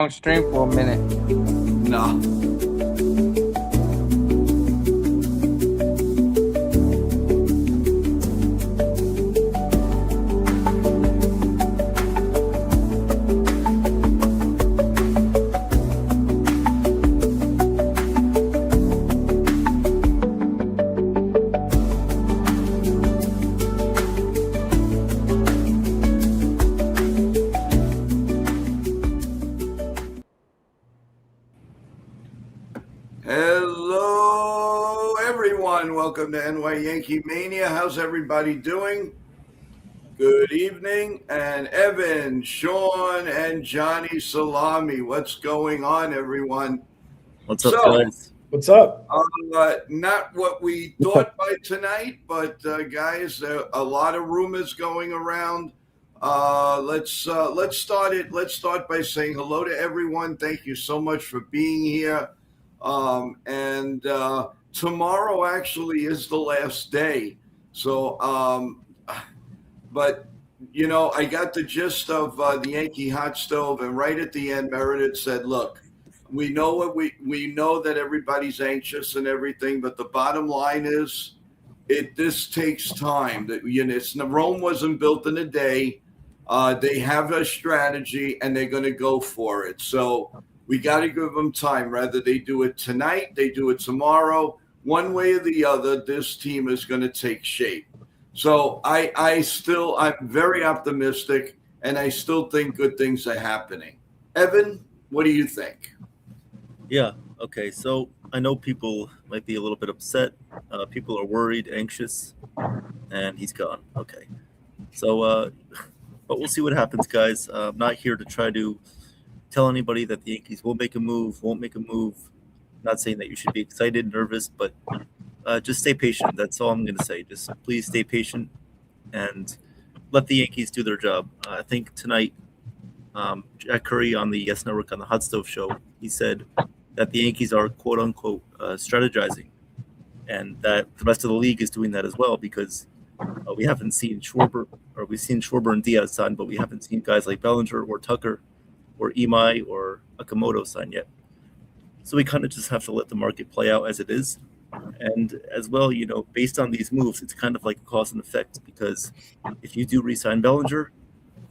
long stream for a minute. No. Hello, everyone. Welcome to Yankee Mania. How's everybody doing? Good evening. And Evan, Sean, and Johnny Salami. What's going on, everyone? What's up, guys? What's up? Not what we thought by tonight, but guys, a lot of rumors going around. Let's start it. Let's start by saying hello to everyone. Thank you so much for being here. And tomorrow actually is the last day. So, but you know, I got the gist of the Yankee hot stove, and right at the end, Meredith said, "Look, we know what we know that everybody's anxious and everything, but the bottom line is, this takes time. That Rome wasn't built in a day. They have a strategy, and they're going to go for it. So." We got to give them time. Rather they do it tonight, they do it tomorrow. One way or the other, this team is going to take shape. So I'm very optimistic, and I still think good things are happening. Evan, what do you think? Yeah. Okay. So I know people might be a little bit upset. People are worried, anxious, and he's gone. Okay. So, but we'll see what happens, guys. I'm not here to try to tell anybody that the Yankees will make a move, won't make a move. Not saying that you should be excited, nervous, but just stay patient. That's all I'm going to say. Just please stay patient and let the Yankees do their job. I think tonight, Jack Curry on the Yes Network on the Hot Stove Show, he said that the Yankees are quote unquote strategizing, and that the rest of the league is doing that as well, because we haven't seen Schwarber, or we've seen Schwarber and Diaz sign, but we haven't seen guys like Bellinger or Tucker or Imai or Okamoto sign yet. So we kind of just have to let the market play out as it is. And as well, you know, based on these moves, it's kind of like a cause and effect, because if you do re-sign Bellinger,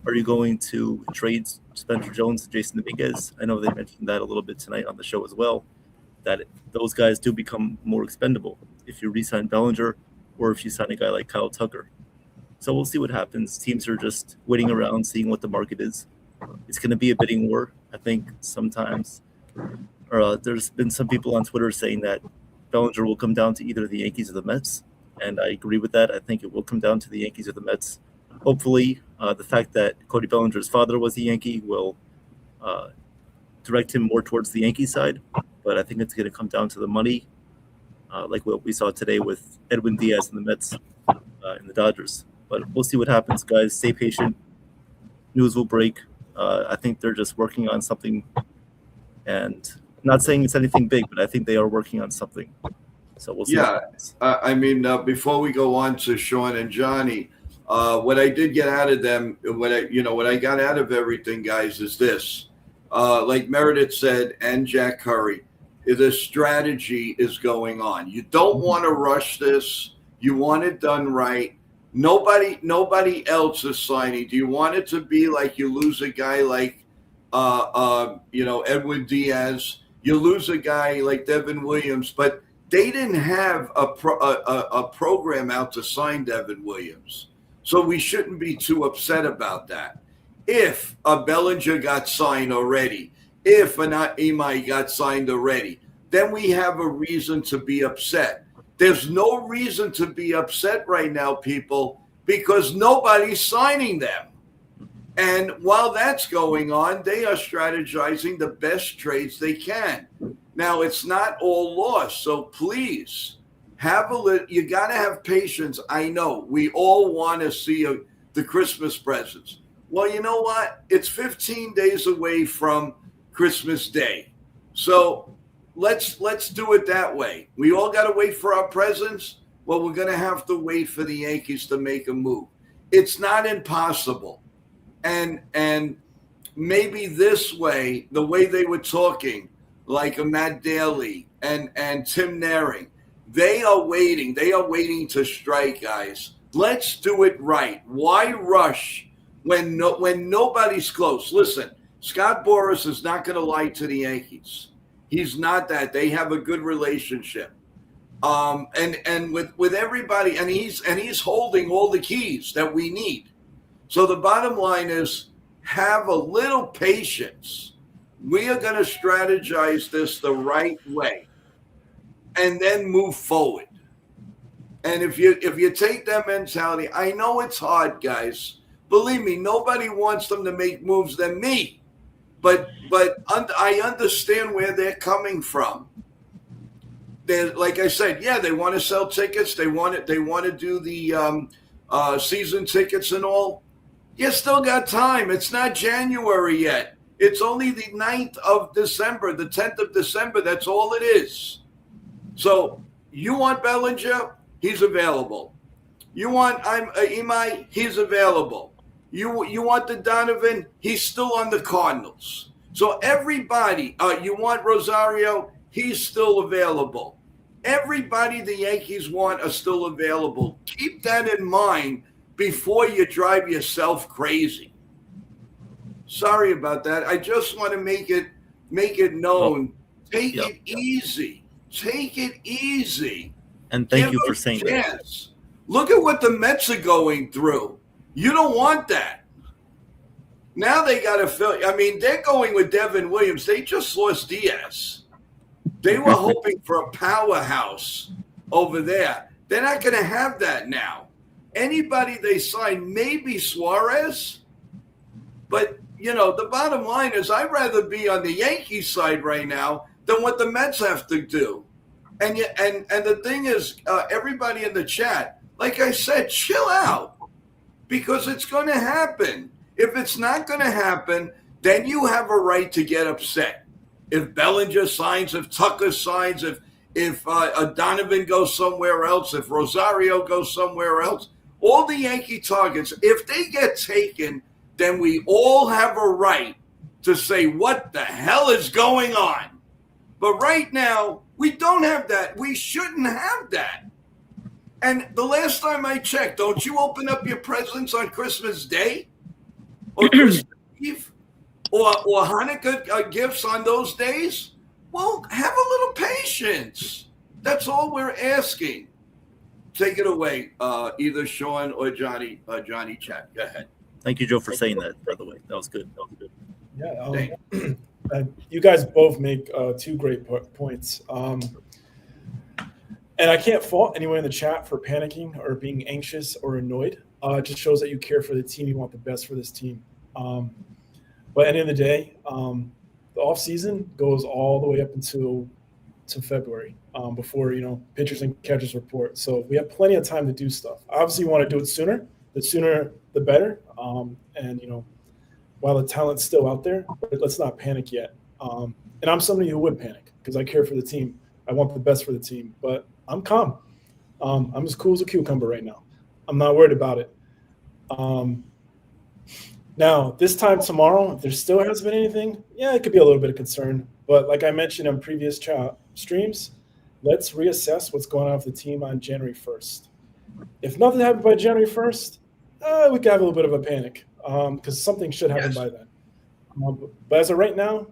are you going to trade Spencer Jones and Jason Dominguez? I know they mentioned that a little bit tonight on the show as well, that those guys do become more expendable if you re-sign Bellinger or if you sign a guy like Kyle Tucker. So we'll see what happens. Teams are just waiting around, seeing what the market is. It's going to be a bidding war, I think, sometimes. There's been some people on Twitter saying that Bellinger will come down to either the Yankees or the Mets, and I agree with that. I think it will come down to the Yankees or the Mets. Hopefully, the fact that Cody Bellinger's father was a Yankee will direct him more towards the Yankee side, but I think it's going to come down to the money, like what we saw today with Edwin Diaz and the Mets and the Dodgers. But we'll see what happens, guys. Stay patient. News will break. I think they're just working on something, and I'm not saying it's anything big, but I think they are working on something. So we'll see. Yeah, before we go on to Sean and Johnny, what I did get out of them, what I got out of everything, guys, is this. Like Meredith said, and Jack Curry, the strategy is going on. You don't want to rush this. You want it done right. Nobody else is signing. Do you want it to be like you lose a guy like, Edwin Diaz? You lose a guy like Devin Williams, but they didn't have a program out to sign Devin Williams, so we shouldn't be too upset about that. If a Bellinger got signed already, if an Imai got signed already, then we have a reason to be upset. There's no reason to be upset right now, people, because nobody's signing them. And while that's going on, they are strategizing the best trades they can. Now, it's not all lost, so please you got to have patience. I know we all want to see the Christmas presents. Well, you know what? It's 15 days away from Christmas Day. So let's do it that way. We all got to wait for our presents. Well, we're going to have to wait for the Yankees to make a move. It's not impossible. And maybe this way, the way they were talking, like a Matt Daly and Tim Naring, they are waiting. They are waiting to strike, guys. Let's do it right. Why rush when nobody's close? Listen, Scott Boras is not going to lie to the Yankees. He's not that. They have a good relationship. And with everybody, and he's holding all the keys that we need. So the bottom line is, have a little patience. We are going to strategize this the right way, and then move forward. And if you take that mentality, I know it's hard, guys. Believe me, nobody wants them to make moves than me. But I understand where they're coming from. They're, like I said, yeah, they want to sell tickets. They want to do the season tickets and all. You still got time. It's not January yet. It's only the 9th of December, the 10th of December. That's all it is. So you want Bellinger? He's available. You want Imai? He's available. You want the Donovan? He's still on the Cardinals. So everybody, you want Rosario? He's still available. Everybody the Yankees want are still available. Keep that in mind before you drive yourself crazy. Sorry about that. I just want to make it known. Take it easy. Take it easy. And thank you for saying that. Look at what the Mets are going through. You don't want that. Now they got to fill. I mean, they're going with Devin Williams. They just lost Diaz. They were hoping for a powerhouse over there. They're not going to have that now. Anybody they sign, maybe Suarez. But, the bottom line is I'd rather be on the Yankee side right now than what the Mets have to do. And the thing is, everybody in the chat, like I said, chill out, because it's going to happen. If it's not going to happen, then you have a right to get upset. If Bellinger signs, if Tucker signs, if Donovan goes somewhere else, if Rosario goes somewhere else, all the Yankee targets, if they get taken, then we all have a right to say, what the hell is going on? But right now, we don't have that. We shouldn't have that. And the last time I checked, don't you open up your presents on Christmas Day or Christmas Eve or Hanukkah gifts on those days? Well, have a little patience. That's all we're asking. Take it away, either Sean or Johnny Chat. Go ahead. Thank you, Joe, for saying that, by the way. That was good. Yeah. You guys both make two great points. And I can't fault anyone in the chat for panicking or being anxious or annoyed. It just shows that you care for the team. You want the best for this team. But at the end of the day, the offseason goes all the way up until February before, pitchers and catchers report. So we have plenty of time to do stuff. Obviously, you want to do it sooner. The sooner, the better. And, while the talent's still out there, let's not panic yet. And I'm somebody who would panic because I care for the team. I want the best for the team. But I'm calm. I'm as cool as a cucumber right now. I'm not worried about it. Now, this time tomorrow, if there still hasn't been anything, yeah, it could be a little bit of concern. But like I mentioned in previous streams, let's reassess what's going on with the team on January 1st. If nothing happened by January 1st, we could have a little bit of a panic because something should happen by then. But as of right now,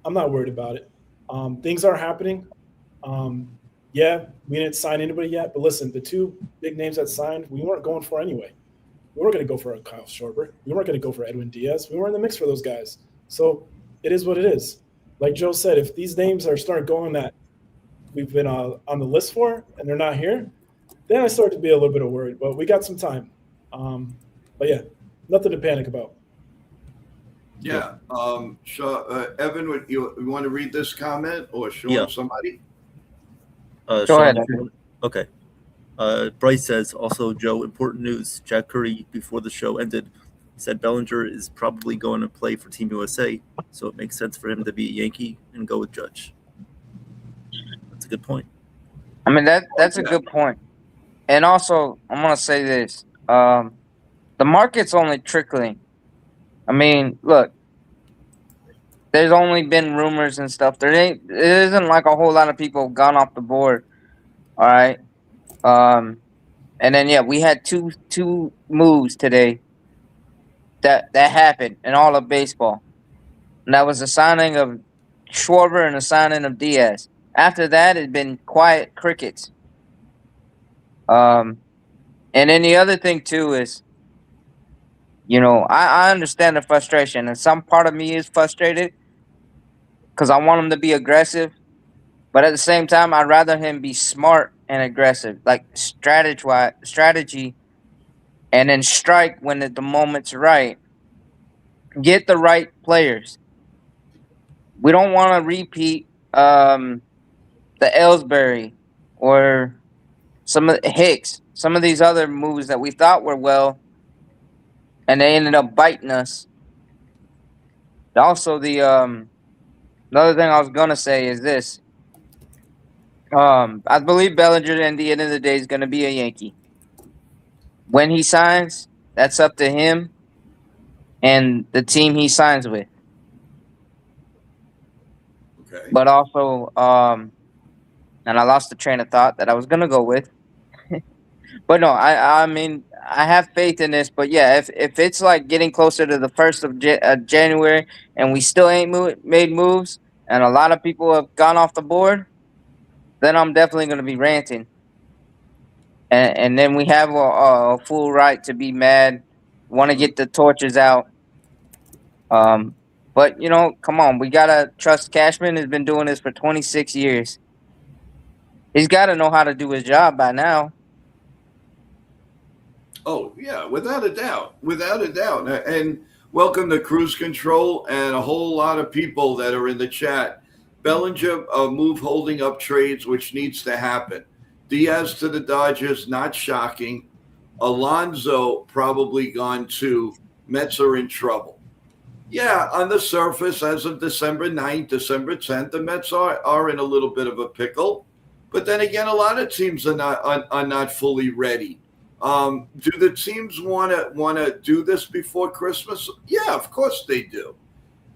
I'm not worried about it. Things are happening. Yeah, we didn't sign anybody yet. But listen, the two big names that signed, we weren't going for anyway. We weren't going to go for a Kyle Schwarber. We weren't going to go for Edwin Diaz. We weren't in the mix for those guys. So it is what it is. Like Joe said, if these names are starting going that we've been on the list for and they're not here, then I start to be a little bit of worried. But we got some time. But yeah, nothing to panic about. Yeah. Evan, you want to read this comment or show somebody? Go ahead. Okay. Bryce says, also, Joe, important news. Jack Curry, before the show ended, said Bellinger is probably going to play for Team USA, so it makes sense for him to be a Yankee and go with Judge. That's a good point. I mean, that's a good point. And also, I'm going to say this. The market's only trickling. I mean, look, there's only been rumors and stuff. It isn't like a whole lot of people have gone off the board. All right. And then yeah, we had two moves today that happened in all of baseball. And that was the signing of Schwarber and the signing of Diaz. After that, it's been quiet crickets. And then the other thing too is, I understand the frustration, and some part of me is frustrated because I want him to be aggressive, but at the same time, I'd rather him be smart and aggressive, like strategy, and then strike when the moment's right. Get the right players. We don't want to repeat the Ellsbury or some of Hicks, some of these other moves that we thought were well, and they ended up biting us. Also, the another thing I was gonna say is this. I believe Bellinger at the end of the day is gonna be a Yankee. When he signs, that's up to him and the team he signs with. Okay. But also, and I lost the train of thought that I was gonna go with. But no, I mean I have faith in this. But yeah, if it's like getting closer to the 1st of January and we still ain't made moves, and a lot of people have gone off the board, then I'm definitely gonna be ranting. And then we have a full right to be mad, want to get the torches out. But come on, we gotta trust Cashman has been doing this for 26 years. He's got to know how to do his job by now. Oh yeah, without a doubt, without a doubt. And welcome to Cruise Control and a whole lot of people that are in the chat. Bellinger move holding up trades, which needs to happen. Diaz to the Dodgers, not shocking. Alonso probably gone too. Mets are in trouble. Yeah, on the surface, as of December 9th, December 10th, the Mets are in a little bit of a pickle. But then again, a lot of teams are not fully ready. Do the teams want to do this before Christmas? Yeah, of course they do.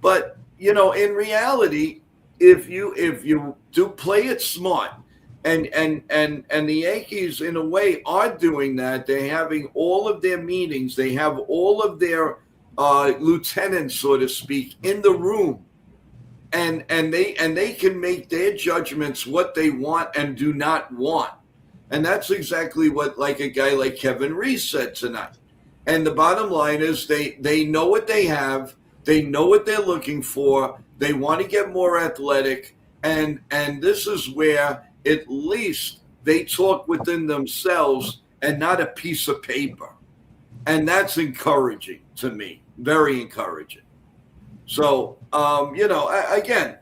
But in reality, if you do play it smart, and the Yankees in a way are doing that, they're having all of their meetings, they have all of their lieutenants, so to speak, in the room, and they can make their judgments what they want and do not want. And that's exactly what like a guy like Kevin Reese said tonight. And the bottom line is they know what they have. They know what they're looking for. They want to get more athletic. And this is where at least they talk within themselves and not a piece of paper. And that's encouraging to me. Very encouraging. So, again,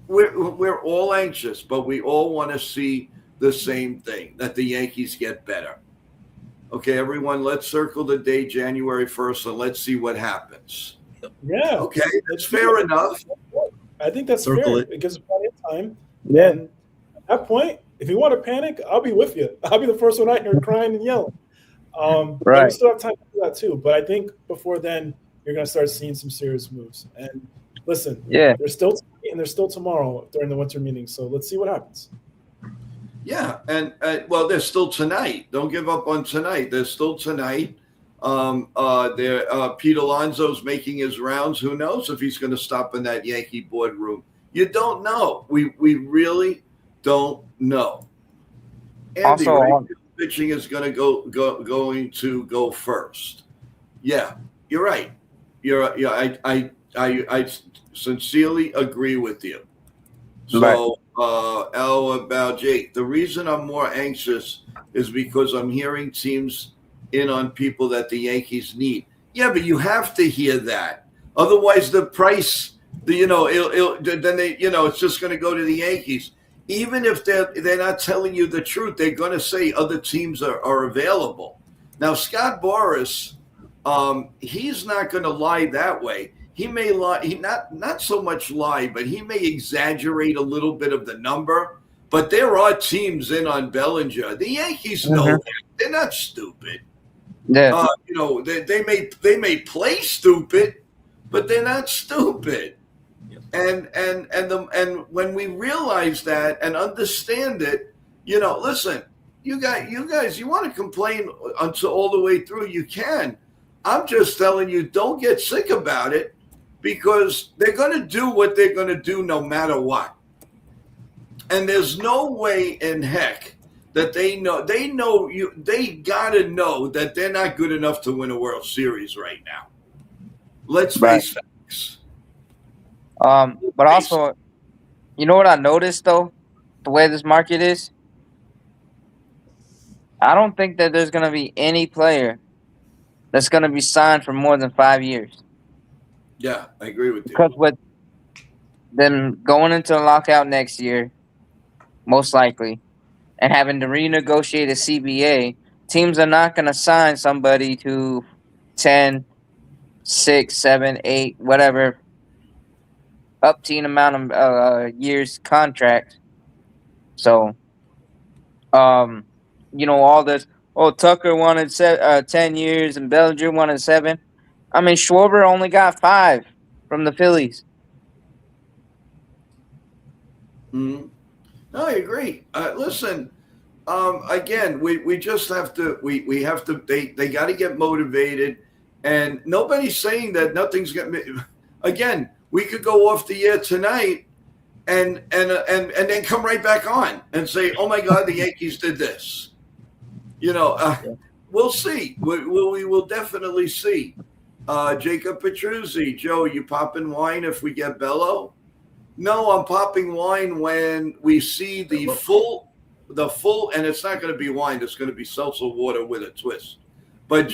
we're all anxious, but we all want to see the same thing, that the Yankees get better. Okay, everyone, let's circle the day January 1st and let's see what happens. Yeah. Okay, that's fair enough. I think that's Circle fair. it. It gives plenty of time. Yeah. And at that point, if you want to panic, I'll be with you. I'll be the first one out here crying and yelling. But we Right. still have time to do that too. But I think before then, you're going to start seeing some serious moves. And listen, Yeah. there's still tonight and there's still tomorrow during the winter meeting. So let's see what happens. Yeah, and well, there's still tonight. Don't give up on tonight. There's still tonight. Pete Alonso's making his rounds. Who knows if he's going to stop in that Yankee boardroom? You don't know. We really don't know. Andy, Also, right, pitching is going to go first. Yeah, you're right. I sincerely agree with you. So, about Jake, the reason I'm more anxious is because I'm hearing teams in on people that the Yankees need. Yeah, but you have to hear that. Otherwise, the price, then it's just going to go to the Yankees. Even if they're not telling you the truth, they're going to say other teams are available. Now, Scott Boras, he's not going to lie that way. He may lie, he not so much lie, but he may exaggerate a little bit of the number. But there are teams in on Bellinger. The Yankees know that. They're not stupid. Yeah. They may play stupid, but they're not stupid. And when we realize that and understand it, listen, you guys, you want to complain until all the way through, you can. I'm just telling you, don't get sick about it, because they're going to do what they're going to do no matter what. And there's no way in heck that they got to know that they're not good enough to win a World Series right now. Let's face facts. But also, you know what I noticed though, the way this market is, I don't think that there's gonna be any player that's gonna be signed for more than 5 years. Yeah, I agree with you. Because with them going into the lockout next year, most likely, and having to renegotiate a CBA, teams are not gonna sign somebody to 10, 6, 7, 8, whatever, up to an amount of years contract. So, all this. Oh, Tucker wanted 10 years and Bellinger wanted 7. I mean, Schwarber only got 5 from the Phillies. Mm-hmm. No, I agree. Listen, again, we just have to. We have to. They got to get motivated, and nobody's saying that nothing's going. Again, we could go off the air tonight and then come right back on and say, "Oh my God, the Yankees did this." We'll see. We will definitely see. Jacob Petruzzi, Joe, you popping wine if we get Bello? No, I'm popping wine when we see the full, and it's not going to be wine. It's going to be seltzer water with a twist. But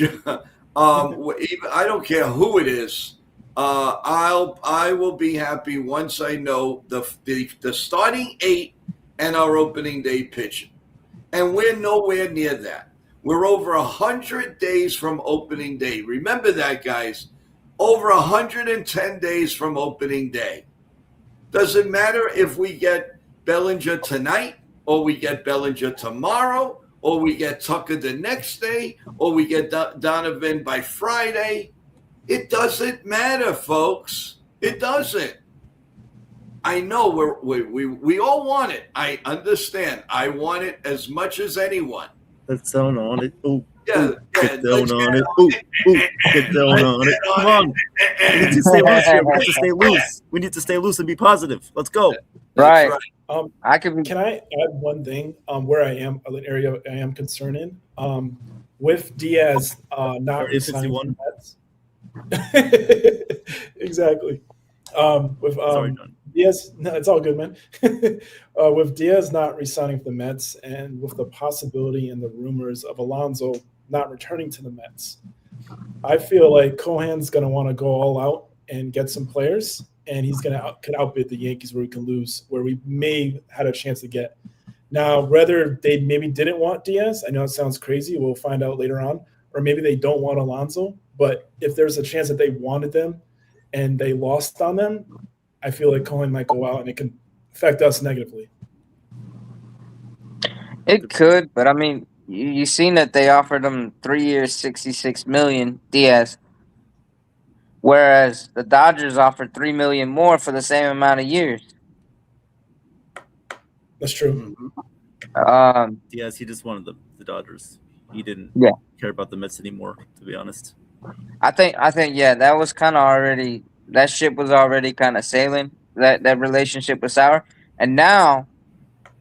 I don't care who it is. I will be happy once I know the starting 8 and our opening day pitching, and we're nowhere near that. We're over 100 days from opening day. Remember that, guys. Over 110 days from opening day. Does it matter if we get Bellinger tonight, or we get Bellinger tomorrow, or we get Tucker the next day, or we get Donovan by Friday? It doesn't matter, folks. It doesn't. I know we all want it. I understand. I want it as much as anyone. Let's down on it. Ooh, Yeah, get down on it. Ooh, get down on it. Come on. We need to stay loose here. We need to stay loose. We need to stay loose and be positive. Let's go. Right. I can I add one thing where I am, an area I am concerned in? With Diaz not resigning from the Mets. Exactly. With Sorry, John. Diaz, no, it's all good, man. With Diaz not resigning for the Mets, and with the possibility and the rumors of Alonso not returning to the Mets, I feel like Cohen's going to want to go all out and get some players, and he's going to could outbid the Yankees where we can lose, where we may had a chance to get. Now, whether they maybe didn't want Diaz, I know it sounds crazy. We'll find out later on, or maybe they don't want Alonso. But if there's a chance that they wanted them and they lost on them, I feel like Cohen might go out and it can affect us negatively. It could, but I mean, you seen that they offered him 3 years, $66 million, Diaz, whereas the Dodgers offered $3 million more for the same amount of years. That's true. Diaz, he just wanted the Dodgers. He didn't care about the Mets anymore, to be honest. I think, that was kind of already. That ship was already kind of sailing. That relationship was sour. And now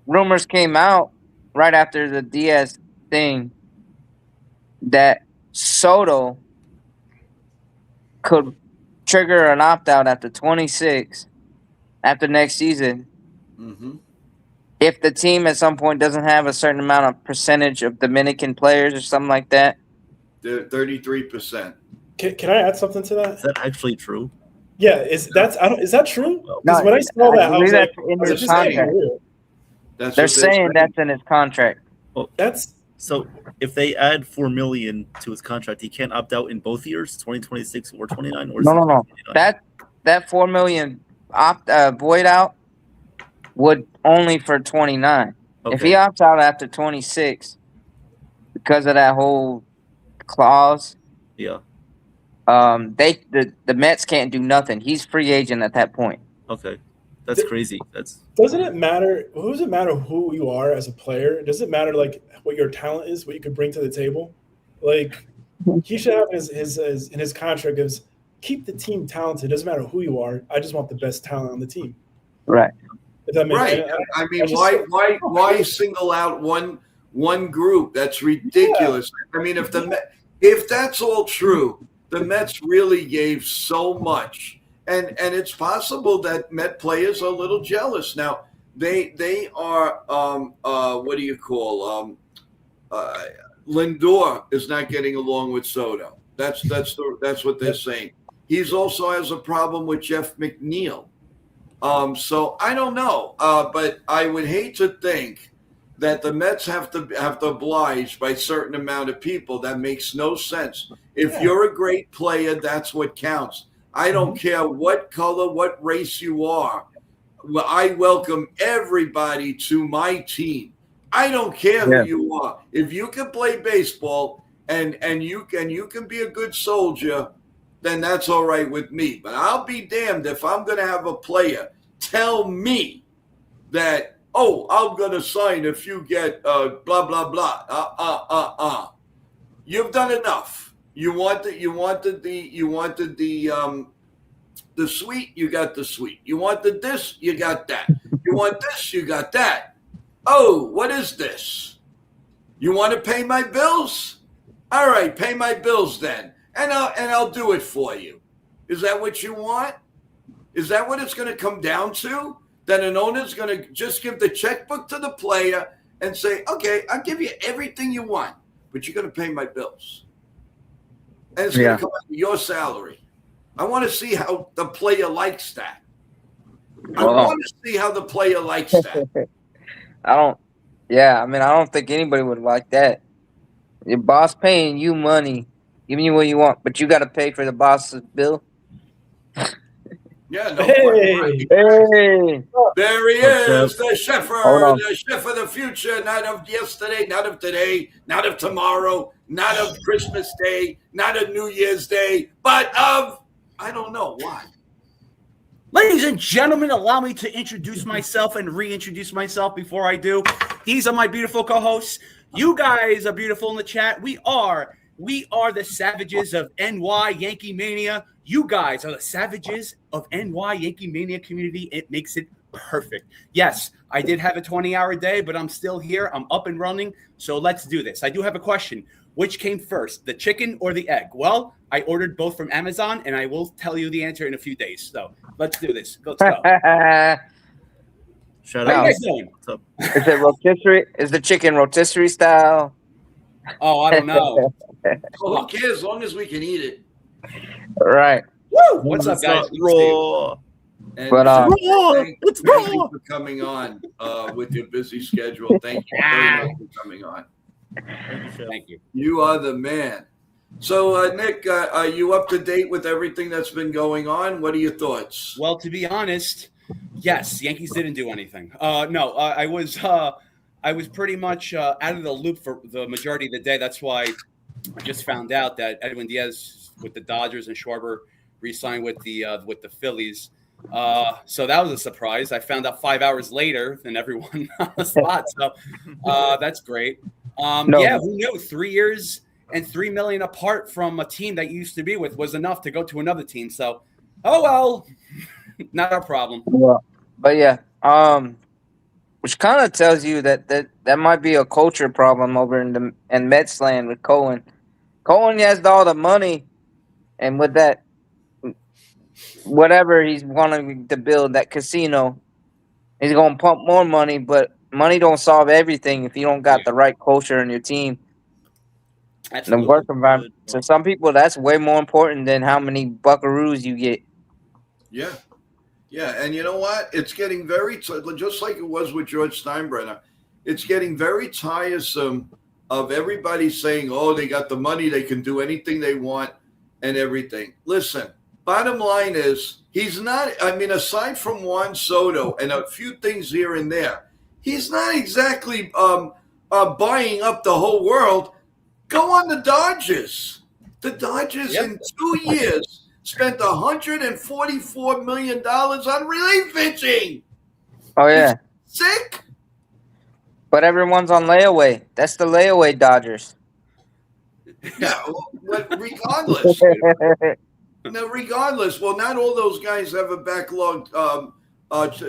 rumors came out right after the Diaz thing that Soto could trigger an opt-out after 26 after next season. Mm-hmm. If the team at some point doesn't have a certain amount of percentage of Dominican players or something like that. 33%. Can I add something to that? Is that actually true? Yeah, is that true? Because No, when I saw that, I was like, in is it his just getting contract. real? They're saying that's in his contract. Well, That's so if they add $4 million to his contract, he can't opt out in both years, 2026 or 29, or No. That $4 million void out would only for 29. Okay. If he opts out after 26, because of that whole clause, Yeah. the Mets can't do nothing. He's free agent at that point. Okay, that's crazy. Doesn't it matter? Who does it matter who you are as a player? Does it matter like what your talent is, what you could bring to the table? Like he should have his in his contract is keep the team talented. It doesn't matter who you are. I just want the best talent on the team. Right. If that makes Right. I mean, why single out one group? That's ridiculous. Yeah. I mean, if that's all true, the Mets really gave so much, and it's possible that Met players are a little jealous. Now they are what do you call Lindor is not getting along with Soto. That's what they're saying. He's also has a problem with Jeff McNeil. So I don't know, but I would hate to think that the Mets have to oblige by a certain amount of people. That makes no sense. If you're a great player, that's what counts. I don't care what color, what race you are. Well, I welcome everybody to my team. I don't care who you are. If you can play baseball and you can be a good soldier, then that's all right with me. But I'll be damned if I'm going to have a player tell me that, oh, I'm going to sign if you get blah, blah, blah. You've done enough. You wanted the sweet, you got the sweet. You wanted this, you got that. You want this, you got that. Oh, what is this? You want to pay my bills? All right, pay my bills then. And I'll do it for you. Is that what you want? Is that what it's going to come down to? That an owner's going to just give the checkbook to the player and say, okay, I'll give you everything you want, but you're going to pay my bills. And it's going to come out of your salary. I want to see how the player likes that. I want to see how the player likes that. I don't think anybody would like that. Your boss paying you money, giving you what you want, but you got to pay for the boss's bill. Yeah, no. Hey. There he is, the chef of the future, not of yesterday, not of today, not of tomorrow, not of Christmas Day, not of New Year's Day, but of, I don't know why. Ladies and gentlemen, allow me to introduce myself and reintroduce myself before I do. These are my beautiful co-hosts. You guys are beautiful in the chat. We are the savages of NY Yankee Mania. You guys are the savages of NY Yankee Mania community. It makes it perfect. Yes, I did have a 20-hour day, but I'm still here. I'm up and running. So let's do this. I do have a question. Which came first, the chicken or the egg? Well, I ordered both from Amazon, and I will tell you the answer in a few days. So let's do this. Let's go. Shout out. out. What's up? Is it rotisserie? Is the chicken rotisserie style? Oh, I don't know. Well, who cares as long as we can eat it? Right. Woo! What's up, guys? Raw. And but thank you for coming on with your busy schedule. Thank you very much for coming on. Thank you. You are the man. So, Nick, are you up to date with everything that's been going on? What are your thoughts? Well, to be honest, yes, Yankees didn't do anything. I was pretty much out of the loop for the majority of the day. That's why I just found out that Edwin Diaz with the Dodgers and Schwarber re-signed with the Phillies. So that was a surprise. I found out 5 hours later than everyone on the spot. So that's great. Yeah, who knew? 3 years and $3 million apart from a team that you used to be with was enough to go to another team. So, oh well, not our problem. Well, but yeah, which kind of tells you that might be a culture problem over in Mets land with Cohen. Cohen has all the money, and with that, whatever he's wanting to build, that casino, he's going to pump more money, but money don't solve everything if you don't got the right culture in your team. Absolutely. The work environment. So some people, that's way more important than how many buckaroos you get. Yeah. Yeah, and you know what? It's getting very, just like it was with George Steinbrenner, it's getting very tiresome of everybody saying, oh, they got the money, they can do anything they want and everything. Listen, bottom line is, he's not, I mean, aside from Juan Soto and a few things here and there, he's not exactly buying up the whole world. Go on the Dodgers. The Dodgers in 2 years, spent $144 million on relief pitching. Oh yeah, Sick. but everyone's on layaway. That's the layaway Dodgers. Yeah, but regardless, no, regardless. Well, not all those guys have a backlog.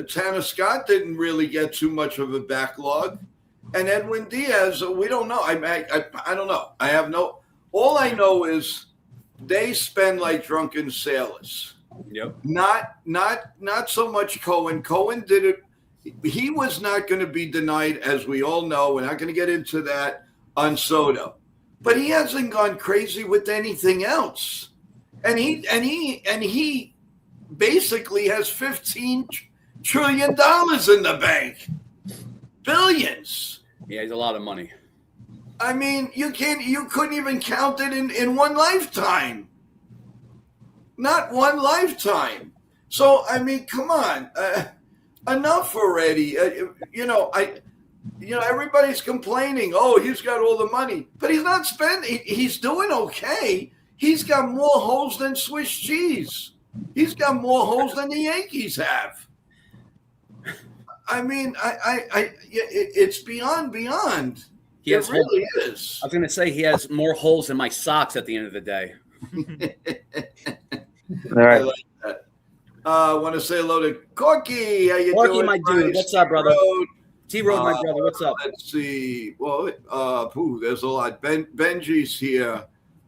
Tanner Scott didn't really get too much of a backlog, and Edwin Diaz, we don't know. I don't know. I have no. All I know is they spend like drunken sailors. Yep. Not so much Cohen. Cohen did it. He was not going to be denied, as we all know. We're not going to get into that on Soto, but he hasn't gone crazy with anything else, and he basically has $15 trillion in the bank, billions. Yeah, he's a lot of money. I mean, you couldn't even count it in one lifetime. Not one lifetime. So I mean, come on, enough already. Everybody's complaining. Oh, he's got all the money, but he's not spending. He's doing okay. He's got more holes than Swiss cheese. He's got more holes than the Yankees have. I mean, it's beyond. It really is. I was going to say he has more holes in my socks at the end of the day. All right. I like that. I want to say hello to Corky. How you Corky, doing, my dude. Bryce? What's up, brother? Road. T-Road, my brother. What's up? Let's see. Well, there's a lot. Benji's here.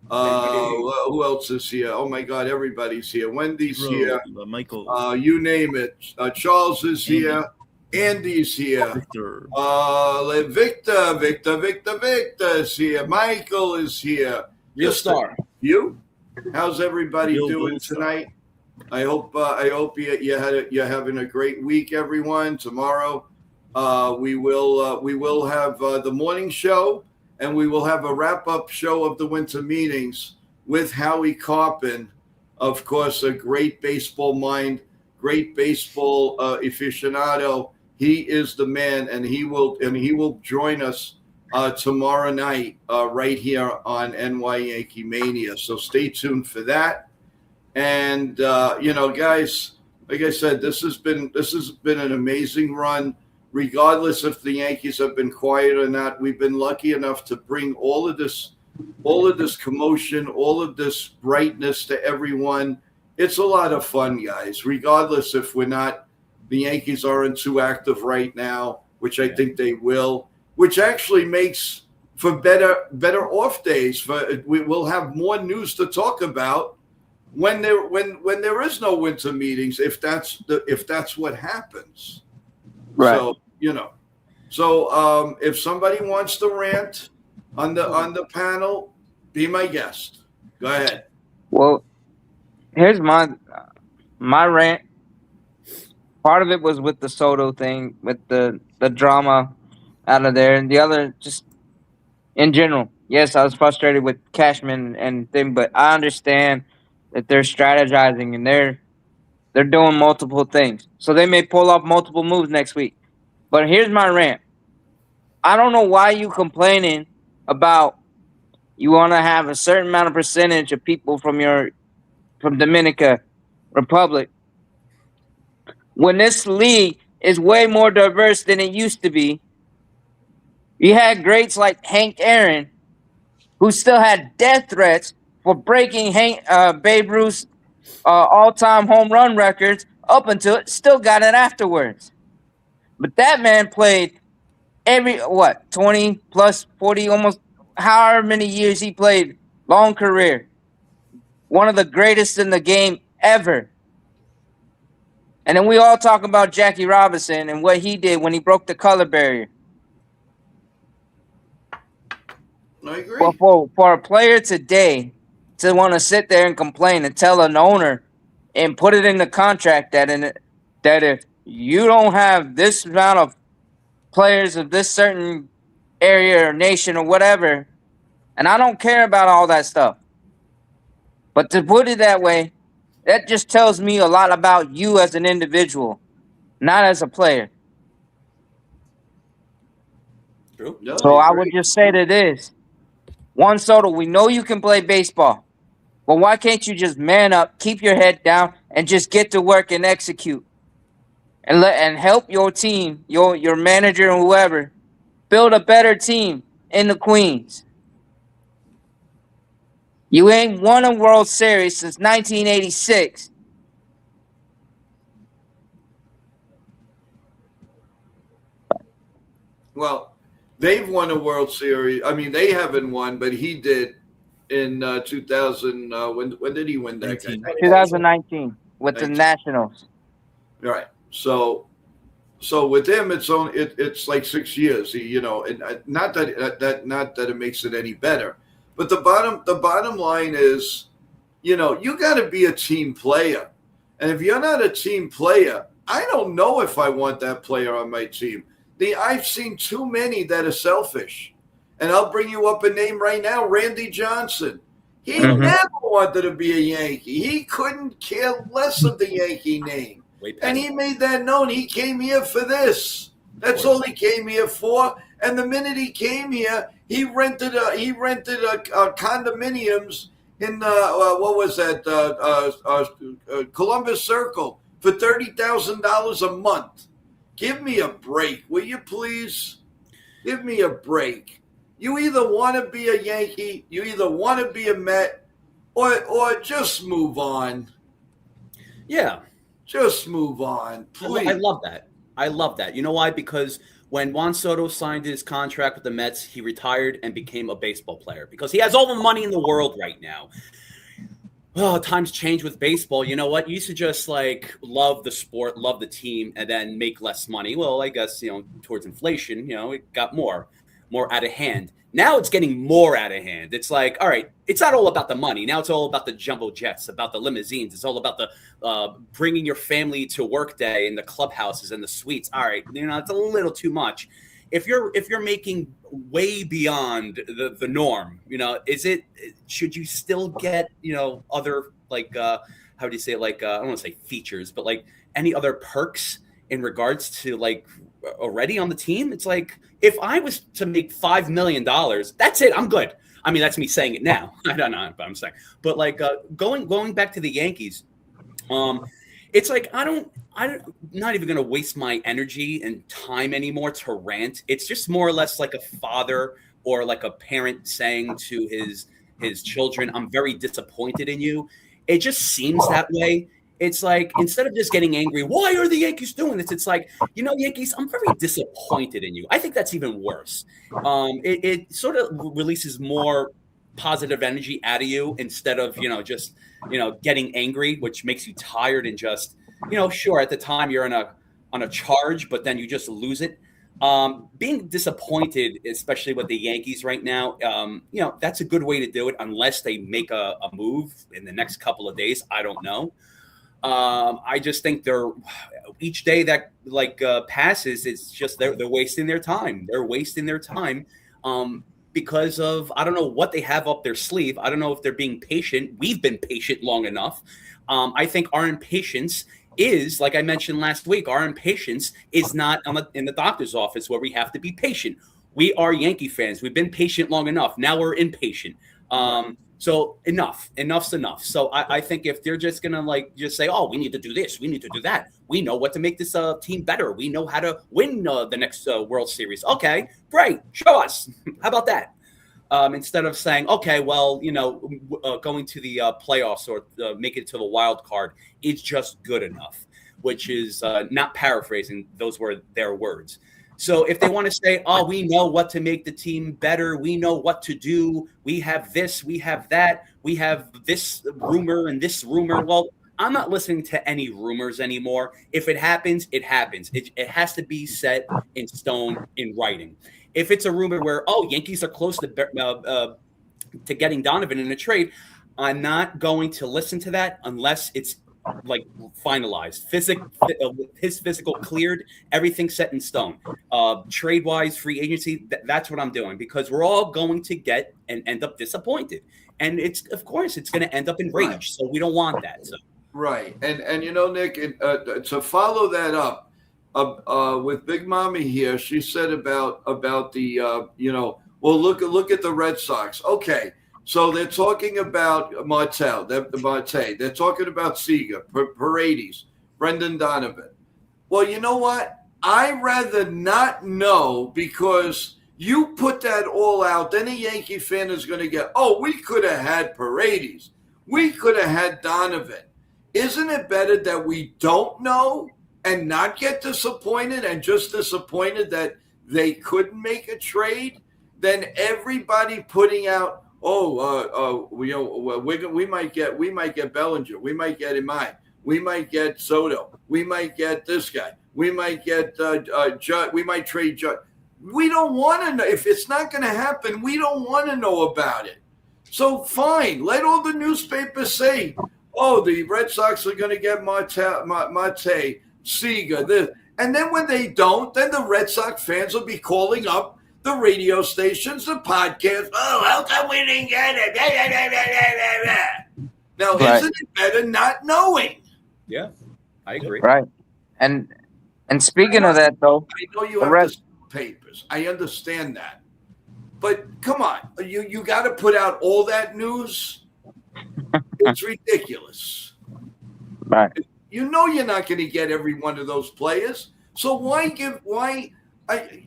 Who else is here? Oh my God, everybody's here. Wendy's here. Michael. You name it. Charles is here. Andy's here. Victor. Victor's here. Michael is here. Real star. You? How's everybody Real doing tonight? I hope you're having a great week, everyone. Tomorrow, we will have the morning show, and we will have a wrap-up show of the winter meetings with Howie Carpin, of course, a great baseball mind, great baseball aficionado. He is the man, and he will join us tomorrow night right here on NY Yankee Mania. So stay tuned for that. And guys, like I said, this has been an amazing run. Regardless if the Yankees have been quiet or not, we've been lucky enough to bring all of this commotion, all of this brightness to everyone. It's a lot of fun, guys. Regardless if the Yankees aren't too active right now, which I think they will, which actually makes for better off days. We will have more news to talk about when there is no winter meetings, if that's what happens. Right. So if somebody wants to rant on the panel, be my guest. Go ahead. Well, here's my rant. Part of it was with the Soto thing, with the drama out of there, and the other just in general. Yes, I was frustrated with Cashman and thing, but I understand that they're strategizing and they're doing multiple things. So they may pull off multiple moves next week. But here's my rant. I don't know why you complaining about you want to have a certain amount of percentage of people from Dominica Republic when this league is way more diverse than it used to be. You had greats like Hank Aaron, who still had death threats for breaking Babe Ruth's all-time home run records up until it, still got it afterwards. But that man played 20 plus 40, almost however many years he played, long career. One of the greatest in the game ever. And then we all talk about Jackie Robinson and what he did when he broke the color barrier. I agree. Well, for a player today to want to sit there and complain and tell an owner and put it in the contract that if you don't have this amount of players of this certain area or nation or whatever, and I don't care about all that stuff, but to put it that way, that just tells me a lot about you as an individual, not as a player. True. No, So I agree. would just say to this, Juan Soto, we know you can play baseball. Well, why can't you just man up, keep your head down, and just get to work and execute, and help your team, your manager and whoever, build a better team in the Queens? You ain't won a World Series since 1986. Well, they've won a World Series. I mean, they haven't won, but he did in 2000. When did he win that game? 2019 with the Nationals. Right. So with him, it's like 6 years. And not that it makes it any better, but the bottom line is, you got to be a team player, and if you're not a team player, I don't know if I want that player on my team. I've seen too many that are selfish. And I'll bring you up a name right now, Randy Johnson. He never wanted to be a Yankee. He couldn't care less of the Yankee name. And he made that known. He came here for this. That's all he came here for. And the minute he came here, he rented condominiums in what was that? Columbus Circle for $30,000 a month. Give me a break, will you please? Give me a break. You either want to be a Yankee, you either want to be a Met, or just move on. Yeah. Just move on, please. I love that. I love that. You know why? Because when Juan Soto signed his contract with the Mets, he retired and became a baseball player because he has all the money in the world right now. Oh, times change with baseball. You know what? You used to just love the sport, love the team, and then make less money. Well, I guess, towards inflation, it got more out of hand. Now it's getting more out of hand. It's like, all right, it's not all about the money. Now it's all about the jumbo jets, about the limousines. It's all about the bringing your family to work day and the clubhouses and the suites. All right, it's a little too much. If you're making way beyond the norm, should you still get other how do you say it, I don't want to say features, but any other perks in regards to already on the team? It's like, if I was to make $5 million, that's it. I'm good. I mean, that's me saying it now. I don't know, but I'm saying, but going back to the Yankees, it's like I'm not even going to waste my energy and time anymore to rant. It's just more or less like a father or like a parent saying to his children, "I'm very disappointed in you." It just seems that way. It's like, instead of just getting angry, why are the Yankees doing this? It's like, Yankees, I'm very disappointed in you. I think that's even worse. It sort of releases more positive energy out of you instead of, just, getting angry, which makes you tired and just, sure, at the time you're on a charge, but then you just lose it. Being disappointed, especially with the Yankees right now, that's a good way to do it, unless they make a move in the next couple of days. I don't know. I just think each day that passes, it's just they're wasting their time. They're wasting their time because of, I don't know what they have up their sleeve. I don't know if they're being patient. We've been patient long enough. I think our impatience is, like I mentioned last week, our impatience is not in the doctor's office where we have to be patient. We are Yankee fans. We've been patient long enough. Now we're impatient. So enough's enough. So I think if they're just gonna just say, oh, we need to do this, we need to do that, we know what to make this team better, we know how to win the next World Series. Okay, great, show us. How about that? Instead of saying, okay, well, going to the playoffs or make it to the wild card is just good enough, which is not paraphrasing. Those were their words. So if they want to say, oh, we know what to make the team better, we know what to do, we have this, we have that, we have this rumor and this rumor. Well, I'm not listening to any rumors anymore. If it happens, it happens. It has to be set in stone in writing. If it's a rumor where, oh, Yankees are close to getting Donovan in a trade, I'm not going to listen to that unless it's finalized, his physical cleared, everything set in stone. Trade wise, free agency, that's what I'm doing, because we're all going to get and end up disappointed, and it's going to end up in rage. Right. So we don't want that. So right, and Nick, to follow that up with Big Mommy here, she said about the well, look at the Red Sox. Okay, So they're talking about Marte. They're talking about Seager, Paredes, Brendan Donovan. Well, you know what? I'd rather not know, because you put that all out, then a Yankee fan is going to get, oh, we could have had Paredes. We could have had Donovan. Isn't it better that we don't know and not get disappointed, and just disappointed that they couldn't make a trade, than everybody putting out, we might get Bellinger, we might get Imai, we might get Soto, we might get this guy, we might get Judd, we might trade Judd. We don't want to know. If it's not going to happen, we don't want to know about it. So fine, let all the newspapers say, oh, the Red Sox are going to get Marte, Seager, this. And then when they don't, then the Red Sox fans will be calling up the radio stations, the podcast. Oh, how come we didn't get it? Now, Right. Isn't it better not knowing? Yeah, I agree. Right. And speaking of that, though, I know you The have Red- to sell papers. I understand that. But come on, you got to put out all that news. It's ridiculous. right. You know you're not going to get every one of those players. So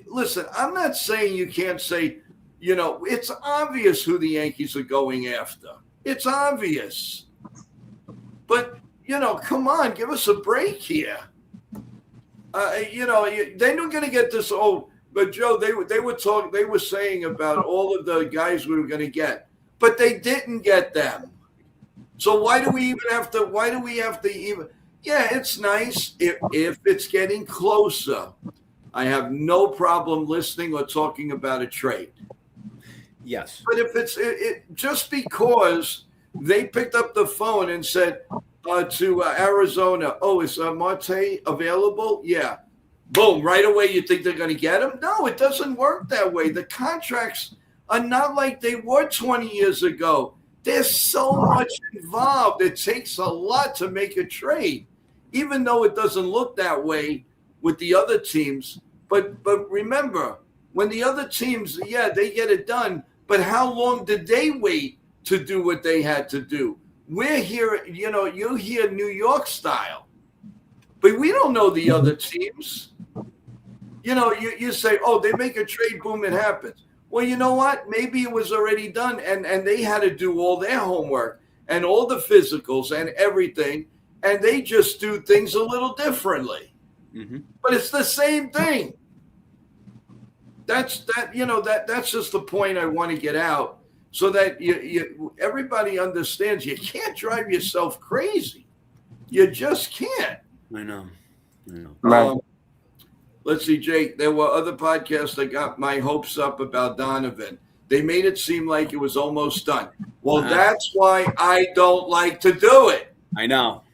listen, I'm not saying you can't say, it's obvious who the Yankees are going after. It's obvious. But, come on, give us a break here. They're not going to get this. Oh, but Joe, they were saying about all of the guys we were going to get, but they didn't get them. So why do we have to even? Yeah, it's nice if it's getting closer. I have no problem listening or talking about a trade. Yes. But if it's just because they picked up the phone and said to Arizona, oh, is Marte available? Yeah. Boom, right away you think they're going to get him? No, it doesn't work that way. The contracts are not like they were 20 years ago. There's so much involved. It takes a lot to make a trade, even though it doesn't look that way with the other teams. But remember, when the other teams, yeah, they get it done, but how long did they wait to do what they had to do? We're here, you hear New York style, but we don't know the other teams. You say, oh, they make a trade, boom, it happens. Well, you know what? Maybe it was already done, and they had to do all their homework and all the physicals and everything, and they just do things a little differently. Mm-hmm. But it's the same thing. That's just the point I want to get out, so that everybody understands you can't drive yourself crazy. You just can't. I know. Right. Let's see, Jake. There were other podcasts that got my hopes up about Donovan. They made it seem like it was almost done. Well, that's why I don't like to do it. I know.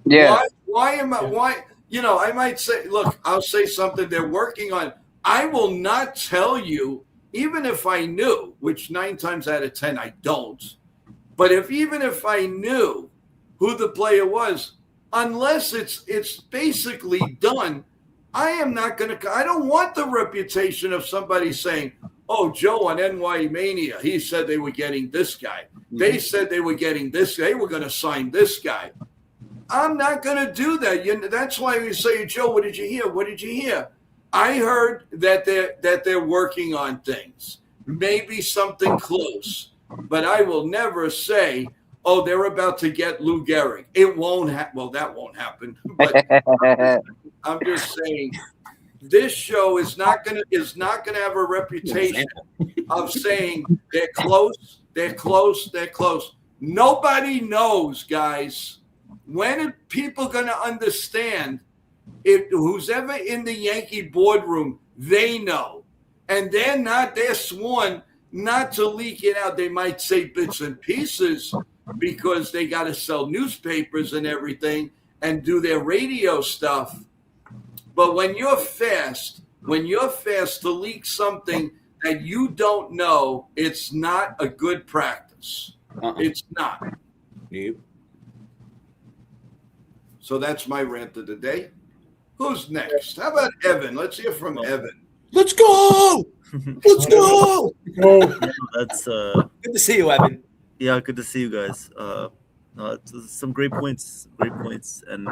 Yeah. Why? I might say, look, I'll say something they're working on. I will not tell you, even if I knew, which 9 times out of 10 I don't. But even if I knew who the player was, unless it's basically done, I am not going to. I don't want the reputation of somebody saying, "Oh, Joe on NY Mania, he said they were getting this guy. They said they were getting this. They were going to sign this guy." I'm not going to do that. That's why we say, Joe, what did you hear? What did you hear? I heard that they're working on things, maybe something close, but I will never say, oh, they're about to get Lou Gehrig. It won't happen. Well, that won't happen. But I'm just saying, this show is not going to have a reputation of saying they're close, they're close, they're close. Nobody knows, guys. When are people going to understand? Who's ever in the Yankee boardroom, they know. And they're sworn not to leak it out. They might say bits and pieces because they got to sell newspapers and everything and do their radio stuff. But when you're fast to leak something that you don't know, it's not a good practice. It's not. Nope. So that's my rant of the day. Who's next? How about Evan? Let's hear from Evan. Let's go. Let's go. Oh, That's Good to see you, Evan. yeah, good to see you guys. Some great points, and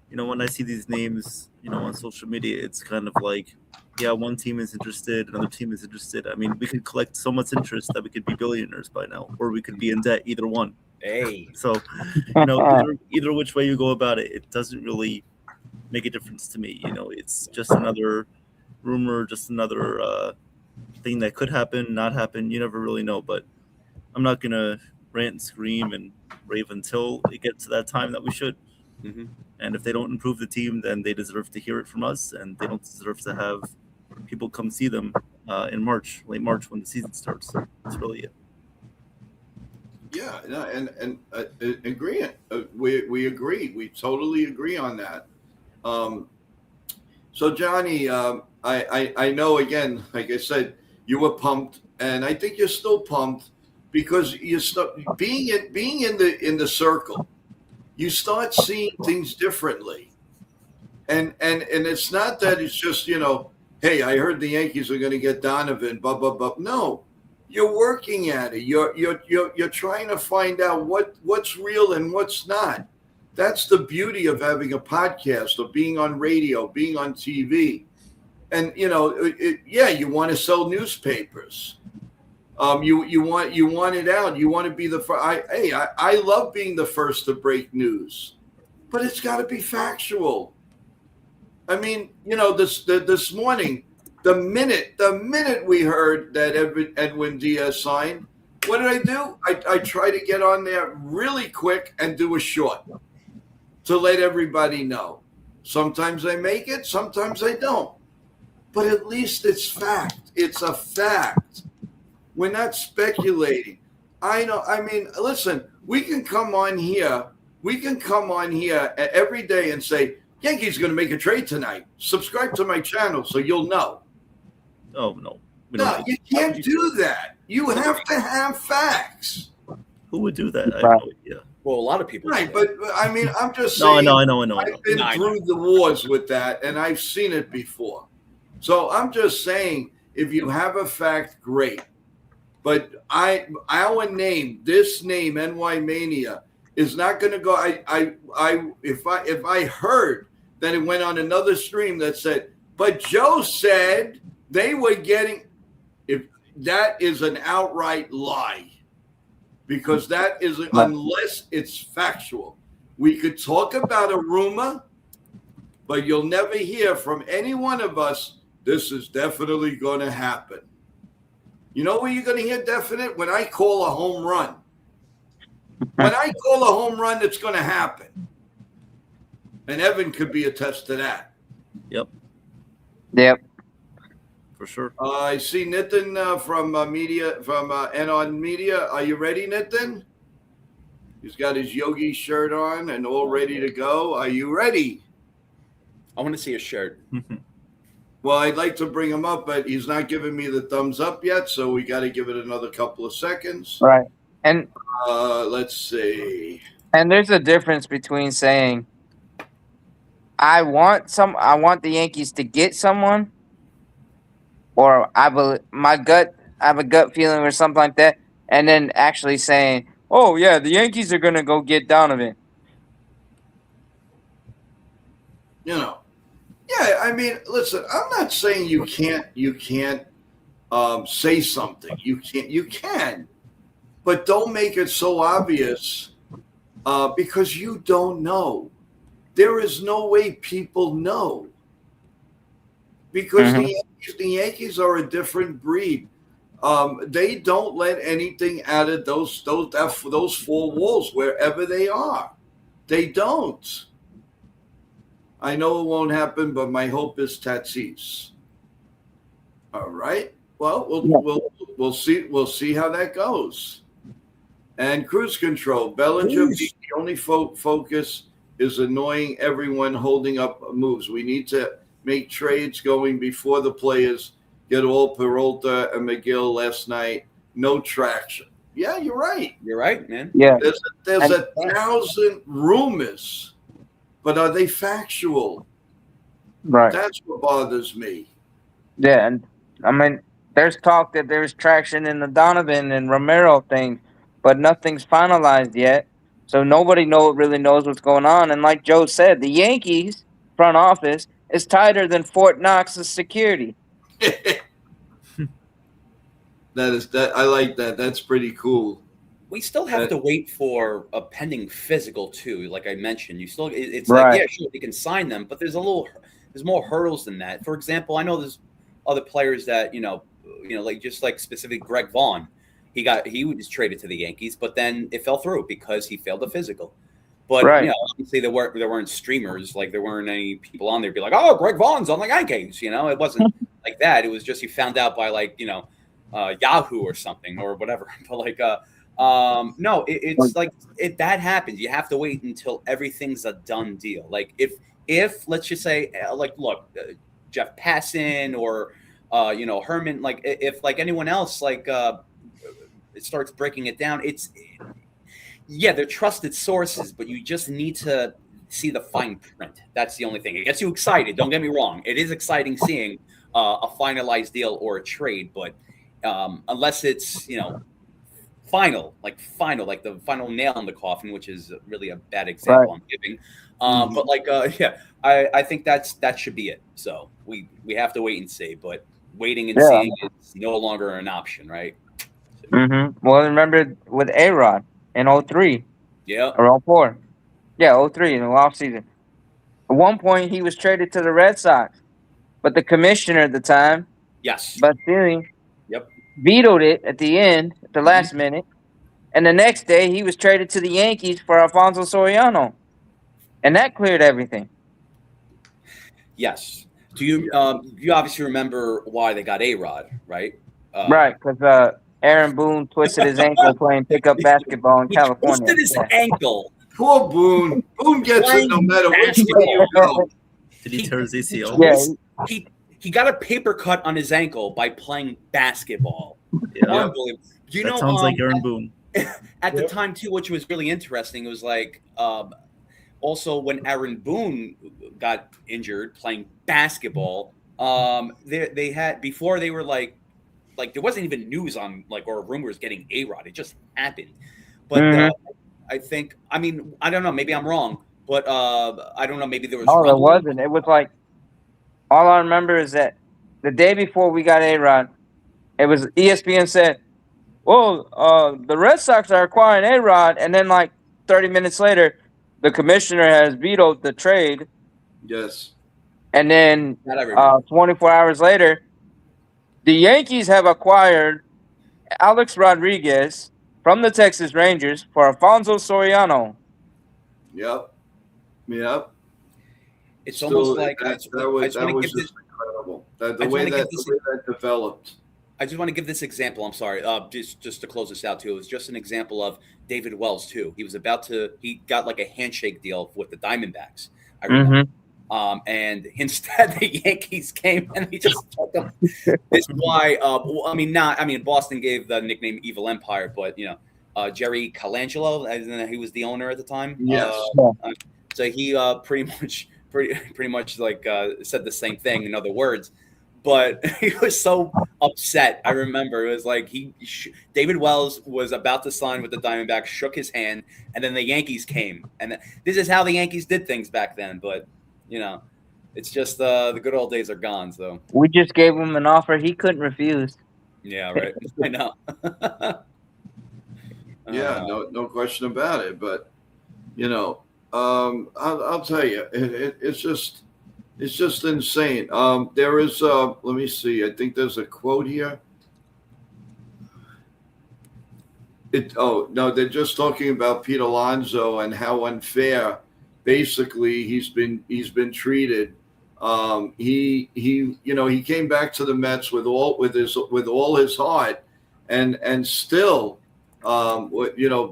when I see these names, on social media, it's kind of like, yeah, one team is interested, another team is interested. I mean, we could collect so much interest that we could be billionaires by now, or we could be in debt, either one. Hey. So, either which way you go about it, it doesn't really make a difference to me. It's just another rumor, just another thing that could happen, not happen. You never really know. But I'm not gonna rant and scream and rave until it gets to that time that we should. Mhm. And if they don't improve the team, then they deserve to hear it from us, and they don't deserve to have people come see them in March, late March, when the season starts. That's really it. Yeah, no, and agreeing. We agree. We totally agree on that. So Johnny, I know, again, like I said, you were pumped, and I think you're still pumped because you start being in the circle. You start seeing things differently, and it's not that it's just hey, I heard the Yankees are going to get Donovan, blah blah blah. No, you're working at it. You're trying to find out what's real and what's not. That's the beauty of having a podcast, or being on radio, being on TV, and you want to sell newspapers. You want it out. You want to be the first. I love being the first to break news, but it's got to be factual. I mean, this morning, the minute we heard that Edwin Diaz signed, what did I do? I try to get on there really quick and do a short to let everybody know. Sometimes I make it, sometimes I don't, but at least it's fact. It's a fact. We're not speculating. I know. I mean, listen, we can come on here every day and say, Yankees going to make a trade tonight. Subscribe to my channel so you'll know. Oh, no. No, you can't do that. You have to have facts. Who would do that? I have no idea. Well, a lot of people. Right, but I mean, I'm just saying. No, I know. I've been through the wars with that, and I've seen it before. So I'm just saying, if you have a fact, great. But this name, NY Mania, is not going to go. If I heard that it went on another stream that said, but Joe said they were getting, if that is an outright lie, because that is, unless it's factual. We could talk about a rumor, but you'll never hear from any one of us, this is definitely going to happen. You know where you're going to hear definite? When I call a home run. When I call a home run, it's going to happen. And Evan could be attest to that. Yep. For sure. I see Nitin from Media, from Anon Media. Are you ready, Nitin? He's got his yogi shirt on and all ready to go. Are you ready? I want to see a shirt. Well, I'd like to bring him up, but he's not giving me the thumbs up yet, so we got to give it another couple of seconds. Right. And let's see. And there's a difference between saying I want the Yankees to get someone, or I have a gut feeling or something like that, and then actually saying, "Oh yeah, the Yankees are gonna go get Donovan." Yeah, I mean, listen, I'm not saying you can't say something. You can, but don't make it so obvious because you don't know. There is no way people know because the Yankees are a different breed. They don't let anything out of those four walls wherever they are. They don't. I know it won't happen, but my hope is Tatis. All right. Well, we'll see. We'll see how that goes. And cruise control. Bellinger, the only focus is annoying everyone holding up moves. We need to make trades going before the players get all Peralta and McGill last night. No traction. Yeah, you're right. You're right, man. Yeah. There's 1,000 rumors. But are they factual? Right. That's what bothers me. Yeah, and I mean, there's talk that there's traction in the Donovan and Romero thing, but nothing's finalized yet. So nobody really knows what's going on. And like Joe said, the Yankees front office is tighter than Fort Knox's security. That I like that. That's pretty cool. We still have to wait for a pending physical too. Like I mentioned, it's Right. like, yeah, sure, they can sign them, but there's more hurdles than that. For example, I know there's other players that like specific Greg Vaughn. He was traded to the Yankees, but then it fell through because he failed the physical. But Right. Obviously there weren't streamers, like there weren't any people on there be like, oh, Greg Vaughn's on the Yankees. It wasn't like that. It was just you found out by Yahoo or something or whatever. But no, it's like that happens. You have to wait until everything's a done deal. Like if let's just say look, Jeff Passan or Herman, like if like anyone else it starts breaking it down, they're trusted sources, but you just need to see the fine print. That's the only thing. It gets you excited. Don't get me wrong. It is exciting seeing a finalized deal or a trade, but unless it's final, like the final nail in the coffin, which is really a bad example I'm giving. But I think that should be it. So we have to wait and see, but waiting and seeing is no longer an option, right? Mm-hmm. Well, remember with A-Rod in 03. Yeah. Or 04. Yeah, 03 in the offseason. At one point, he was traded to the Red Sox, but the commissioner at the time, yes, Basili, yep, vetoed it at the end, at the last minute. And the next day, he was traded to the Yankees for Alfonso Soriano. And that cleared everything. Yes. Do you you obviously remember why they got A-Rod, right? Right, because Aaron Boone twisted his ankle playing pickup basketball in California. Twisted his ankle. Poor Boone. Boone gets it no matter which way you go. Did he tear his ACL? Yeah. He got a paper cut on his ankle by playing basketball. Yeah. Unbelievable. That sounds like Aaron Boone. At the time, too, which was really interesting, it was like also when Aaron Boone got injured playing basketball, they had before they were like there wasn't even news on or rumors getting A-Rod. It just happened. But I think, I mean, I don't know, maybe I'm wrong, but I don't know, maybe there was. Oh, there wasn't. It was like, all I remember is that the day before we got A-Rod, it was ESPN said, well, the Red Sox are acquiring A-Rod, and then 30 minutes later, the commissioner has vetoed the trade. Yes. And then 24 hours later, the Yankees have acquired Alex Rodriguez from the Texas Rangers for Alfonso Soriano. Yep. It's still, almost like that was just incredible. The way that developed. I just want to give this example. I'm sorry, just to close this out too. It was just an example of David Wells too. He got a handshake deal with the Diamondbacks. I remember. And instead the Yankees came and they just took him. This is why. Boston gave the nickname Evil Empire, but Jerry Colangelo, he was the owner at the time. Yes. So he pretty much said the same thing in other words, but he was so upset. I remember it was like David Wells was about to sign with the Diamondbacks, shook his hand, and then the Yankees came, and this is how the Yankees did things back then. But it's just the good old days are gone. So we just gave him an offer he couldn't refuse. Yeah, right. I know. Yeah, no question about it. But I'll tell you, it's just insane. There is let me see. I think there's a quote here. They're just talking about Pete Alonso and how unfair basically he's been treated. He came back to the Mets with all his heart and still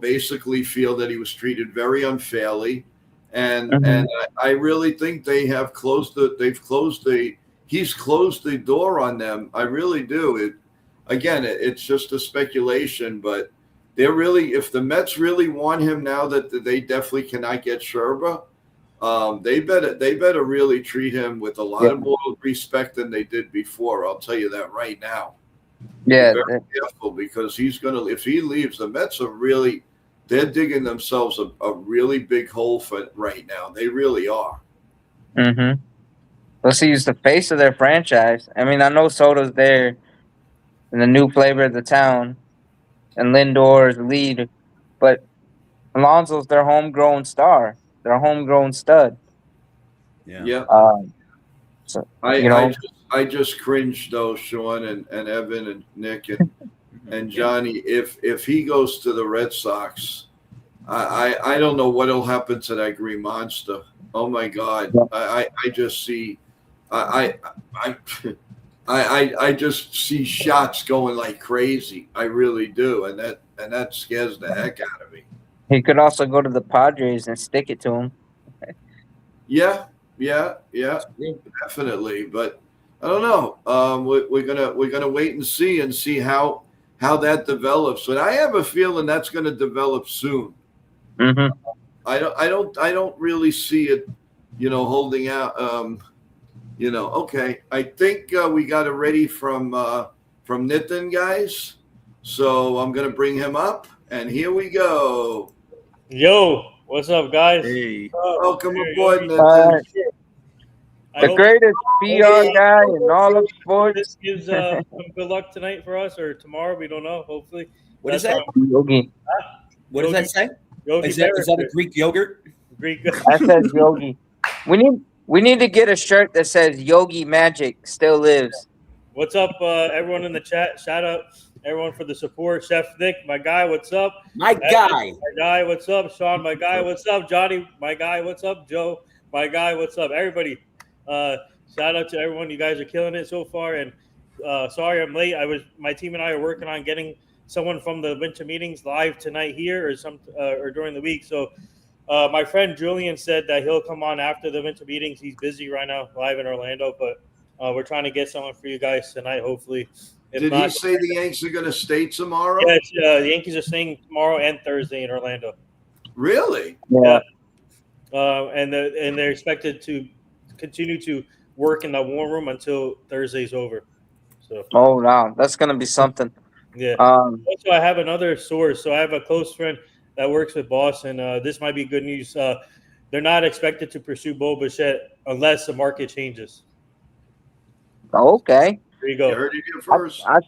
basically feel that he was treated very unfairly. And I really think he's closed the door on them. I really do. It's just a speculation, but if the Mets really want him now that they definitely cannot get Scherzer, They better really treat him with a lot of more respect than they did before. I'll tell you that right now. Yeah, Be very careful, because if he leaves, the Mets they're digging themselves a really big hole for right now. They really are. mm-hmm. Plus, he's the face of their franchise. I mean, I know Soto's there and the new flavor of the town, and Lindor is the lead, but Alonso's their homegrown star, their homegrown stud. Yeah. So I just cringed though, Sean and Evan and Nick and Johnny. If he goes to the Red Sox, I don't know what'll happen to that Green Monster. Oh my God! I just see I I just see shots going like crazy. I really do, and that scares the heck out of me. he could also go to the Padres and stick it to him. Yeah, definitely. But I don't know. We're gonna wait and see how that develops. But I have a feeling that's going to develop soon. Mm-hmm. I don't really see it, holding out. Okay. I think we got it ready from Nitin, guys. So I'm gonna bring him up, and here we go. Yo, what's up, guys? Hey, Welcome aboard, Nitin. The greatest PR guy in all of sports. This gives some good luck tonight for us, or tomorrow. We don't know. Hopefully. What is that? Yogi. What does that say? Yogi Is that a Greek yogurt? Greek. That says Yogi. We need to get a shirt that says Yogi Magic still lives. What's up, everyone in the chat? Shout out everyone for the support. Chef Nick, my guy, what's up? My guy. My guy, what's up? Sean, my guy, what's up? Johnny, my guy, what's up? Joe, my guy, what's up? Everybody, shout out to everyone. You guys are killing it so far. And sorry I'm late. My team and I are working on getting someone from the winter meetings live tonight here, or during the week. So my friend Julian said that he'll come on after the winter meetings. He's busy right now, live in Orlando, but we're trying to get someone for you guys tonight, hopefully. Did he say the Yankees are going to stay tomorrow? Yeah, the Yankees are staying tomorrow and Thursday in Orlando. Really? Yeah. And they're expected to continue to work in the warm room until Thursday's over. So. Oh wow, that's gonna be something. Yeah. Also, I have another source. So I have a close friend that works with Boston. This might be good news. They're not expected to pursue Bo Bichette unless the market changes. Okay. There you go. You heard it here first. I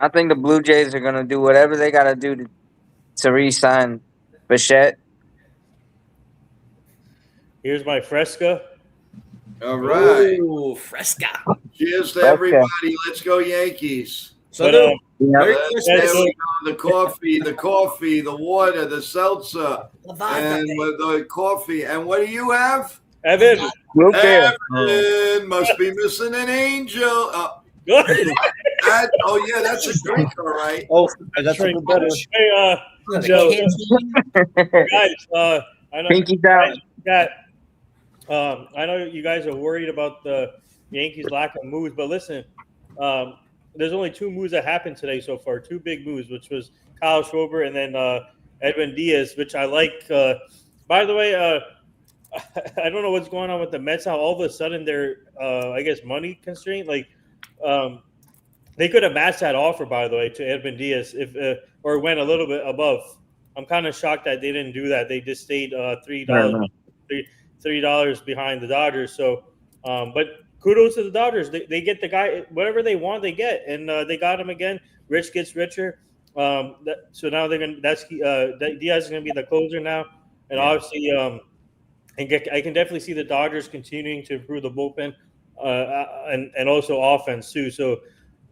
think the Blue Jays are gonna do whatever they gotta do to re-sign Bichette. Here's my Fresca. All right. Ooh, Fresca. Cheers to everybody. Let's go Yankees. So Yeah. The coffee, the water, the seltzer, and the coffee. And what do you have? Evan. Evan must be missing an angel. Good. That's a drink, all right. Oh, I got something better. Hey, Joe, guys, I know Pinky down. I know you guys are worried about the Yankees' lack of moves, but listen, there's only two moves that happened today so far. Two big moves, which was Kyle Schwarber and then Edwin Diaz, which I like. By the way, I don't know what's going on with the Mets now. All of a sudden, they're, I guess, money constrained. Like, they could have matched that offer, by the way, to Edwin Diaz or went a little bit above. I'm kind of shocked that they didn't do that. They just stayed $3 behind the Dodgers. So, but kudos to the Dodgers. They get the guy, whatever they want, they get, and they got him again. Rich gets richer. So now they're gonna. Diaz is gonna be the closer now, and obviously, I can definitely see the Dodgers continuing to improve the bullpen, and also offense too. So.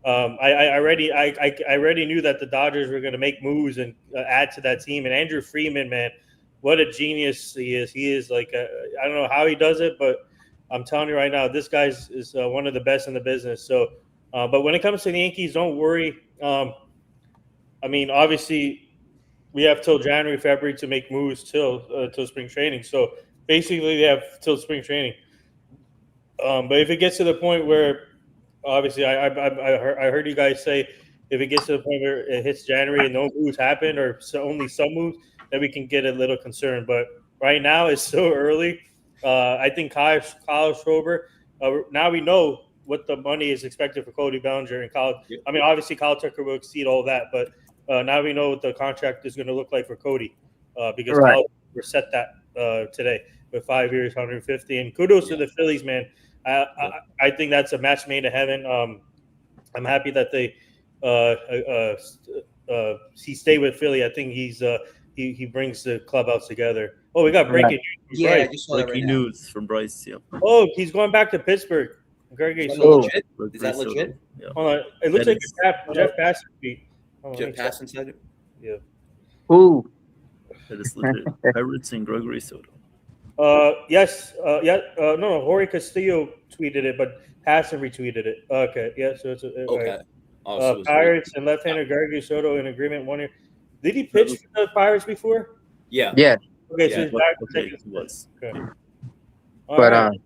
I already knew that the Dodgers were going to make moves and add to that team. And Andrew Freeman, man, what a genius he is. He is like I don't know how he does it, but I'm telling you right now, this guy is one of the best in the business. So, but when it comes to the Yankees, don't worry. I mean, obviously, we have till January, February to make moves till spring training. So basically, they have till spring training. But if it gets to the point where obviously, I heard you guys say if it gets to the point where it hits January and no moves happen or only some moves, then we can get a little concerned. But right now it's so early. I think Kyle Schrober. Now we know what the money is expected for Cody Bellinger and Kyle. Yep. I mean, obviously Kyle Tucker will exceed all that, but now we know what the contract is going to look like for Cody because Right. Kyle set that today with 5 years, 150. And kudos to the Phillies, man. I think that's a match made in heaven. I'm happy that they he stayed with Philly. I think he brings the clubhouse together. Oh, we got breaking news. Yeah, I Right. just saw that right Breaking now. news from Bryce. Yeah. Oh, he's going back to Pittsburgh. Gregory Is that Soto. legit? Is that legit? Yeah. Hold on. It looks That like is- Jeff Passan tweet. Hold on, let Jeff me check. Passan said it. Yeah. Ooh. That is legit. Pirates and Gregory Soto. Yes. No. Jorge Castillo tweeted it, but Passan retweeted it. Okay. Yeah. So it's Okay. right. Oh, so it's Pirates and left-hander Gregory Soto in agreement 1 year. Did he pitch for the Pirates before? yeah. Yeah. Okay, Yeah. so he's back. Okay, he was. Okay. All But right.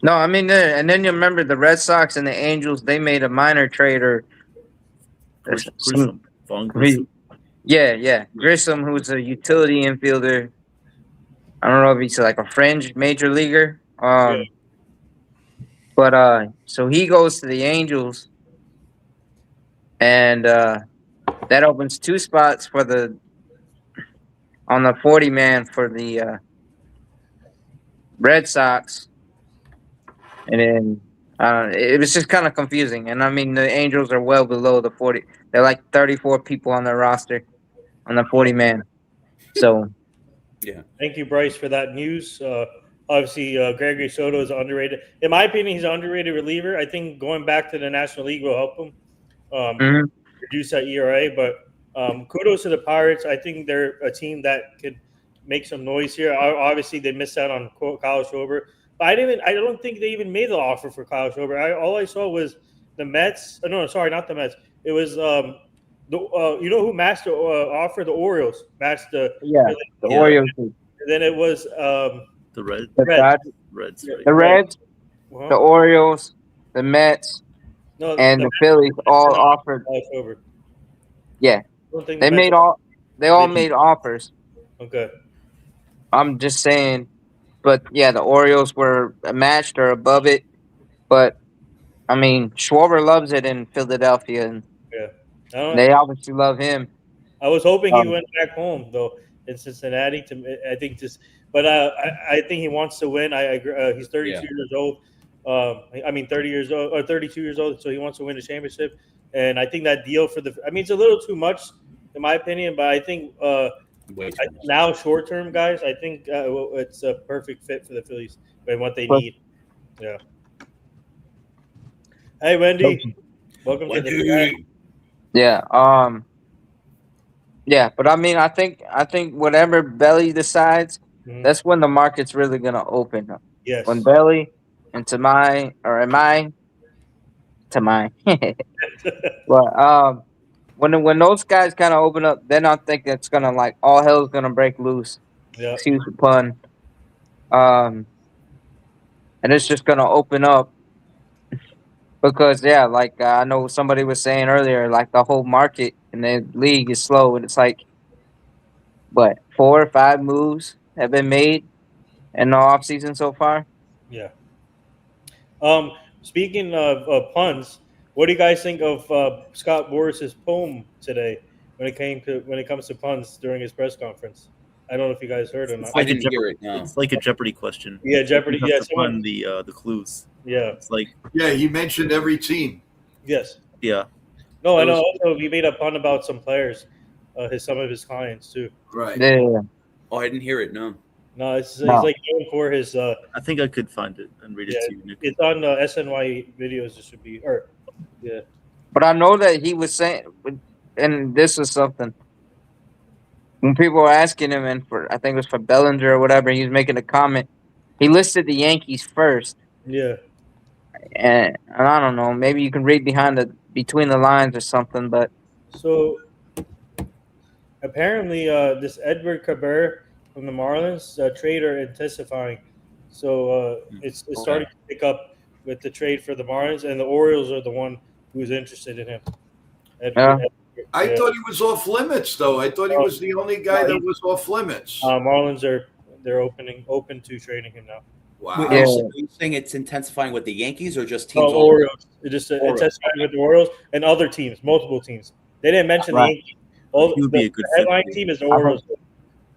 no, I mean, and then you remember the Red Sox and the Angels. They made a minor trade or Grissom. Vaughn Grissom. yeah. Grissom, who's a utility infielder. I don't know if he's like a fringe major leaguer. But so he goes to the Angels, and that opens 2 spots for on the 40 man for the Red Sox, and then it was just kind of confusing. And I mean, the Angels are well below the 40. They're like 34 people on their roster on the 40 man. So Thank you, Bryce, for that news. Obviously, Gregory Soto is underrated. In my opinion, he's an underrated reliever. I think going back to the National League will help him reduce that ERA. But kudos to the Pirates. I think they're a team that could make some noise here. Obviously, they missed out on Kyle Schrober. But I don't think they even made the offer for Kyle Schrober. All I saw was the Mets. No, sorry, not the Mets. It was you know who matched the offer? The Orioles matched the Orioles, And then it was The Reds. Reds. Right. the Reds, Well, the Orioles, the Mets, no, and the Phillies all offered. Kyle Schrober. Yeah, I don't think they the Mets- they all They- made offers. Okay. I'm just saying, but yeah, the Orioles were matched or above it. But I mean, Schwarber loves it in Philadelphia, and I don't know. they obviously love him. I was hoping he went back home though in Cincinnati. I think but I think he wants to win. I agree. He's 32 years old. 30 years old or 32 years old. So he wants to win a championship. And I think that deal it's a little too much in my opinion. But I think now short term, guys, I think it's a perfect fit for the Phillies and what they need. Yeah. Hey, Wendy. Welcome to the chat. Yeah. Yeah, but I mean, I think whatever Belly decides, that's when the market's really gonna open up. Yes. When Belly and Tamai, but when those guys kind of open up, then I think it's gonna like all hell's gonna break loose. Yeah. Excuse the pun. And it's just gonna open up because like I know somebody was saying earlier, like the whole market in the league is slow, and it's like, what, 4 or 5 moves have been made in the offseason so far? Yeah. Speaking of puns, what do you guys think of Scott Boris's poem today when it comes to puns during his press conference? I don't know if you guys heard or not. I didn't hear it. No. It's like a Jeopardy question. Yeah, Jeopardy. You have Yeah, to someone. find the clues. Yeah. It's like he mentioned every team. Yes. yeah. No, I know. Also, he made a pun about some players, some of his clients too. Right. Yeah. Oh, I didn't hear it. No. No, he's No. like going for his. I think I could find it and read it to you, Nick. It's on SNY videos. It should be, yeah. But I know that he was saying, and this is something. When people were asking him, and I think it was for Bellinger or whatever, he was making a comment. He listed the Yankees first, Yeah. and I don't know. Maybe you can read between the lines or something. But So apparently, this Edward Cabrera from the Marlins trade are intensifying. So it's starting to pick up with the trade for the Marlins, and the Orioles are the one who's interested in him. I thought he was off limits, though. I thought he was the only guy that was off limits. Marlins they're open to trading him now. Wow. Wait, Yeah. are you saying it's intensifying with the Yankees or just teams? Orioles. It just Orioles. intensifying with the Orioles and other teams, multiple teams. They didn't mention Right. the Yankees. All He would be the a good headline fit. team is the Orioles.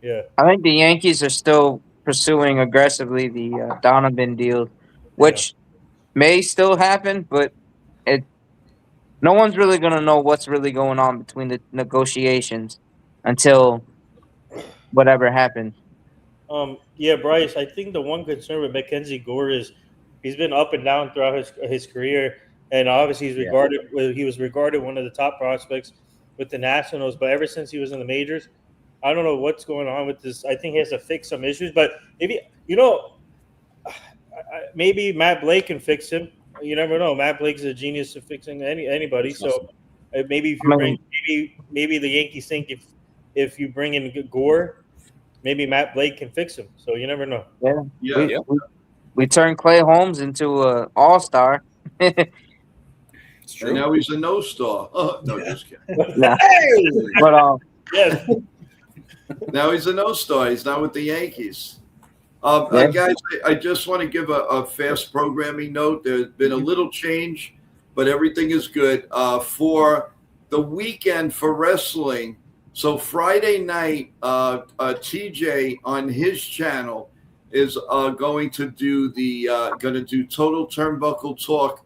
Yeah. I think the Yankees are still pursuing aggressively the Donovan deal, which may still happen, but no one's really going to know what's really going on between the negotiations until whatever happens. Yeah, Bryce. I think the one concern with Mackenzie Gore is he's been up and down throughout his career, and obviously he was regarded one of the top prospects with the Nationals. But ever since he was in the majors, I don't know what's going on with this. I think he has to fix some issues, but maybe maybe Matt Blake can fix him. You never know. Matt Blake's a genius at fixing anybody. So maybe if you bring maybe the Yankees think if you bring in Gore, maybe Matt Blake can fix him. So you never know. Yeah. We turned Clay Holmes into an all-star. It's true. And now he's a no-star. Oh, no, just kidding. Nah. But Yes. Now he's a no-star. He's not with the Yankees. Yeah. Guys, I just want to give a fast programming note. There's been a little change, but everything is good. For the weekend for wrestling, so Friday night, TJ on his channel is going to do Total Turnbuckle Talk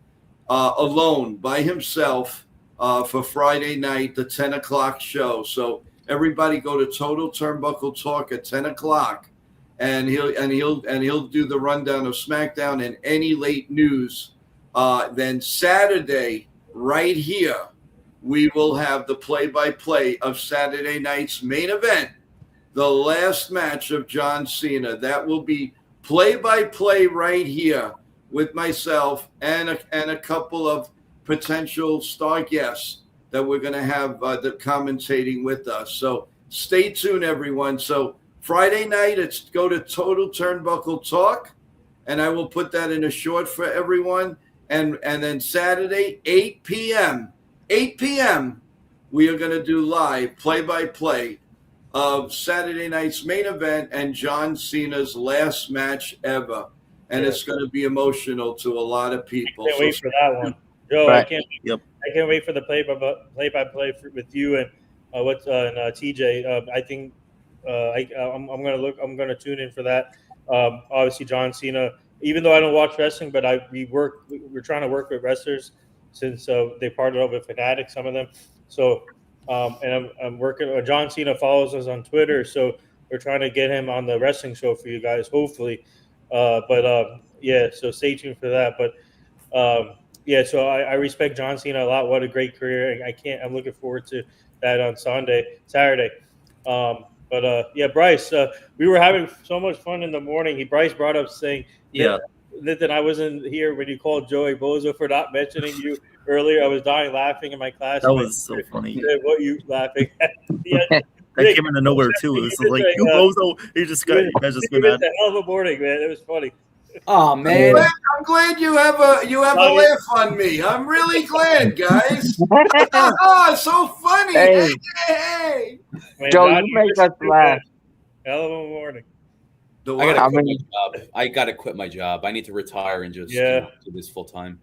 alone by himself for Friday night, the 10 o'clock show. So everybody go to Total Turnbuckle Talk at 10 o'clock. And he'll do the rundown of SmackDown and any late news. Then Saturday, right here, we will have the play-by-play of Saturday night's main event, the last match of John Cena. That will be play-by-play right here with myself and a couple of potential star guests that we're going to have the commentating with us. So stay tuned, everyone. So Friday night, it's go to Total Turnbuckle Talk, and I will put that in a short for everyone. And then Saturday, 8 p.m., we are going to do live play-by-play of Saturday night's main event and John Cena's last match ever. And it's going to be emotional to a lot of people. I can't wait for that one. Joe, Right. I can't wait for the play-by-play with you and TJ. I think I'm gonna tune in for that. Obviously, John Cena. Even though I don't watch wrestling, but we're trying to work with wrestlers since they partnered up with Fanatics, some of them. So, and I'm working. John Cena follows us on Twitter, so we're trying to get him on the wrestling show for you guys, hopefully. So stay tuned for that. But so I respect John Cena a lot. What a great career! I'm looking forward to that on Saturday. Bryce, we were having so much fun in the morning. Bryce brought up saying that I wasn't here when you called Joey Bozo for not mentioning you earlier. I was dying laughing in my class. That was so funny. What you laughing at? That came out of nowhere too. It was like you Bozo. You just got It was a hell of a morning, man. It was funny. Oh man, I'm glad you have a laugh on me. I'm really glad, guys. Oh, so funny. Hey. Man, Joe, God, you make us laugh. Hell of a morning. I gotta quit my job. I need to retire and just do this full time.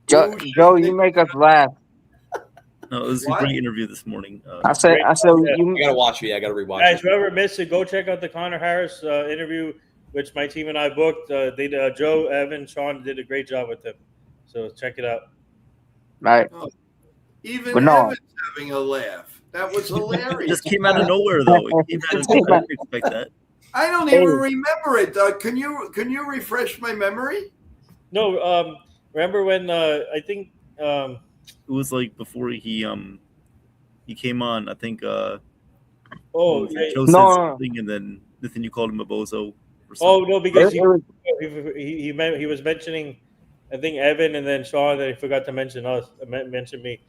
Joe, you make us laugh. No, it was a great interview this morning. I said, I gotta watch it. I gotta rewatch Guys, it. whoever missed it, go check out the Connor Harris interview, which my team and I booked. Joe, Evan, Sean did a great job with him. So check it out. Right. Even Evan's having a laugh. That was hilarious. It just came out of nowhere, though. I didn't expect that. I don't even remember it. Can you refresh my memory? No, remember when I think it was like before he came on. I think Joe said something, and then you called him a bozo. Oh no, because he was mentioning, I think Evan and then Sean, and he forgot to mention us, mention me.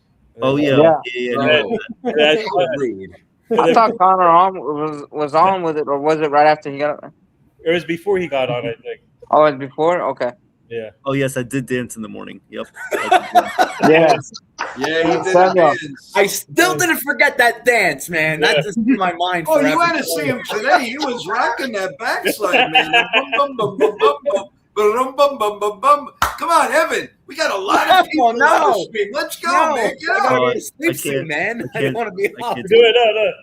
Oh yeah. That's rude. I thought Connor was on with it, or was it right after he got on? It was before he got on, I think. Oh, it was before? Okay. Yeah. Oh yes, I did dance in the morning. Yep. Yes. Yeah, he did a Samuel. dance. I still didn't forget that dance, man. That's just in my mind Oh, forever. you had to see him today. He was rocking that backside, man. Bum, bum, bum, bum, bum, bum. Bum, bum, bum, bum, bum. Come on, Evan. We got a lot of people on the stream. Let's go, No, man. I Get gotta up. go I to sleep soon, can't- man. I I don't can't- want to be I up. can't Do it.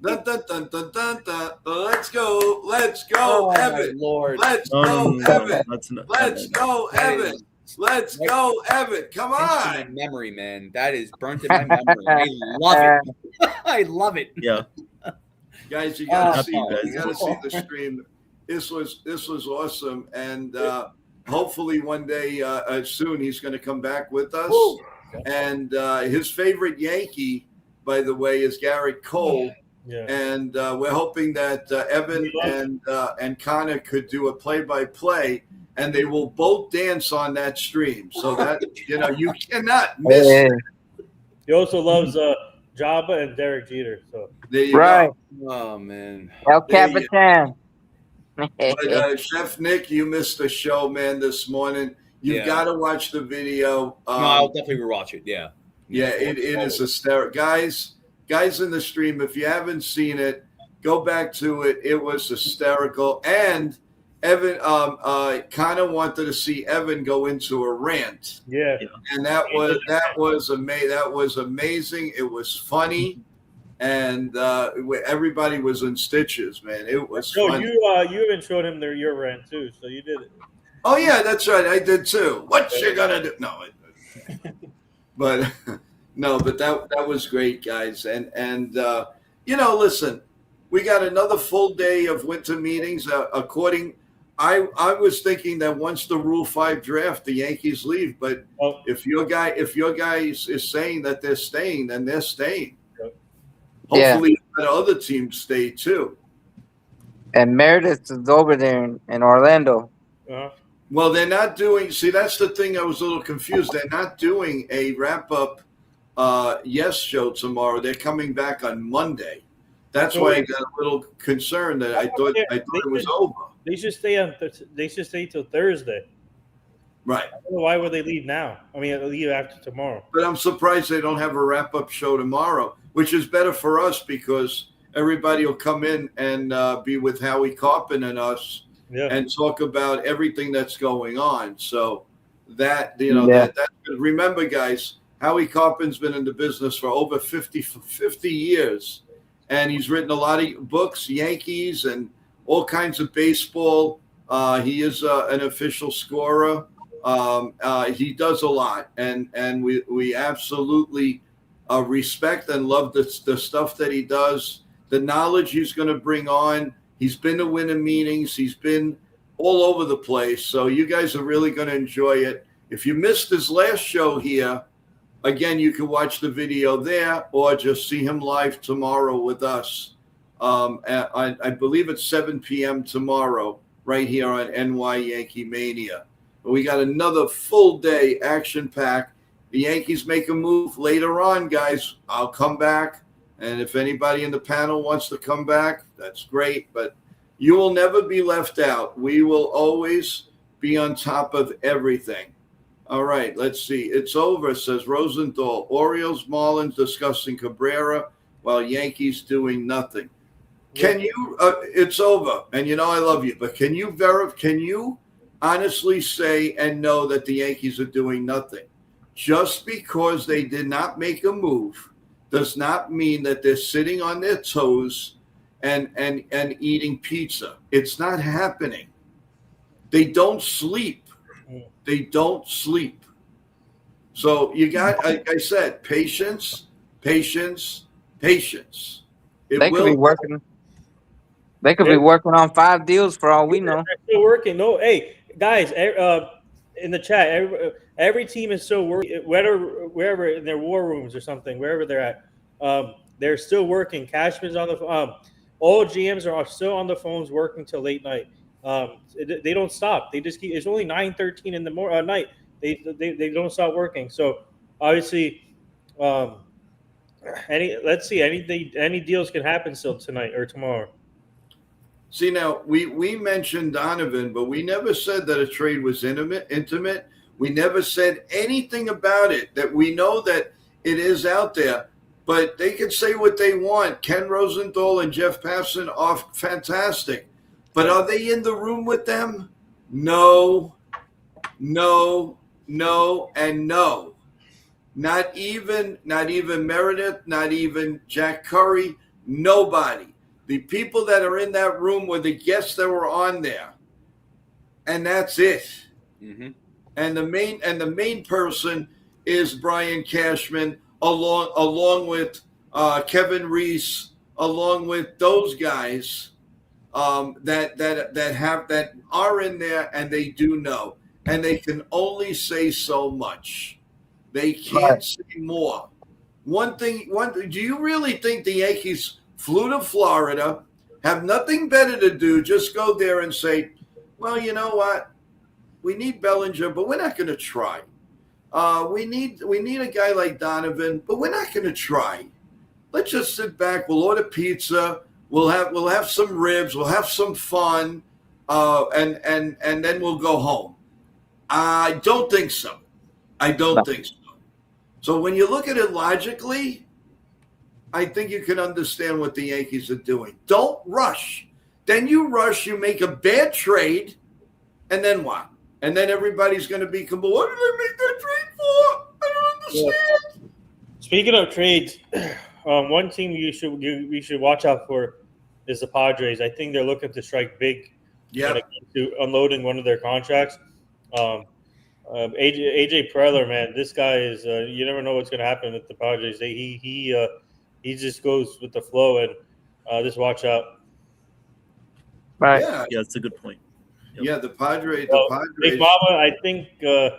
No. Dun, dun, dun, dun, dun, dun. Let's go. Let's go, Oh, my Evan. Lord. Let's No, go, no, Evan. that's not. Let's go, That Evan. is Let's go, Evan. Come pinched in my on. memory, man. That is burnt in my memory. I love it. I love it. Yeah. Guys, you gotta Oh, see you guys. you gotta see the stream. This was awesome. And hopefully one day soon he's gonna come back with us. Woo. And his favorite Yankee, by the way, is Garrett Cole. Yeah. And we're hoping that Evan and Connor could do a play-by-play, and they will both dance on that stream. So that you cannot miss Hey. it. He also loves Jabba and Derek Jeter. So There you Right. go. Oh, man. El There you Capitan. But Chef Nick, you missed the show, man, this morning. You've Yeah. got to watch the video. No, I'll definitely rewatch it. Yeah. Yeah, it is hysterical. Guys in the stream, if you haven't seen it, go back to it. It was hysterical. And Evan, Connor wanted to see Evan go into a rant, yeah. and that was amazing. That was amazing. It was funny, and everybody was in stitches, man. It was No, funny. you even showed him your rant too, so you did it. Oh yeah, that's right. I did too. What you gonna do? No, but no, but that was great, guys. And listen, we got another full day of winter meetings. I was thinking that once the Rule 5 draft, the Yankees leave. But if your guy is saying that they're staying, then they're staying. Hopefully, the other teams stay too. And Meredith is over there in Orlando. Uh-huh. Well, they're not doing. See, that's the thing. I was a little confused. They're not doing a wrap-up Yes show tomorrow. They're coming back on Monday. That's why I got a little concerned that I thought it was over. They should stay they should stay till Thursday. Right. I don't know why would they leave now? I mean, leave after tomorrow. But I'm surprised they don't have a wrap-up show tomorrow, which is better for us because everybody will come in and be with Howie Carpenter and us and talk about everything that's going on. So that, that remember, guys, Howie Carpenter's been in the business for over 50 years, and he's written a lot of books, Yankees and all kinds of baseball. He is an official scorer. He does a lot, and we absolutely respect and love the stuff that he does, the knowledge he's going to bring on. He's been to winter meetings. He's been all over the place. So you guys are really going to enjoy it. If you missed his last show here, again, you can watch the video there or just see him live tomorrow with us. I believe it's 7 p.m. tomorrow right here on NY Yankee Mania. We got another full day action pack. The Yankees make a move later on, guys. I'll come back. And if anybody in the panel wants to come back, that's great. But you will never be left out. We will always be on top of everything. All right, let's see. It's over, says Rosenthal. Orioles, Marlins discussing Cabrera while Yankees doing nothing. Can you it's over. And I love you. But can you honestly say and know that the Yankees are doing nothing? Just because they did not make a move does not mean that they're sitting on their toes and eating pizza. It's not happening. They don't sleep. They don't sleep. So you got, like I said, patience. They could be working. They could be working on 5 deals for all we know. They're still working. No, hey guys, in the chat, every team is still working. Wherever in their war rooms or something, wherever they're at, they're still working. Cashman's on the all GMs are still on the phones working till late night. They don't stop. They just keep. It's only 9:13 in the night. They don't stop working. So obviously, any deals can happen still tonight or tomorrow. See, now we mentioned Donovan, but we never said that a trade was intimate. We never said anything about it. That we know that it is out there, but they can say what they want. Ken Rosenthal and Jeff Passan are fantastic, but are they in the room with them? No, no, no, and no. Not even Meredith, not even Jack Curry, nobody. The people that are in that room were the guests that were on there, and that's it. Mm-hmm. And the main person is Brian Cashman, along with Kevin Reese, along with those guys that are in there, and they do know, and they can only say so much. They can't say more. One thing. Do you really think the Yankees flew to Florida, have nothing better to do, just go there and say, well, you know what? We need Bellinger, but we're not going to try. We need a guy like Donovan, but we're not going to try. Let's just sit back. We'll order pizza. We'll have some ribs. We'll have some fun, and then we'll go home. I don't think so. I don't think so. So when you look at it logically, I think you can understand what the Yankees are doing. Don't rush. Then you rush, you make a bad trade, and then what? And then everybody's going to be, what did I make that trade for? I don't understand. Yeah. Speaking of trades, one team we should watch out for is the Padres. I think they're looking to strike big. Yeah. To unloading one of their contracts. AJ Preller, man, this guy is. You never know what's going to happen with the Padres. He just goes with the flow, and just watch out. Right. Yeah, that's a good point. Yep. Yeah, the Padres. Big Mama, I think. That's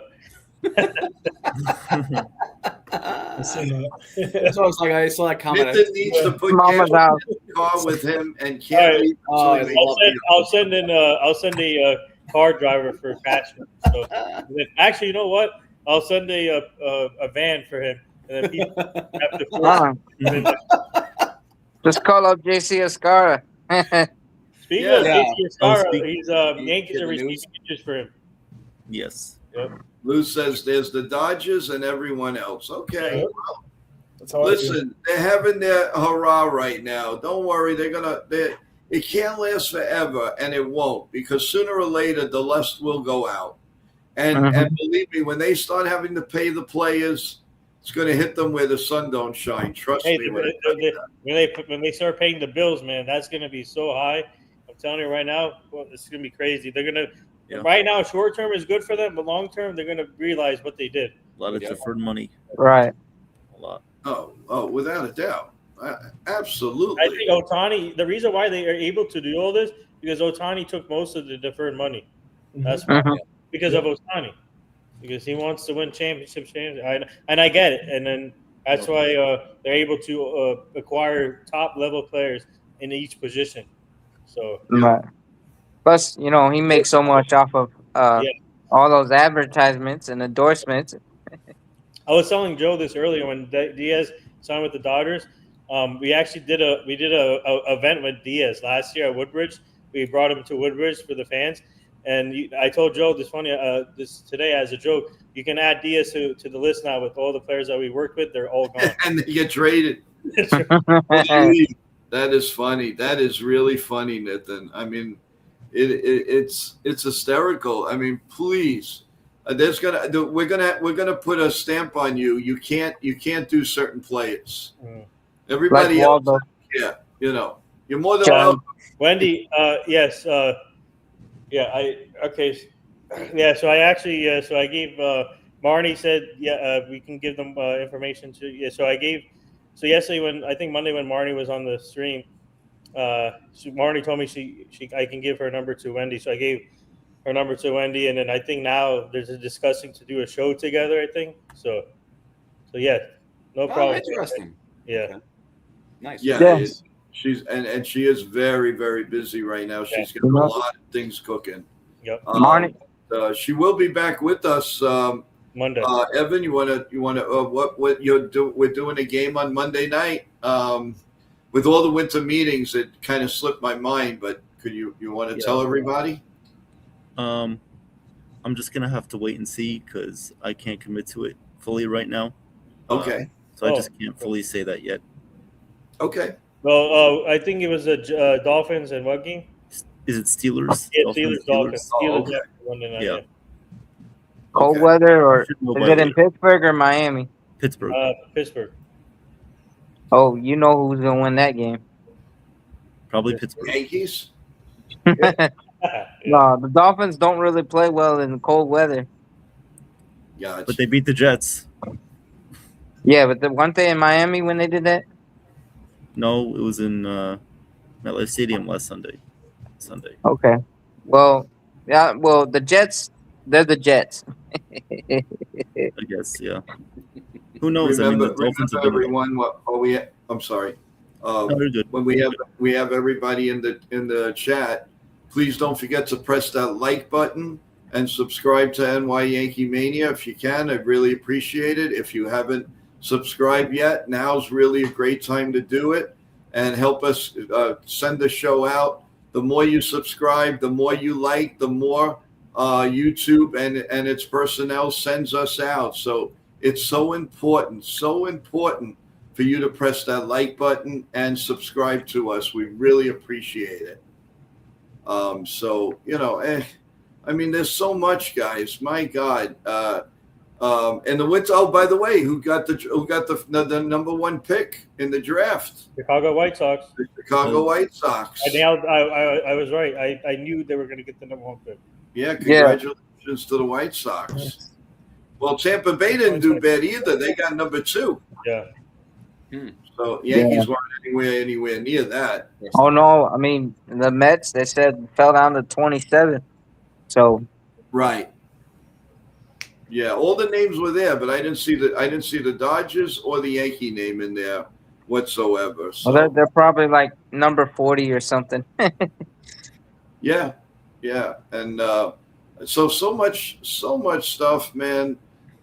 what I was like. I saw that comment. Nathan needs to put Mama's out. in the car with him and can't leave. I'll send a car driver for Cashman. So actually, you know what? I'll send a van for him, and then people have to force him. Just call up JC Escara. Speaking of JC Escara, he's Yankees are receiving pitches for him. Yes. Yep. Lou says there's the Dodgers and everyone else. Okay. Yeah. Well, That's how listen, they're having their hurrah right now. Don't worry, it can't last forever, and it won't, because sooner or later the lust will go out. And believe me, when they start having to pay the players, it's going to hit them where the sun don't shine. Trust me. When they start paying the bills, man, that's going to be so high. I'm telling you right now, it's going to be crazy. They're going to. Yeah. Right now, short term is good for them, but long term, they're going to realize what they did. A lot of deferred money. Right. A lot. Oh, without a doubt. Absolutely. I think Ohtani, the reason why they are able to do all this, because Ohtani took most of the deferred money. That's because of Ohtani. Because he wants to win championships. And I get it. And then that's why they're able to acquire top-level players in each position. So. Right. Plus, he makes so much off of all those advertisements and endorsements. I was telling Joe this earlier when Diaz signed with the Dodgers. We actually did a event with Diaz last year at Woodbridge. We brought him to Woodbridge for the fans, and I told Joe this today as a joke. You can add Diaz to the list now with all the players that we worked with. They're all gone, and they get traded. That is funny. That is really funny, Nathan. I mean. It's hysterical. I mean, please, we're gonna put a stamp on you. You can't do certain players. Everybody else, you're more than welcome. Wendy, yes, so I actually, so I gave Marnie said, we can give them information to. So I gave, so yesterday Monday when Marnie was on the stream. Marnie told me I can give her number to Wendy, so I gave her number to Wendy, and then I think now there's a discussing to do a show together. I think so yeah, no problem. Interesting. Yeah, okay. Nice. Yeah, she's and she is very, very busy right now. She's got a lot of things cooking. Yep. Marnie. She will be back with us Monday. Evan, you want to what you're do? We're doing a game on Monday night. With all the winter meetings, it kind of slipped my mind, but Could you want to Yeah. tell everybody? I'm just gonna have to wait and see because I can't commit to it fully right now. Okay. So I just can't fully say that yet. Okay. Well, I think it was the Dolphins and what game? Is it Steelers? Yeah, Dolphins. Oh, Steelers okay. Monday night, Yeah. Cold Okay. weather, or Should know is by it in later. Pittsburgh or Miami? Pittsburgh. Pittsburgh. Oh, you know who's gonna win that game? Probably Pittsburgh. Yankees. Yeah. No, the Dolphins don't really play well in cold weather. Yeah. But they beat the Jets. Yeah, but weren't they in Miami when they did that? No, it was in MetLife Stadium last Sunday. Okay. Well, yeah. Well, the Jets, they're the Jets. I guess, yeah. Who knows? Remember, the Dolphins have remember been everyone. I'm sorry. No, you're good. When we have everybody in the chat, please don't forget to press that like button and subscribe to NY Yankee Mania if you can. I'd really appreciate it. If you haven't subscribed yet, now's really a great time to do it and help us send the show out. The more you subscribe, the more you like, the more YouTube and its personnel sends us out. So it's so important for you to press that like button and subscribe to us. We really appreciate it. So, I mean, there's so much, guys. My God. And the winter. Oh, by the way, who got the number one pick in the draft? Chicago White Sox. The Chicago White Sox. I was right. I knew they were going to get the number one pick. Yeah, congratulations to the White Sox. Well, Tampa Bay didn't do bad either. They got number 2. Yeah. So Yankees weren't anywhere near that. Oh no! I mean, the Mets, they said, fell down to 27. So Right. Yeah, all the names were there, but I didn't see the Dodgers or the Yankee name in there whatsoever. So well, they're probably like number 40 or something. yeah, and so much stuff, man.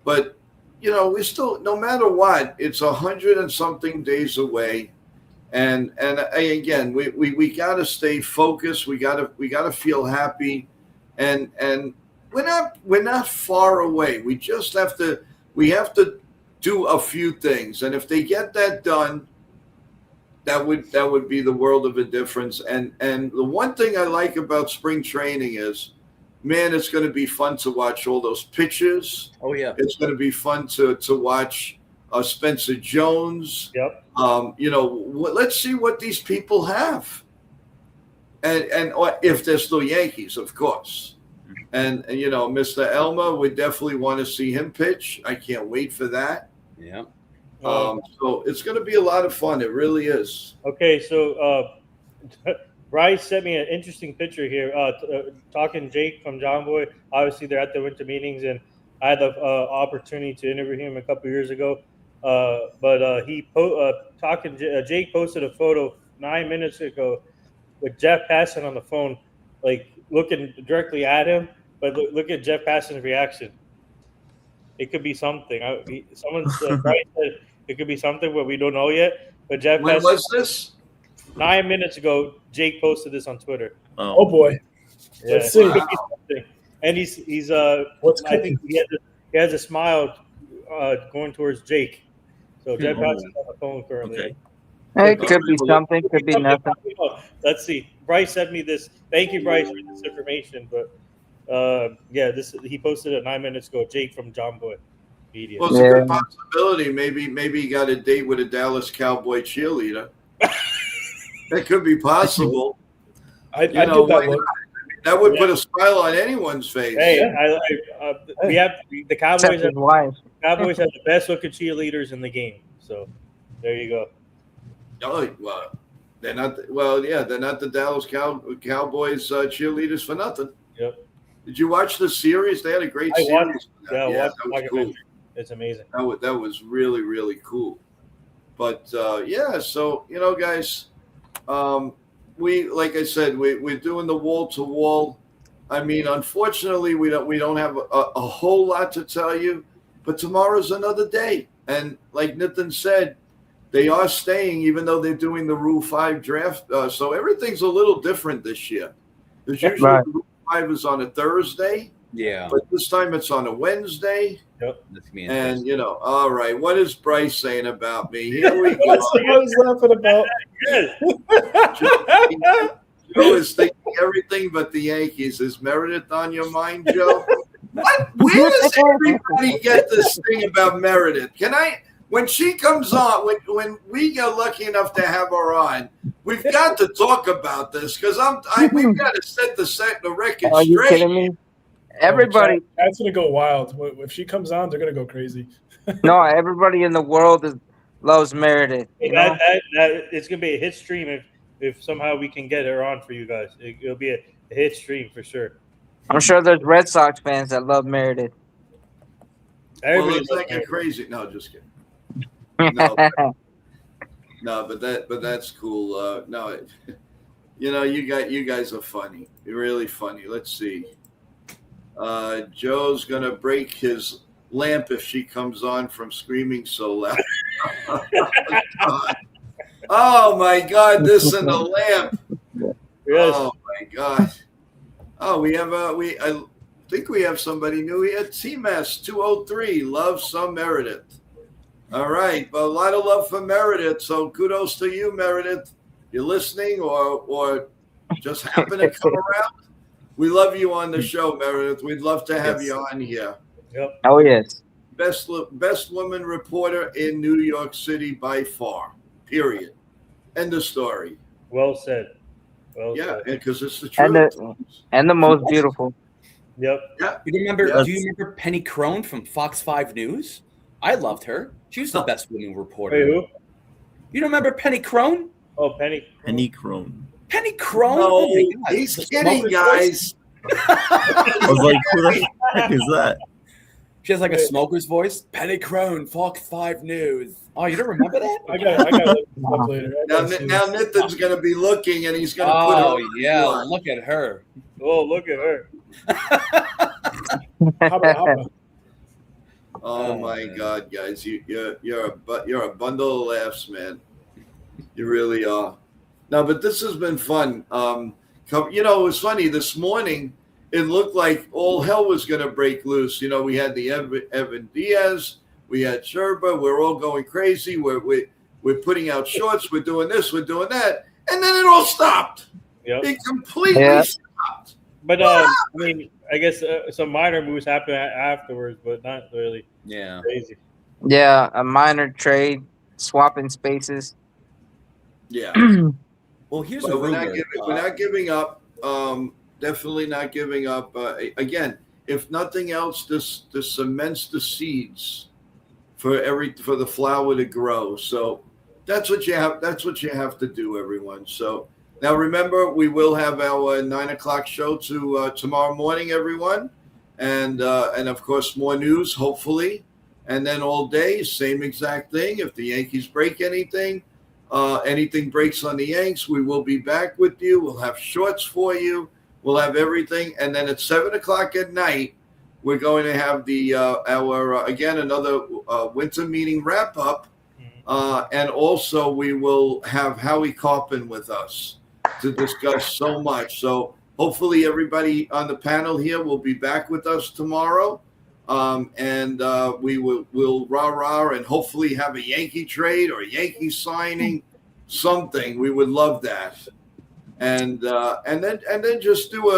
But we still, no matter what, it's 100 and something days away, and again, we got to stay focused. We got to feel happy, and we're not far away. We just have to do a few things, and if they get that done, that would be the world of a difference. And the one thing I like about spring training is, man, it's going to be fun to watch all those pitchers. Oh yeah, it's going to be fun to watch Spencer Jones. Yep. Let's see what these people have, and if they're still Yankees, of course. And Mr. Elmer, we definitely want to see him pitch. I can't wait for that. yeah. So it's going to be a lot of fun. It really is. Okay, so Bryce sent me an interesting picture here. Talking Jake from John Boy. Obviously, they're at the winter meetings, and I had the opportunity to interview him a couple years ago. But Jake posted a photo 9 minutes ago with Jeff Passan on the phone, like looking directly at him. But look at Jeff Passan's reaction. It could be something. Someone said it could be something, but we don't know yet. But Jeff When Passan, was this? 9 minutes ago, Jake posted this on Twitter. Oh boy. Yeah, Let's see. it could be something. And he's What's I think he has a smile going towards Jake. So Jeff Passan's on the phone currently. Okay. It could be something, could be nothing. Let's see. Bryce sent me this. Thank you, Bryce, for this information. But he posted it 9 minutes ago. Jake from John Boy Media. Well, it's a good possibility. Maybe he got a date with a Dallas Cowboy cheerleader. That could be possible. I get that look. That would put a smile on anyone's face. Hey, we have the Cowboys. Except his wife. Cowboys have the best looking cheerleaders in the game. So there you go. Oh, well, they're not. Well, yeah, they're not the Dallas Cowboys cheerleaders for nothing. Yep. Did you watch the series? They had a great series. Yeah, that was cool. It's amazing. That was really, really cool. But so guys, we, like I said, we're doing the wall to wall. I mean, unfortunately, we don't have a whole lot to tell you, but tomorrow's another day. And like Nathan said, they are staying, even though they're doing the Rule 5 draft. So everything's a little different this year. Because usually Right. the Rule 5 is on a Thursday, Yeah. but this time it's on a Wednesday. Yep. That's me. And, all right, what is Bryce saying about me? Here we go. That's what I was laughing about. Joe is thinking everything but the Yankees. Is Meredith on your mind, Joe? What? Where does everybody get this thing about Meredith? When she comes on, when we get lucky enough to have her on, we've got to talk about this because we've got to set the record Are you straight. kidding me? Everybody, That's gonna go wild. If she comes on, they're gonna go crazy. no, everybody in the world loves Meredith. You know? It's gonna be a hit stream if somehow we can get her on for you guys. It'll be a hit stream for sure. I'm sure there's Red Sox fans that love Meredith. Well, Everybody it's loves like a Meredith. crazy. No, just kidding. No, but that's cool. No, you guys are funny. You're really funny. Let's see. Joe's gonna break his lamp if she comes on from screaming so loud. Oh my God! This and the lamp. Yes. Oh my God! Oh, I think we have somebody new here. TMS 203 loves some Meredith. All right, but a lot of love for Meredith. So kudos to you, Meredith. You're listening or just happen to come around. We love you on the show, Meredith. We'd love to have you on here. Yep. Oh yes. Best woman reporter in New York City by far. Period. End of story. Well said. Well Yeah, said. because it's the And truth. And the most beautiful. Yep. Yeah. You remember? Yes. Do you remember Penny Crone from Fox 5 News? I loved her. She was the best woman reporter. Wait, who? You don't remember Penny Crone? Oh, Penny. Penny Crone. Penny Crone? No, Oh my God. he's The kidding, smoker's guys. I was like, who the heck is that? She has like a smoker's voice. Penny Crone, Fox 5 News. Oh, you don't remember that? I got to look this up later. I Now, gotta see now this. Nathan's going to be looking, and he's going to put Oh it. yeah, on. look at her. Oh, look at her. Hoppa, hoppa. Oh my God, guys, you're a bundle of laughs, man. You really are. No, but this has been fun. It was funny this morning. It looked like all hell was going to break loose. We had the Evan Diaz, we had Sherba. We're all going crazy. We're putting out shorts. We're doing this. We're doing that, and then it all stopped. Yep. It completely stopped. But I mean, I guess some minor moves happen afterwards, but not really Yeah. crazy. Yeah, a minor trade, swapping spaces. Yeah. Well, here's But a we're rumor. not giving up. Definitely not giving up. Again, if nothing else, this cements the seeds for the flower to grow. So that's what you have. That's what you have to do, everyone. So now remember, we will have our 9:00 show tomorrow morning, everyone, and of course more news, hopefully, and then all day, same exact thing. If the Yankees break anything. Anything breaks on the Yanks, we will be back with you. We'll have shorts for you. We'll have everything. And then at 7:00 at night, we're going to have another winter meeting wrap up. And also we will have Howie Carpin with us to discuss so much. So hopefully everybody on the panel here will be back with us tomorrow. We'll rah and hopefully have a Yankee trade or a Yankee signing, something. We would love that, and then just do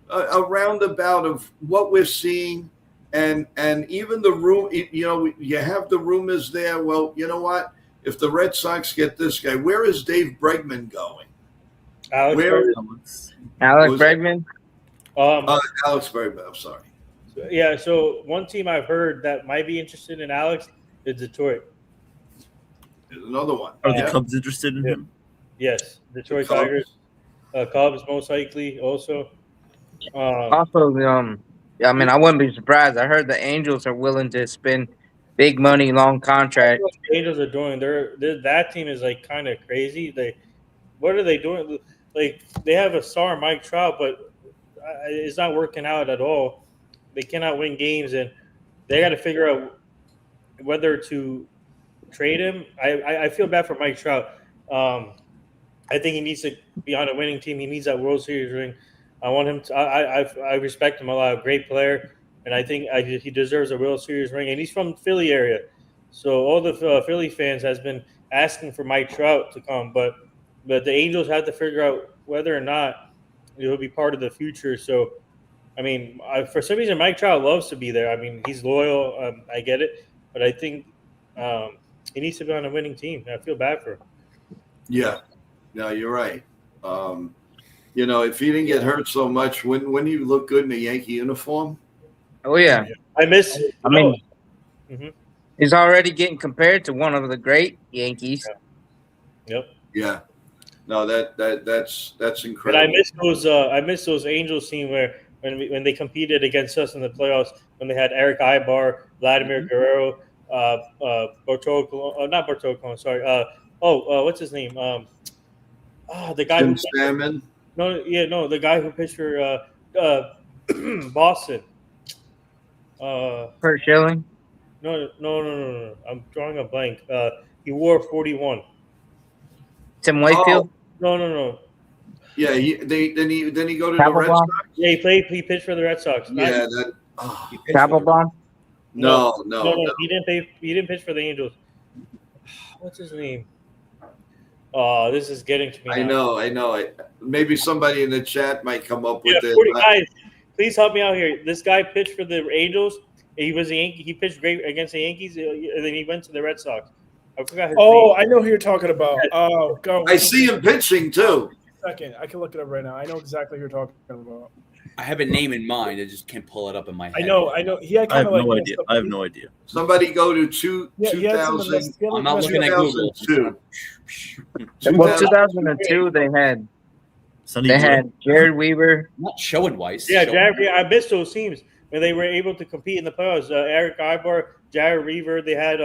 a roundabout of what we're seeing, and even the room. You have the rumors there. Well, you know what? If the Red Sox get this guy, where is Dave Bregman going? Alex Alex Was- Bregman. Alex Bregman. I'm sorry. Yeah, so one team I've heard that might be interested in Alex is Detroit. There's another one. Are the Yeah. Cubs interested in him? Yes, Detroit Cubs. Tigers. Cubs most likely also. Also, I mean, I wouldn't be surprised. I heard the Angels are willing to spend big money, long contract. What the Angels are doing, that team is like kind of crazy. What are they doing? Like they have a star Mike Trout, but it's not working out at all. They cannot win games, and they got to figure out whether to trade him. I feel bad for Mike Trout. I think he needs to be on a winning team. He needs that World Series ring. I want him to. I respect him a lot. A great player, and I think he deserves a World Series ring. And he's from Philly area, so all the Philly fans has been asking for Mike Trout to come, but the Angels have to figure out whether or not he'll be part of the future. So, I mean, for some reason, Mike Trout loves to be there. I mean, he's loyal. I get it, but I think he needs to be on a winning team. I feel bad for him. Yeah, no, you're right. If he didn't get hurt so much, wouldn't he look good in a Yankee uniform? Oh yeah. I miss. I mean, Mhm. he's already getting compared to one of the great Yankees. Yep. Yeah. No, that's But incredible. I miss those Angels team when they competed against us in the playoffs when they had Eric Ibar, Vladimir Guerrero, Bartolo Colon, not Bartolo Colon, sorry. What's his name? The guy Tim who Salmon. the guy who pitched for Boston. Kurt Schilling. No. I'm drawing a blank. He wore 41. Tim Wakefield. No. Yeah, then he go to the Travel Red Bond? Sox. Yeah, he pitched for the Red Sox. Yeah, Travel Bond. no. He didn't pitch for the Angels. What's his name? Oh, this is getting to me. I know. Maybe somebody in the chat might come up with it. 40 guys, please help me out here. This guy pitched for the Angels. He was a Yankee. He pitched great against the Yankees, and then he went to the Red Sox. I forgot his name. I know who you're talking about. Oh, go. I see him pitching too. Second, I can look it up right now. I know exactly who you're talking about. I have a name in mind. I just can't pull it up in my head. I know. He had I kind have of no idea. I have no idea. Somebody go to He had some of 2000. the- I'm not looking at Google. 2002. Well, 2002 they had Sonny they Gray. had Jared Weaver. Not showing Weiss. Yeah, I missed those teams when they were able to compete in the playoffs. Eric Ibar, Jared Weaver. They had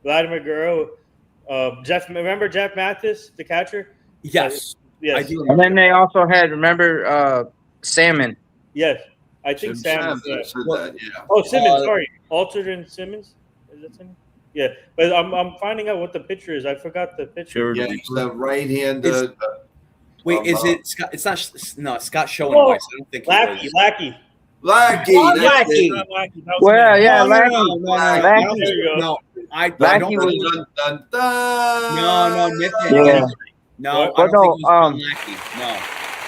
Vladimir Guerrero. Remember Jeff Mathis, the catcher? Yes. Yes. I do And then they also had, remember, Salmon. Yes. I think Jim Sam. Salmon said that, yeah. Oh, Simmons. Sorry, Alterton Simmons. Is that Simmons? Yeah, but I'm finding out what the picture is. I forgot the picture. Jared Yeah, Weaver. he's the right-handed. Wait, is it Scott? It's not. No, Scott showing Oh, Weiss. I don't think Lackey. he Lackey. Lackey. That's it. Not Lackey. That was Well, him. yeah, No, Lackey. no. There you go. No, I Lackey don't. was- Dun, dun, dun. No, Nathan. Yeah. No, I But don't think it was John no, Lackey.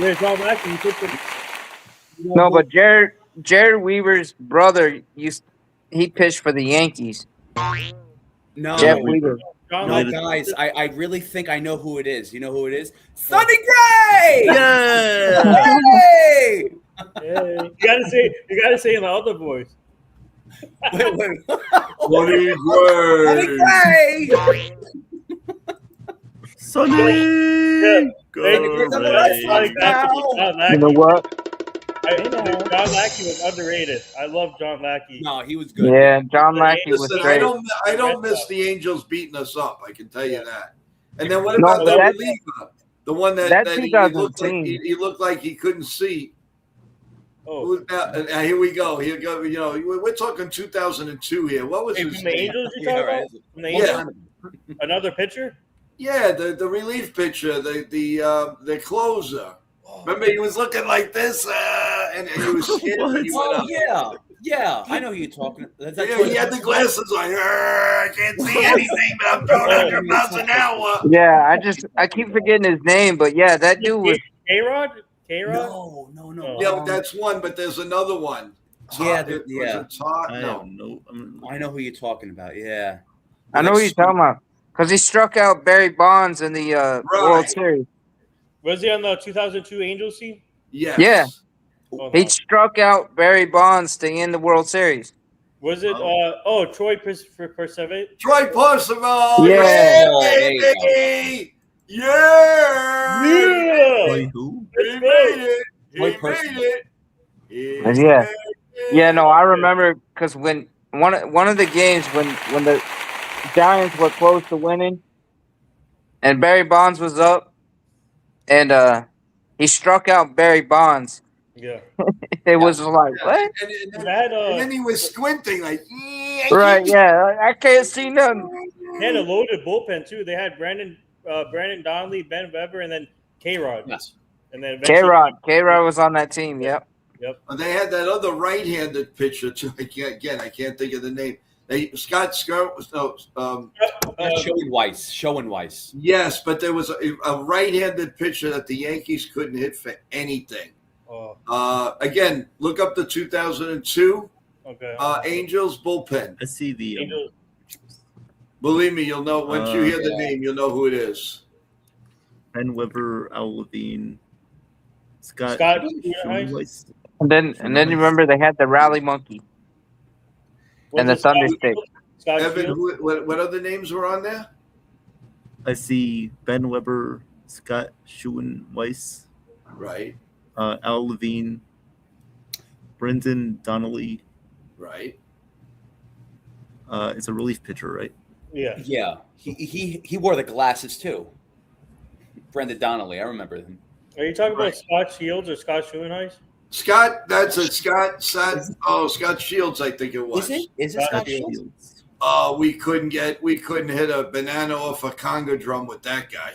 No. Yeah, John Lackey. He took the. No, but Jared Weaver's brother he pitched for the Yankees. No, Jeff Weaver. John no, Lackey. guys, I really think I know who it is. You know who it is? Sonny Gray! Yeah. Hey! Hey, you gotta say in the other voice. Wait. Sonny Sonny Gray. Gray! Sonny. Go Hey, Rays. John Lackey. You know what? John Lackey was underrated. I love John Lackey. No, he was good. Yeah, John Lackey was Listen, great. I don't miss the Angels beating us up. I can tell you that. And then what No, about the that- reliever? The one that that he 2010. looked like he couldn't see. Oh, Here we go. Here go. We're talking 2002 here. What was hey, his from the name? Angels you Yeah, talking right. about? From the Angels? Yeah. Another pitcher? Yeah, the relief pitcher, the closer. Remember, he was looking like this, and he was scared when he went Oh, up. yeah. I know who you're talking. That's Yeah, he had the glasses on. I can't see anything, but I'm throwing 100 miles an hour. Yeah, I keep forgetting his name, but yeah, that dude was. K-Rod? No. Yeah, that's one, but there's another one. Yeah, Was yeah. it Todd? I No. have no. I know who you're talking about. Yeah. I know who you're talking about because he struck out Barry Bonds in the World Series. Was he on the 2002 Angels team? Yes. Yeah. Oh, no. He struck out Barry Bonds to end the World Series. Was it? Troy Perseverance? Troy Parseval. Yeah. Oh, there you go. baby. Yeah. Boy, who? He made it. He Troy made Parseval. it. He Yeah. made it. Yeah, no, I remember because when one of the games when the Giants were close to winning, and Barry Bonds was up, and he struck out Barry Bonds. Yeah. It was like what? And That, then he was squinting like, Right? Yeah, I can't see nothing. They had a loaded bullpen too. They had Brandon Donnelly, Ben Weber, and then K-Rod. Yes. And then eventually K-Rod was on that team. Yep. And they had that other right-handed pitcher too. I can't think of the name. Scott Schoenweiss. Yes, but there was a right-handed pitcher that the Yankees couldn't hit for anything. Again, look up the 2002 Angels bullpen. I see the. Believe me, you'll know once you hear the name, you'll know who it is. Ben Weber, Al Levine, Scott Schoenweiss. And then you remember they had the Rally Monkey and the Thunder Stick. Evan, what other names were on there? I see Ben Weber, Scott Schoenweiss, Right. Al Levine, Brendan Donnelly. Right. It's a relief pitcher, right? Yeah. Yeah. He wore the glasses too. Brendan Donnelly, I remember him. Are you talking about Scott Shields or Scott Schoenweiss? Scott, that's a Scott Shields, I think it was. Is it Scott Shields? Oh, we couldn't hit a banana off a conga drum with that guy.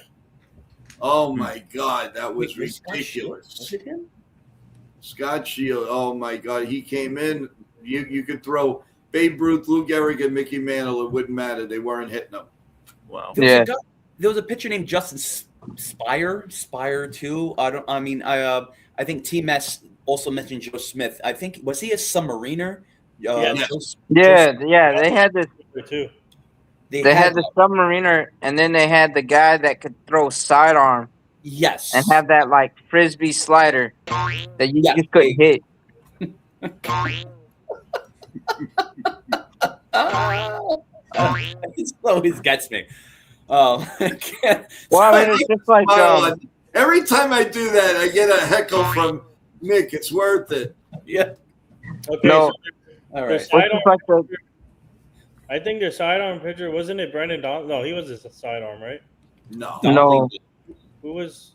Oh my God, that was ridiculous. Was it him? Scott Shields. Oh my God, he came in. You could throw Babe Ruth, Lou Gehrig, and Mickey Mantle. It wouldn't matter. They weren't hitting them. Wow. Yeah. There was a pitcher named Justin Spire too. I think T-Mess also mentioned Joe Smith. I think was he a submariner? Yeah. They had this. Too. They had the submariner, and then they had the guy that could throw sidearm. Yes. And have that like frisbee slider that you just couldn't hit. It always gets me. Well, I mean, it's just like every time I do that, I get a heckle from Nick. It's worth it. Yeah. Okay. No. All right. I think their sidearm pitcher wasn't it Brendan Donnelly? No, he was a sidearm, right? No. Who was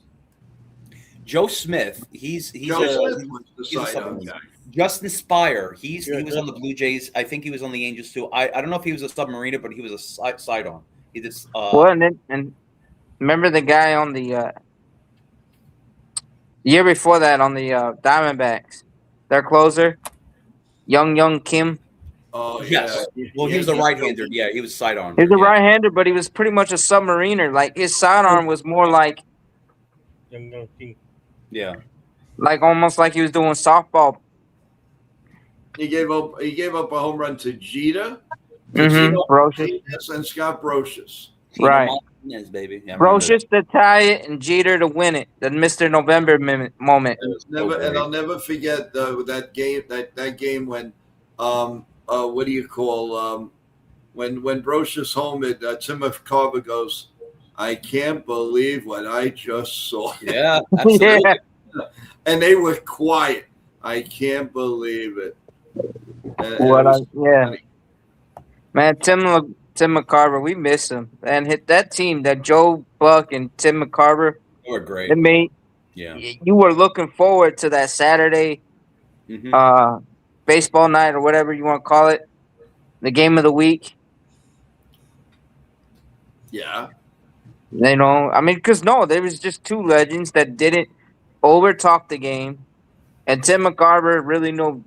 Joe Smith? He's Joe Smith was the sidearm guy. Justin Spire. He was on the Blue Jays. I think he was on the Angels too. I don't know if he was a submariner, but he was a sidearm. He did. Well, and remember the guy on the year before that on the Diamondbacks, their closer, Young Kim. Oh yes. Yeah. Well, he was a right-hander. Yeah, he was sidearm. He was a right-hander, but he was pretty much a submariner. Like his sidearm was more like, yeah, like almost like he was doing softball. He gave up a home run to Jeter, Brocious, and Scott Brocious. Right. Martinez, baby. Yeah, Brocious to tie it and Jeter to win it. The Mr. November moment. And I'll never forget that game. That game when what do you call when Brocious homered, Tim Carver goes, I can't believe what I just saw. Yeah, absolutely. Yeah. And they were quiet. I can't believe it. Man, Tim McCarver, we miss him. And hit that team, that Joe Buck and Tim McCarver. They were great. It made, yeah. You were looking forward to that Saturday baseball night or whatever you want to call it, the game of the week. Yeah. You know, I mean, because there was just two legends that didn't over-talk the game. And Tim McCarver really knew,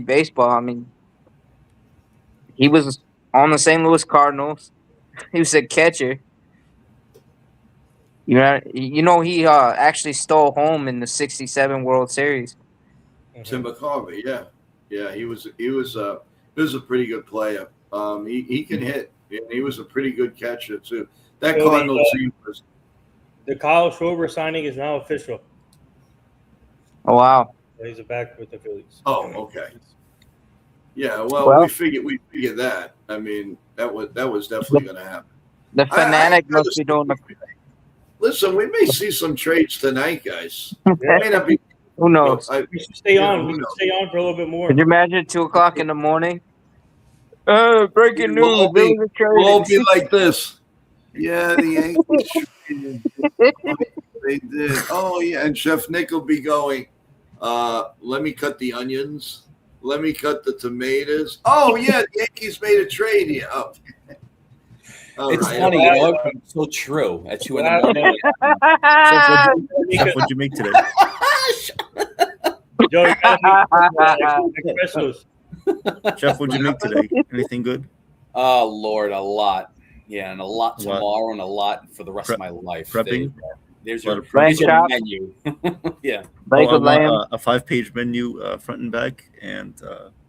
baseball. I mean, he was on the St. Louis Cardinals. He was a catcher. He actually stole home in the '67 World Series. Tim McCarver, yeah, he was a pretty good player. He can hit, and he was a pretty good catcher too. That Cardinals team was. The Kyle Schwarber signing is now official. Oh wow! He's back with the Phillies. Oh, okay. Yeah, well, we figured that. I mean, that was definitely going to happen. The fanatic must be doing the. Listen, we may see some trades tonight, guys. It may not be. Who knows? We should stay on. We should stay on for a little bit more. Could you imagine 2:00 in the morning? Breaking news! We'll all be like this. Yeah, the Yankees. They did. Oh yeah, and Chef Nick will be going. Let me cut the onions. Let me cut the tomatoes. Oh yeah, the Yankees made a trade here. Oh. All It's right. funny, you know. It's so true. At 2 in the morning. Chef, what'd you make today? Joe, you gotta make espressos. Chef, what'd you make today? Anything good? Oh Lord, a lot. Yeah, and a lot A lot. tomorrow, and a lot some of the rest of my life. Prepping? There's A lot your, of there's your chop. menu. Yeah. Bacon I lamb. want a 5-page menu, front and back, and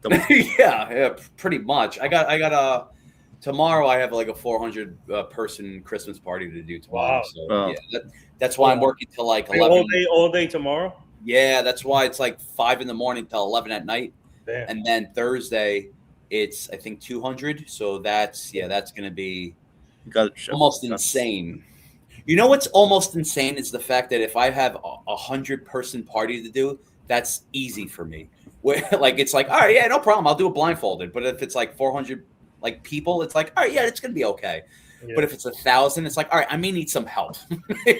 double. yeah, pretty much. I got tomorrow. I have like a 400 person Christmas party to do tomorrow. Wow. So Wow. yeah, that's why I'm working till like 11. All day tomorrow. Yeah, that's why it's like 5 in the morning till 11 at night. Damn. And then Thursday, it's I think 200. So that's gonna be Got it, Chef. almost insane. You know what's almost insane is the fact that if I have a 100-person party to do, that's easy for me. Where like it's like, all right, yeah, no problem, I'll do it blindfolded. But if it's like 400 like people, it's like, all right, yeah, it's gonna be okay. Yeah. But if it's 1,000, it's like, all right, I may need some help.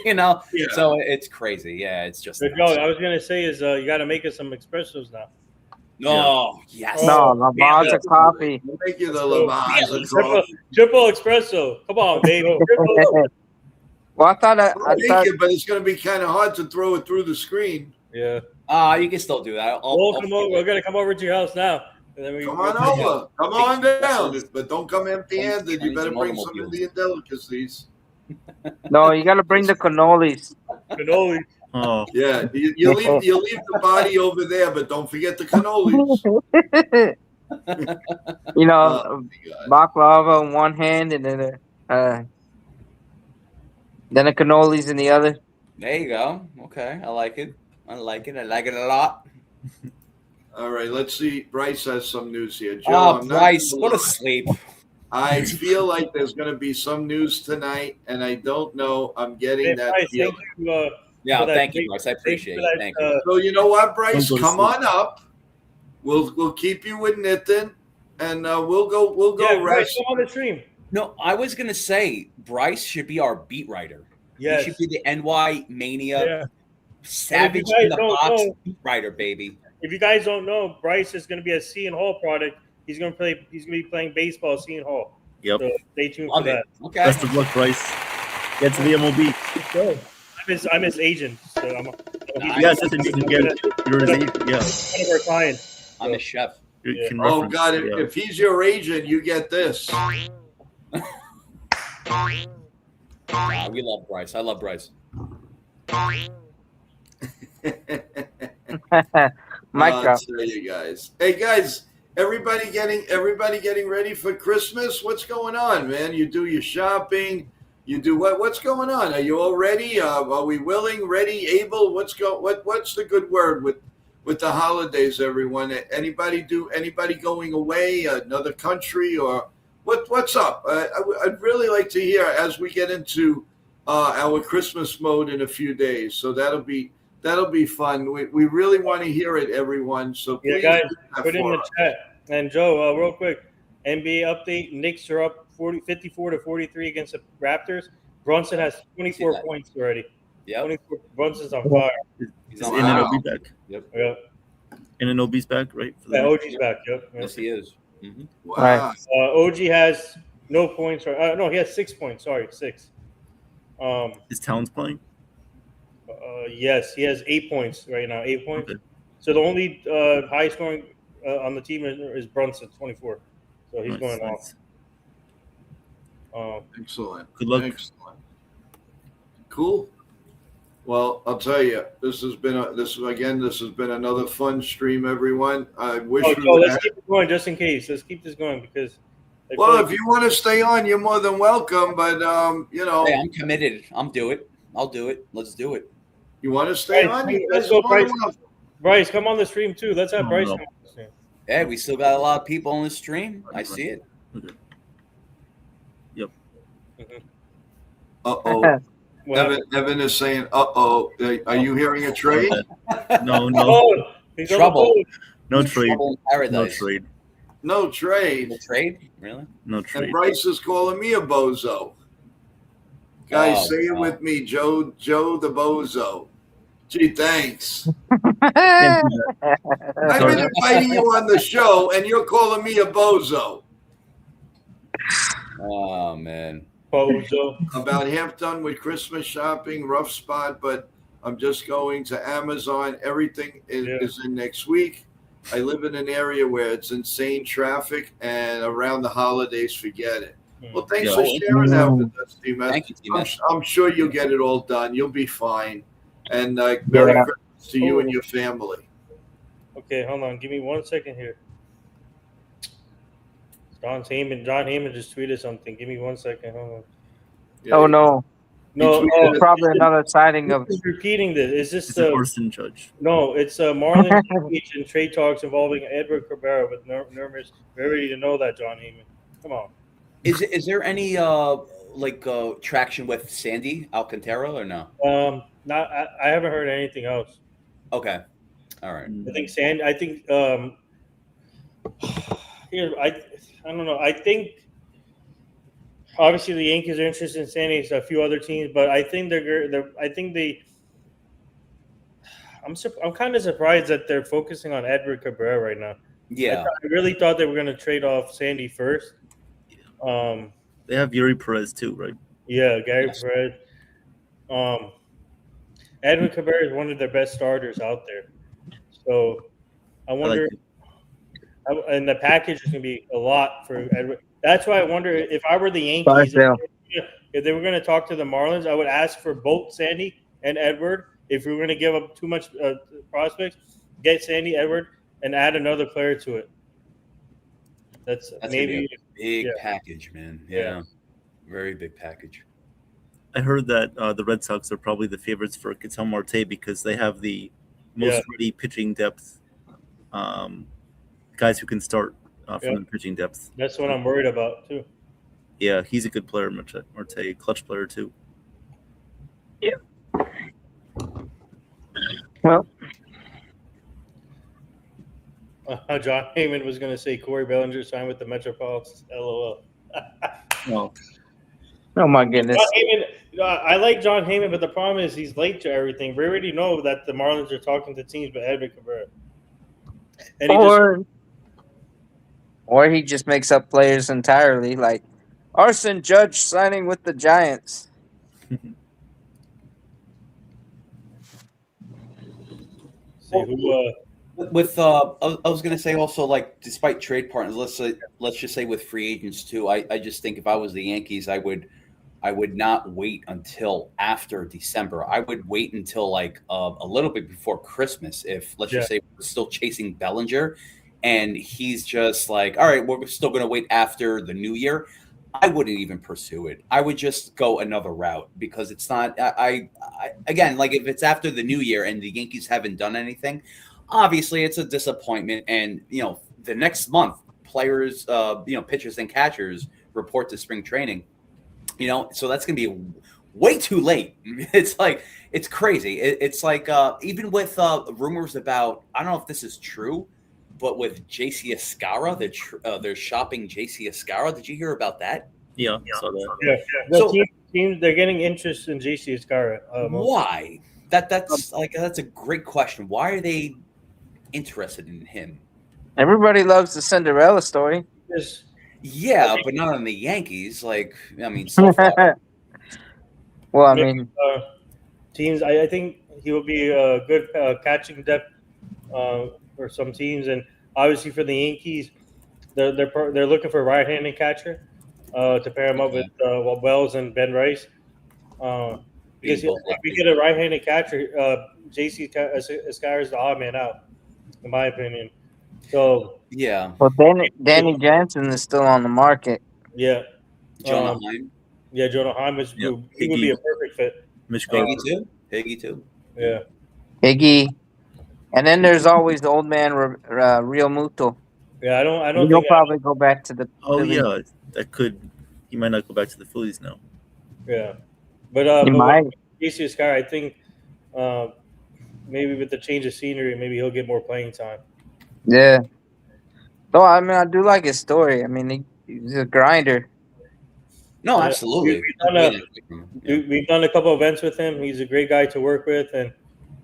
You know? Yeah. So it's crazy. Yeah, it's just But Joe, I was gonna say is you got to make us some espressos now. no, yes. No, Lavazza coffee. We'll make you the Lavazza coffee. Triple espresso. Come on, baby. Well, I thought I'll make it, but it's going to be kind of hard to throw it through the screen. Yeah. You can still do that. We'll come over. We're gonna come over to your house now. And then Come on over. Come on down. But don't come empty-handed. You better bring some Indian delicacies. No, you gotta bring the cannolis. Cannoli. Oh, Yeah, you leave the body over there, but don't forget the cannolis. You know, Oh, my God. baklava in one hand and then the cannolis in the other. There you go. Okay, I like it. I like it a lot. All right, let's see. Bryce has some news here. Joe, Oh, I'm not Bryce, gonna go to lie. sleep. I feel like there's going to be some news tonight, and I don't know. I'm getting Hey, that Bryce, feeling. thank you. Yeah, for that thank you, great- Bryce. I appreciate for it. that, Thank you. So you know what, Bryce? Don't go to Come sleep. on up. We'll keep you with Nitin, and we'll go Yeah, Bryce, rest. come on the stream. No, I was gonna say Bryce should be our beat writer. Yes. He should be the NY Mania Yeah. Savage guys in the don't box know- beat writer, baby. If you guys don't know, Bryce is going to be a Seton Hall product. He's going to be playing baseball at Seton Hall. yep. So stay tuned Love for it. that. Okay. Best of luck, Bryce. Get to the MLB. I'm his agent. So I'm Nice. Yeah, just you can get it. You're his agent. Yeah. one of our clients. I'm a chef. You Yeah. can Oh reference, God! yeah. If he's your agent, you get this. We love Bryce. I love Bryce. Mic I'll drop. tell you guys. Hey guys, everybody getting ready for Christmas? What's going on, man? You do your shopping. You do what? What's going on? Are you all ready? Are we willing, ready, able? What's the good word with the holidays, everyone? Anybody going away, another country, or what's up? I'd really like to hear as we get into our Christmas mode in a few days. So that'll be fun. We really want to hear it, everyone. So Yeah, please guys, do that put in for the us. chat. And Joe, real quick, NBA update. Knicks are up 54-43 against the Raptors. Brunson has 24 that. points already. Yep. 24. Brunson's on fire. He's Is on In Wow. and OB back. Yeah. In and OB's back, right? For the Yeah, Knicks? OG's back. Yep. Yes, he is. Mm-hmm. Wow. OG has no points. No, he has 6 points. Sorry, 6. Is Towns playing? Yes, he has 8 points right now. 8 points. Okay. So the only high scoring on the team is Brunson, 24. So he's Nice, going nice. off. Excellent. Good luck. Excellent. Cool. Well, I'll tell you, this has been another fun stream, everyone. I wish Oh, we Joe, would let's have- keep it going just in case. Let's keep this going because. I feel Well, like- if you want to stay on, you're more than welcome. But Hey, I'm committed. I'll do it. Let's do it. you want to stay Bryce, on? hey, You let's guys go, more than Bryce. welcome. Bryce, come on the stream too. Let's have No, Bryce no. come on the stream. Hey, we still got a lot of people on the stream. I see it. Uh-oh. Well, Evan is saying, uh-oh. Are you hearing a trade? No, oh, he's on the Trouble. phone. no trade. Trouble in No paradise. trade. No trade. No trade? Really? No And trade. Bryce is calling me a bozo. Guys, Oh, say it wow. with me. Joe the bozo. Gee, thanks. Can't do that. I've been inviting you on the show, and you're calling me a bozo. Oh man. Pozo. About half done with Christmas shopping, rough spot, but I'm just going to Amazon. Everything is in next week. I live in an area where it's insane traffic, and around the holidays, forget it. Well, thanks for sharing that with us, T-Mess. Thank you, T-Mess. I'm sure you'll get it all done. You'll be fine. And Merry Christmas to you and your family. Okay, hold on. Give me 1 second here. John Heyman just tweeted something. Give me 1 second. Hold on. Yeah, Oh no, No, tweeted probably another sighting of. who's repeating this? Is this It's an arson judge. No, it's Marlon Speech and trade talks involving Edward Cabrera with Nermers. We're ready to know that, John Heyman. Come on. Is there any traction with Sandy Alcantara or no? Not. I haven't heard anything else. Okay, all right. I think here I don't know. I think obviously the Yankees are interested in Sandy. A few other teams, but I think I'm kind of surprised that they're focusing on Edward Cabrera right now. Yeah, I really thought they were going to trade off Sandy first. They have Yuri Perez too, right? Yeah, Gary Perez. Edwin Cabrera is one of their best starters out there. So I wonder, and the package is going to be a lot for Edward. That's why I wonder if I were the Yankees, if they were going to talk to the Marlins, I would ask for both Sandy and Edward. If we were going to give up too much prospects, get Sandy, Edward, and add another player to it. That's maybe a big package, man. Yeah, very big package. I heard that the Red Sox are probably the favorites for Ketel Marte because they have the most ready pitching depth, guys who can start from the pitching depth. That's what I'm worried about too. Yeah, he's a good player, Marte, clutch player too. Yeah. Well, John Heyman was going to say Corey Bellinger signed with the Metropolitans. LOL. No. Oh my goodness. I like John Heyman, but the problem is he's late to everything. We already know that the Marlins are talking to teams but Edwin Cabrera. And or he just makes up players entirely, like Arson Judge signing with the Giants. See who With I was gonna say also, like, despite trade partners, let's just say with free agents too. I just think if I was the Yankees, I would not wait until after December. I would wait until like a little bit before Christmas. If let's just say we're still chasing Bellinger, and he's just like, all right, we're still gonna wait after the New Year. I wouldn't even pursue it. I would just go another route because it's not. I again, like if it's after the New Year and the Yankees haven't done anything. Obviously, it's a disappointment, and the next month, players, pitchers and catchers report to spring training. So that's going to be way too late. It's like it's crazy. It's like even with rumors about, I don't know if this is true, but with JC Escara, they're shopping JC Escara. Did you hear about that? Yeah. Saw that. Yeah. So teams they're getting interest in JC Escara. Why? That's a great question. Why are they interested in him? Everybody loves the Cinderella story. Yeah, but not on the Yankees. Like, I mean, so far. Well, I mean, teams. I think he will be a good catching depth for some teams, and obviously for the Yankees, they're looking for a right-handed catcher to pair him up with Wells and Ben Rice. Because if we get a right-handed catcher, JC Escara is the odd man out, in my opinion. So yeah. Well, Danny Jansen is still on the market. Yeah. Jonah Heim. Yeah, Jonah Heim he would be a perfect fit. Higgy too. Yeah. Higgy. And then there's always the old man Real Muto. Yeah, I don't. He'll probably go back to the. Oh Phillies. yeah, that could. He might not go back to the Phillies now. Yeah, but he might. JC Escara, I think maybe with the change of scenery, maybe he'll get more playing time. Yeah. No, I mean I do like his story. I mean he's a grinder. No, absolutely. We've done a couple events with him. He's a great guy to work with, and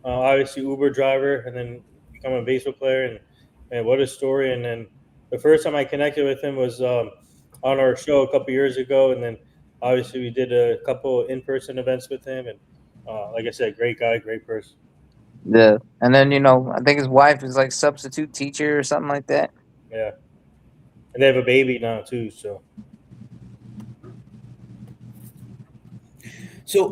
obviously Uber driver, and then become a baseball player, and what a story. And then the first time I connected with him was on our show a couple years ago, and then Obviously, we did a couple in-person events with him, and like I said, great guy, great person. Yeah, and then I think his wife is like substitute teacher or something like that. Yeah, and they have a baby now too. So So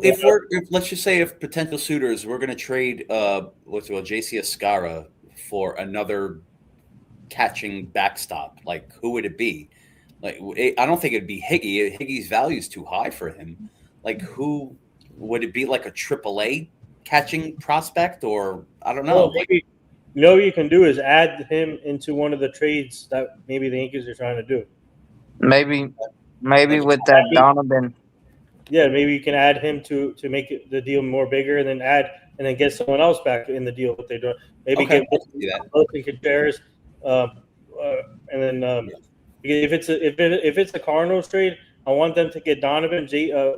let's just say if potential suitors, we're going to trade JC Ascara for another catching backstop, like who would it be? Like I don't think it'd be Higgy. Higgy's value is too high for him. Like who would it be? Like a AAA catching prospect, or I don't know. well, maybe what you can do is add him into one of the trades that maybe the Yankees are trying to do. Maybe with that Donovan. Yeah, maybe you can add him to make the deal more bigger, and then get someone else back in the deal. What they're doing, maybe Okay, get Wilson Contreras, and then if it's a Cardinals trade, I want them to get Donovan,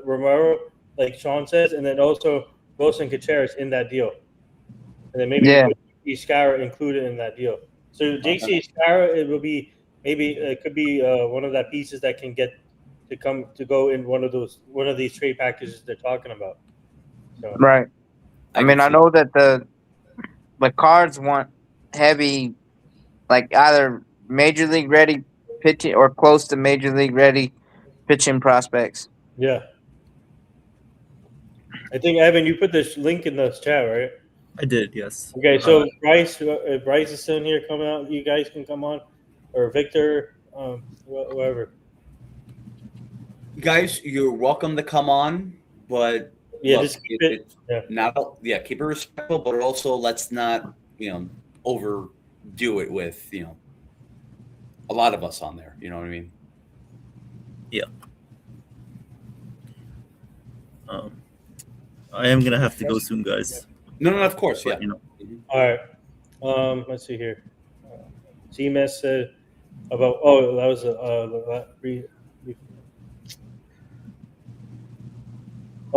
Romero, like Sean says, and then also Wilson Contreras in that deal, and then maybe Scara included in that deal. So JC Scara, it will be maybe it could be one of that pieces that can get to go in one of these trade packages they're talking about. So. Right. I mean, I know that the Cards want heavy, like either major league ready pitching or close to major league ready pitching prospects. Yeah. I think Evan, you put this link in the chat, right? I did, yes. Okay, so Bryce is still in here coming out. You guys can come on, or Victor, whoever. Guys, you're welcome to come on, but just keep keep it respectful, but also let's not overdo it with a lot of us on there. You know what I mean? Yeah. I am gonna have to go soon, guys. No, of course, yeah. All right. Let's see here. CMS said about that was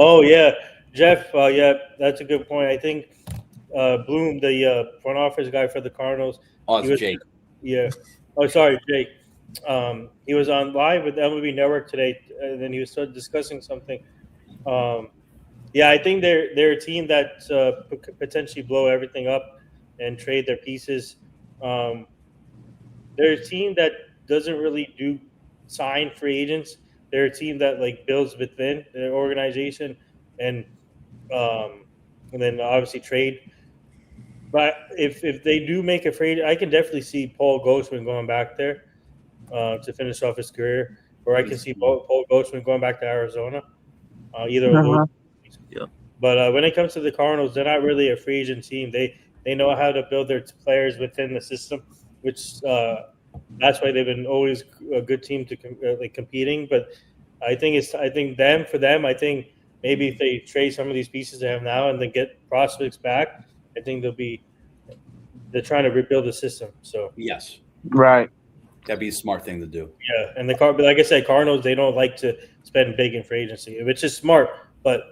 Oh yeah, Jeff. Yeah, that's a good point. I think Bloom, the front office guy for the Cardinals. Oh, it's Jake. Yeah. Oh, sorry, Jake. He was on live with MLB Network today, and then he was discussing something. Yeah, I think they're a team that could potentially blow everything up and trade their pieces. They're a team that doesn't really do sign free agents. They're a team that builds within their organization and then obviously trade. But if they do make a trade, I can definitely see Paul Goldschmidt going back there to finish off his career, or I can see Paul Goldschmidt going back to Arizona. Either of those. Yeah. But when it comes to the Cardinals, they're not really a free agent team. They know how to build their players within the system, which that's why they've been always a good team to competing. But I think maybe if they trade some of these pieces they have now and then get prospects back, I think they're trying to rebuild the system. So yes, right, that'd be a smart thing to do. Yeah, and but like I said, Cardinals, they don't like to spend big in free agency, which is smart. But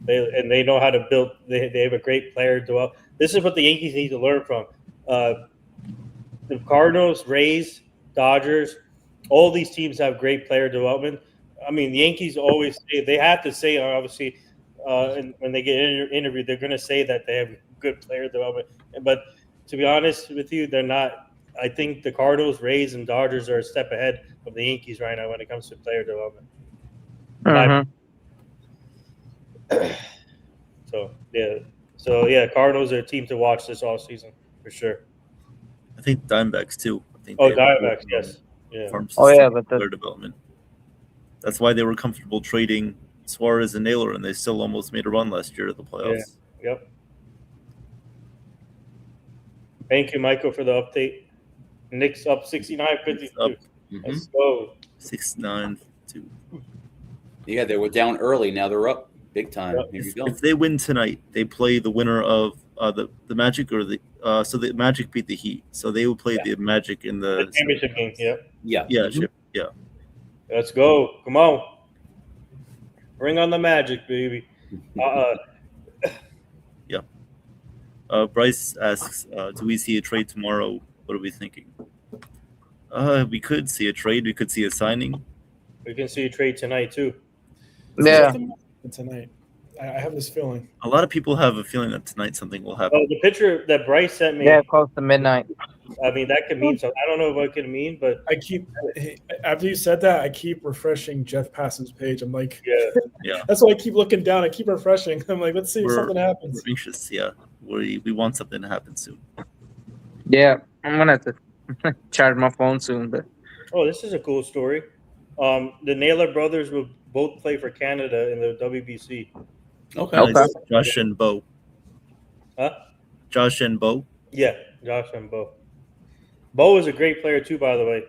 they know how to build. They have a great player develop. This is what the Yankees need to learn from. The Cardinals, Rays, Dodgers, all these teams have great player development. I mean, the Yankees always say they have to say, obviously, and when they get interviewed, they're going to say that they have good player development. But to be honest with you, they're not. I think the Cardinals, Rays, and Dodgers are a step ahead of the Yankees right now when it comes to player development. So Cardinals are a team to watch this all season for sure. I think Diamondbacks too. Diamondbacks, yes. Yeah. But player development. That's why they were comfortable trading Suarez and Naylor, and they still almost made a run last year at the playoffs. Yeah. Yep. Thank you, Michael, for the update. Knicks up 69-52. Let's go. 6-9-2. Yeah, they were down early. Now they're up big time. Yep. Here you go. If they win tonight, they play the winner of the Magic or the so the Magic beat the Heat, so they will play the Magic in the championship game. Yeah. Yeah. Let's go. Come on. Bring on the Magic, baby. Yeah. Bryce asks, do we see a trade tomorrow? What are we thinking? We could see a trade. We could see a signing. We can see a trade tonight, too. Yeah. Tonight. I have this feeling. A lot of people have a feeling that tonight something will happen. Oh, the picture that Bryce sent me. Yeah, close to midnight. I mean, that could mean something. I don't know what it could mean, but I keep after you said that, I keep refreshing Jeff Passan's page. I'm like, yeah. that's why I keep looking down. I keep refreshing. I'm like, let's see if We're- something happens. We're anxious, yeah. We want something to happen soon. Yeah, I'm gonna have to charge my phone soon, but Oh, this is a cool story. The Naylor brothers will both play for Canada in the WBC. Okay. Okay. Nice. Josh and Bo. Huh? Josh and Bo. Yeah, Josh and Bo. Bo is a great player too, by the way.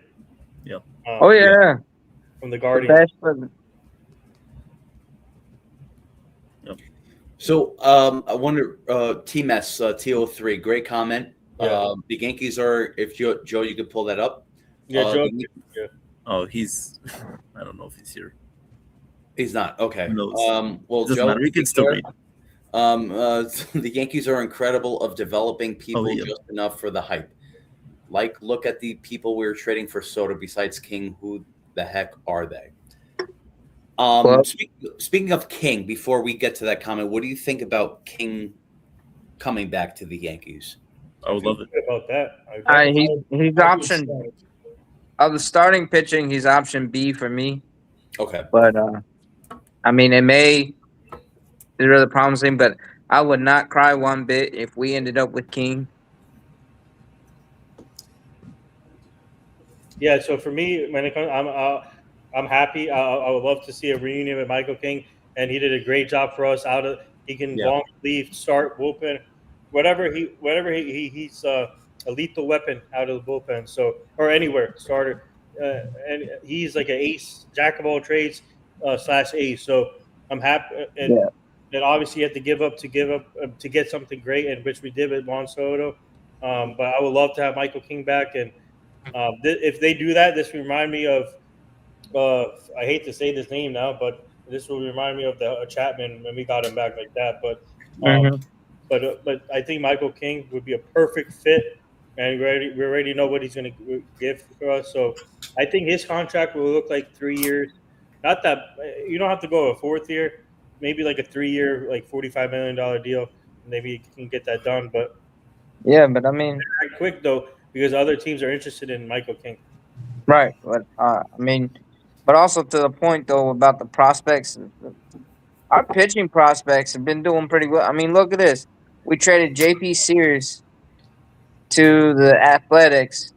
Yeah. oh yeah, From the the Guardians. best for So I wonder, Team S, TO3, great comment. Yeah. The Yankees are, if Joe, you could pull that up. Yeah, Joe. Oh, he's. I don't know if he's here. He's not. Okay. Who knows? Well, Doesn't Joe, matter. You can still read. the Yankees are incredible of developing people yeah. just enough for the hype. Like, look at the people we were trading for Soto besides King. Who the heck are they? Well- Speaking of King, before we get to that comment, what do you think about King coming back to the Yankees? I would love it. About that. he's option of the starting pitching. He's option B for me, Okay. but I mean it may be really promising, but I would not cry one bit if we ended up with King. Yeah, so for me, when it comes, I'm happy. I would love to see a reunion with Michael King, and he did a great job for us. He can long leave, start bullpen, whatever he's a lethal weapon out of the bullpen. So or anywhere starter, and he's like an ace, jack of all trades / ace. So I'm happy, and obviously you have to give up to get something great, and which we did with Juan Soto. But I would love to have Michael King back, and if they do that, this will remind me of. I hate to say this name now, but this will remind me of the Chapman when we got him back like that. But but I think Michael King would be a perfect fit, and we already know what he's going to give for us. So I think his contract will look like 3 years. Not that you don't have to go a fourth year, maybe like a 3 year, like $45 million deal. Maybe you can get that done, but Yeah, but I mean, quick though, because other teams are interested in Michael King. right? But I mean, but also to the point though about the prospects, our pitching prospects have been doing pretty well. I mean, look at this. We traded J.P. Sears to the Athletics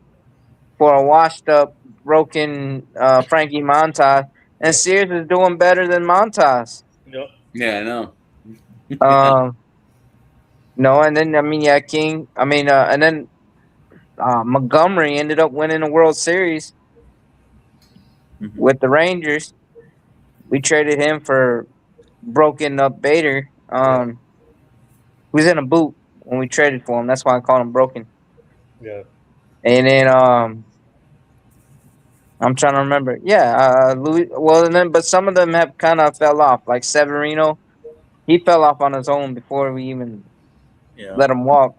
for a washed-up, broken Frankie Montas, and Sears is doing better than Montas. Yep. Yeah, I know. No, and then I mean, yeah, King. I mean, and then Montgomery ended up winning a World Series with the Rangers. We traded him for broken up Bader. He was in a boot when we traded for him. That's why I called him broken. Yeah. And then I'm trying to remember. Yeah, Louis. Well, and then but some of them have kind of fell off. Like Severino, he fell off on his own before we even let him walk.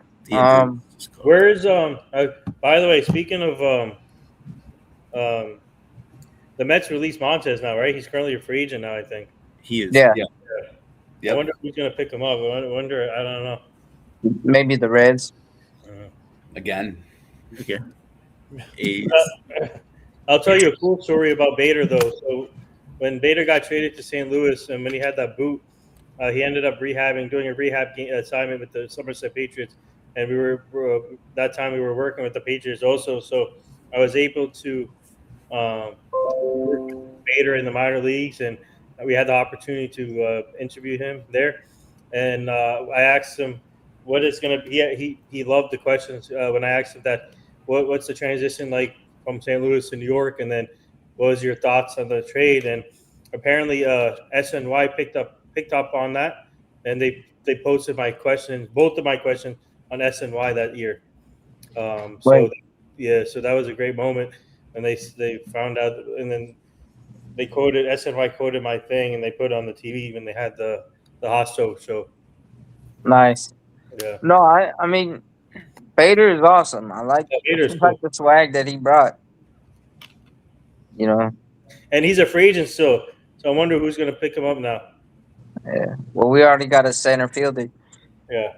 Where is by the way, speaking of the Mets released Montez now, right? He's currently a free agent now, I think. He is. Yeah. I wonder who's gonna pick him up. I wonder. I don't know. Maybe the Reds. Again. Okay. I'll tell you a cool story about Bader though. So when Bader got traded to St. Louis, and when he had that boot, he ended up doing a rehab assignment with the Somerset Patriots, and we were that time we were working with the Patriots also. So I was able to work with Bader in the minor leagues, and we had the opportunity to interview him there. And I asked him what it's going to be. He loved the questions when I asked him that. What's the transition like from St. Louis to New York, and then what was your thoughts on the trade? And apparently SNY picked up on that, and they posted both of my questions on SNY that year. So that was a great moment, and they found out, and then SNY quoted my thing, and they put it on the TV when they had the Hosto show. Nice. Yeah. No, I mean, Bader is awesome. I like cool. the swag that he brought. You know. And he's a free agent still. So I wonder who's going to pick him up now. Yeah. Well, we already got a center fielder. Yeah.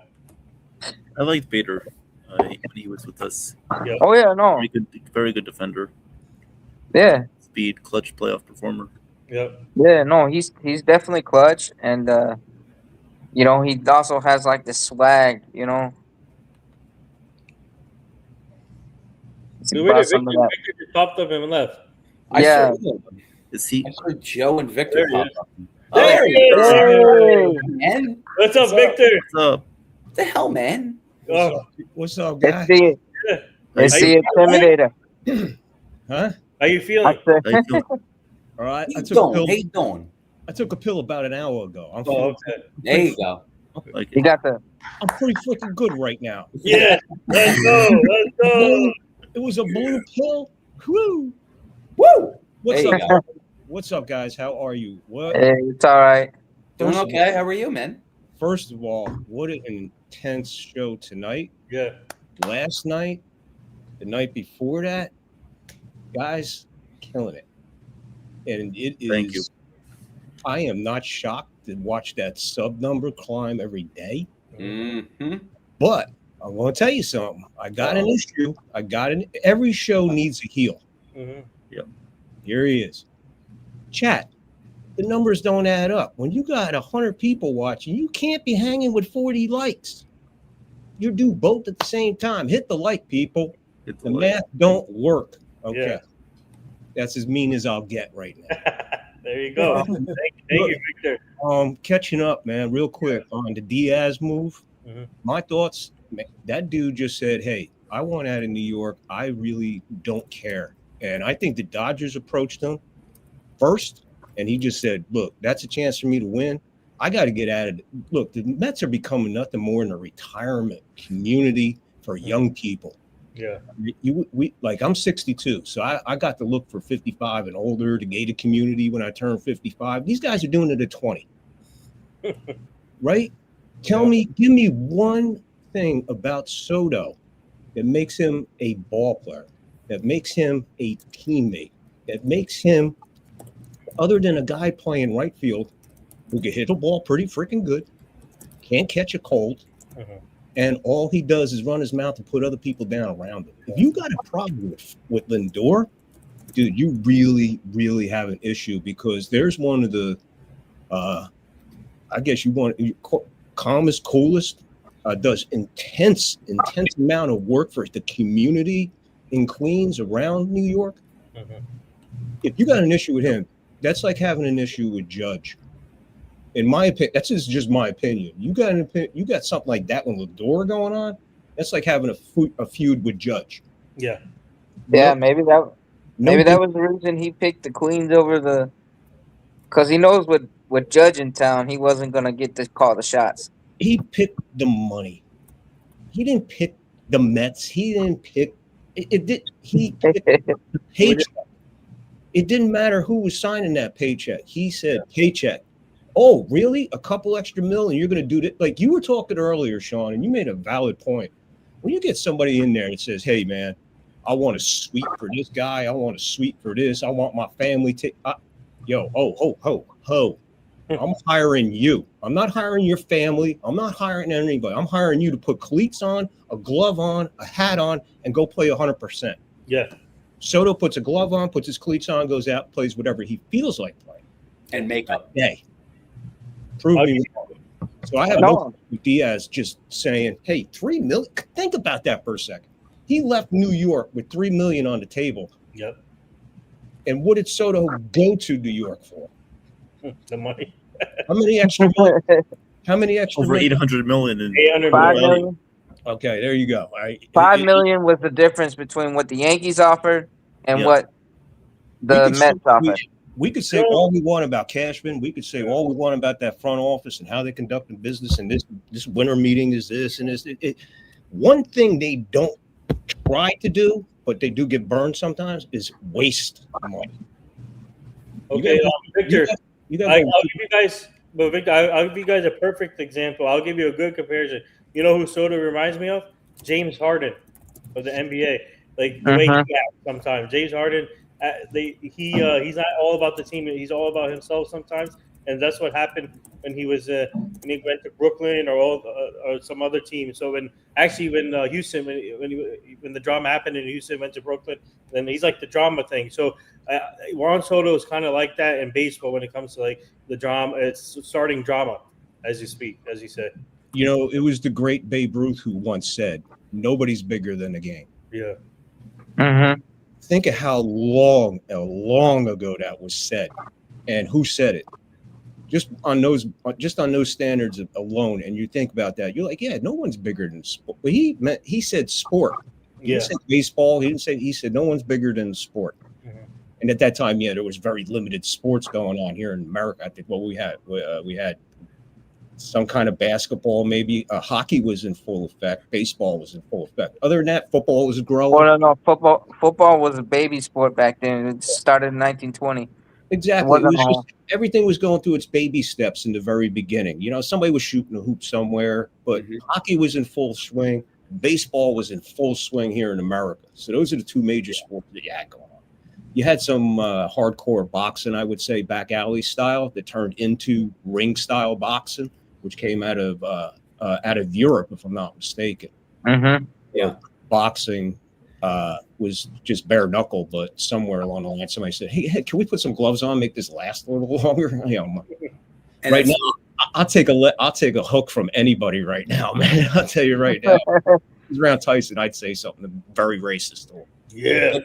I liked Bader when he was with us. Oh yeah, no. Very good defender. Yeah. Speed, clutch playoff performer. Yep. Yeah, no, he's definitely clutch, and you know, he also has like the swag, you know. He's Wait, about Victor, some of that. Victor just popped up and left. Yeah. Is he? I saw Joe and Victor There he pop is. up. There he Oh, is. man. What's up, Victor? What's up? What the hell, man? Oh, What's up, Let's guy? see it. yeah. Let's How see you it, Intimidator. Huh? How you feeling? How you feeling? All right. How you doing? How you doing? I took a pill about an hour ago. I'm Oh, feeling, okay. There you go. Like You got the I'm pretty freaking good right now. Yeah. Let's go. Let's go. It was a blue pill. Woo! Woo! What's There up? you go. What's up, guys? How are you? What? hey, it's all right. Doing okay. How are you, man? First of all, what an intense show tonight. Yeah. Last night, the night before that, guys, killing it. And it is. Thank you. I am not shocked to watch that sub number climb every day. Mm-hmm. But I'm going to tell you something. I got an issue. Every show needs a heel. Mm-hmm. Here he is. Chat. The numbers don't add up. When you got 100 people watching, you can't be hanging with 40 likes. You do both at the same time. Hit the like, people. Hit The the math don't work. Okay. Yeah. That's as mean as I'll get right now. There you go. Thank you, Victor. Catching up, man, real quick on the Diaz move. Mhm. My thoughts, man, that dude just said, hey, I want out of New York. I really don't care. And I think the Dodgers approached him first, and he just said, look, that's a chance for me to win. I got to get out of it. Look, the Mets are becoming nothing more than a retirement community for young people. Yeah. I'm 62, so I got to look for 55 and older, the gated community when I turned 55. These guys are doing it at 20. Right? Give me one thing about Soto that makes him a ball player, that makes him a teammate, that makes him, other than a guy playing right field who can hit a ball pretty freaking good, can't catch a cold, and all he does is run his mouth and put other people down around him. If you got a problem with Lindor, dude, you really, really have an issue, because there's one of the, I guess you want calmest, coolest, does intense amount of work for the community in Queens, around New York. If you got an issue with him, that's like having an issue with Judge. In my opinion, that's just my opinion. You got something like that with Lindor going on. That's like having a feud with Judge. Yeah. Yeah, maybe that was the reason he picked the Queens over the, because he knows with Judge in town, he wasn't gonna get to call the shots. He picked the money. He didn't pick the Mets. He didn't pick it. He picked the paycheck. It didn't matter who was signing that paycheck. He said paycheck. Oh, really? A couple extra million? You're going to do that? Like you were talking earlier, Sean, and you made a valid point. When you get somebody in there that says, hey, man, I want a suite for this guy. I want a suite for this. I want my family to, ho. I'm hiring you. I'm not hiring your family. I'm not hiring anybody. I'm hiring you to put cleats on, a glove on, a hat on, and go play 100%. Yeah. Soto puts a glove on, puts his cleats on, goes out, plays whatever he feels like playing. And makeup. Hey. Prove me wrong. So I have no problem with Diaz just saying, hey, $3 million. Think about that for a second. He left New York with $3 million on the table. Yep. And what did Soto go to New York for? The money. How many extra million? How many extra Over million? 800 million. In 800 $5 million. million. Okay, there you go. All right. $5 million was the difference between what the Yankees offered and Yeah. what the Mets offered. We could say all we want about Cashman. We could say all we want about that front office and how they're conducting business, and this winter meeting is this and this. One thing they don't try to do, but they do get burned sometimes, is waste money. Okay, Victor, I'll give you guys, but Victor, I'll give you guys a perfect example. I'll give you a good comparison. You know who Soto reminds me of? James Harden of the NBA. Like the way he acts sometimes. James Harden he's not all about the team. He's all about himself sometimes, and that's what happened when he was when he went to Brooklyn or some other team. So when Houston when the drama happened and Houston went to Brooklyn, then he's like the drama thing. So Juan Soto is kind of like that in baseball when it comes to like the drama. It's starting drama as you said. You know, it was the great Babe Ruth who once said, "Nobody's bigger than the game." Yeah. Mm-hmm. Think of how long ago that was said, and who said it. Just on those standards alone, and you think about that, you're like, yeah, no one's bigger than sport. But he said sport. He didn't say baseball. He said no one's bigger than sport. Mm-hmm. And at that time, yeah, there was very limited sports going on here in America. I think we had some kind of basketball, maybe hockey was in full effect. Baseball was in full effect. Other than that, football was growing. Well, no, football was a baby sport back then. It started in 1920. Exactly. It was just everything was going through its baby steps in the very beginning. You know, somebody was shooting a hoop somewhere, but hockey was in full swing. Baseball was in full swing here in America. So those are the two major sports that you had going on. You had some hardcore boxing, I would say, back alley style that turned into ring style boxing, which came out of Europe, if I'm not mistaken. Mm-hmm. Yeah, boxing was just bare knuckle, but somewhere along the line, somebody said, "Hey, can we put some gloves on, make this last a little longer?" Right now, I'll take a hook from anybody right now, man. I'll tell you right now. If it was around Tyson, I'd say something very racist to him. Yeah,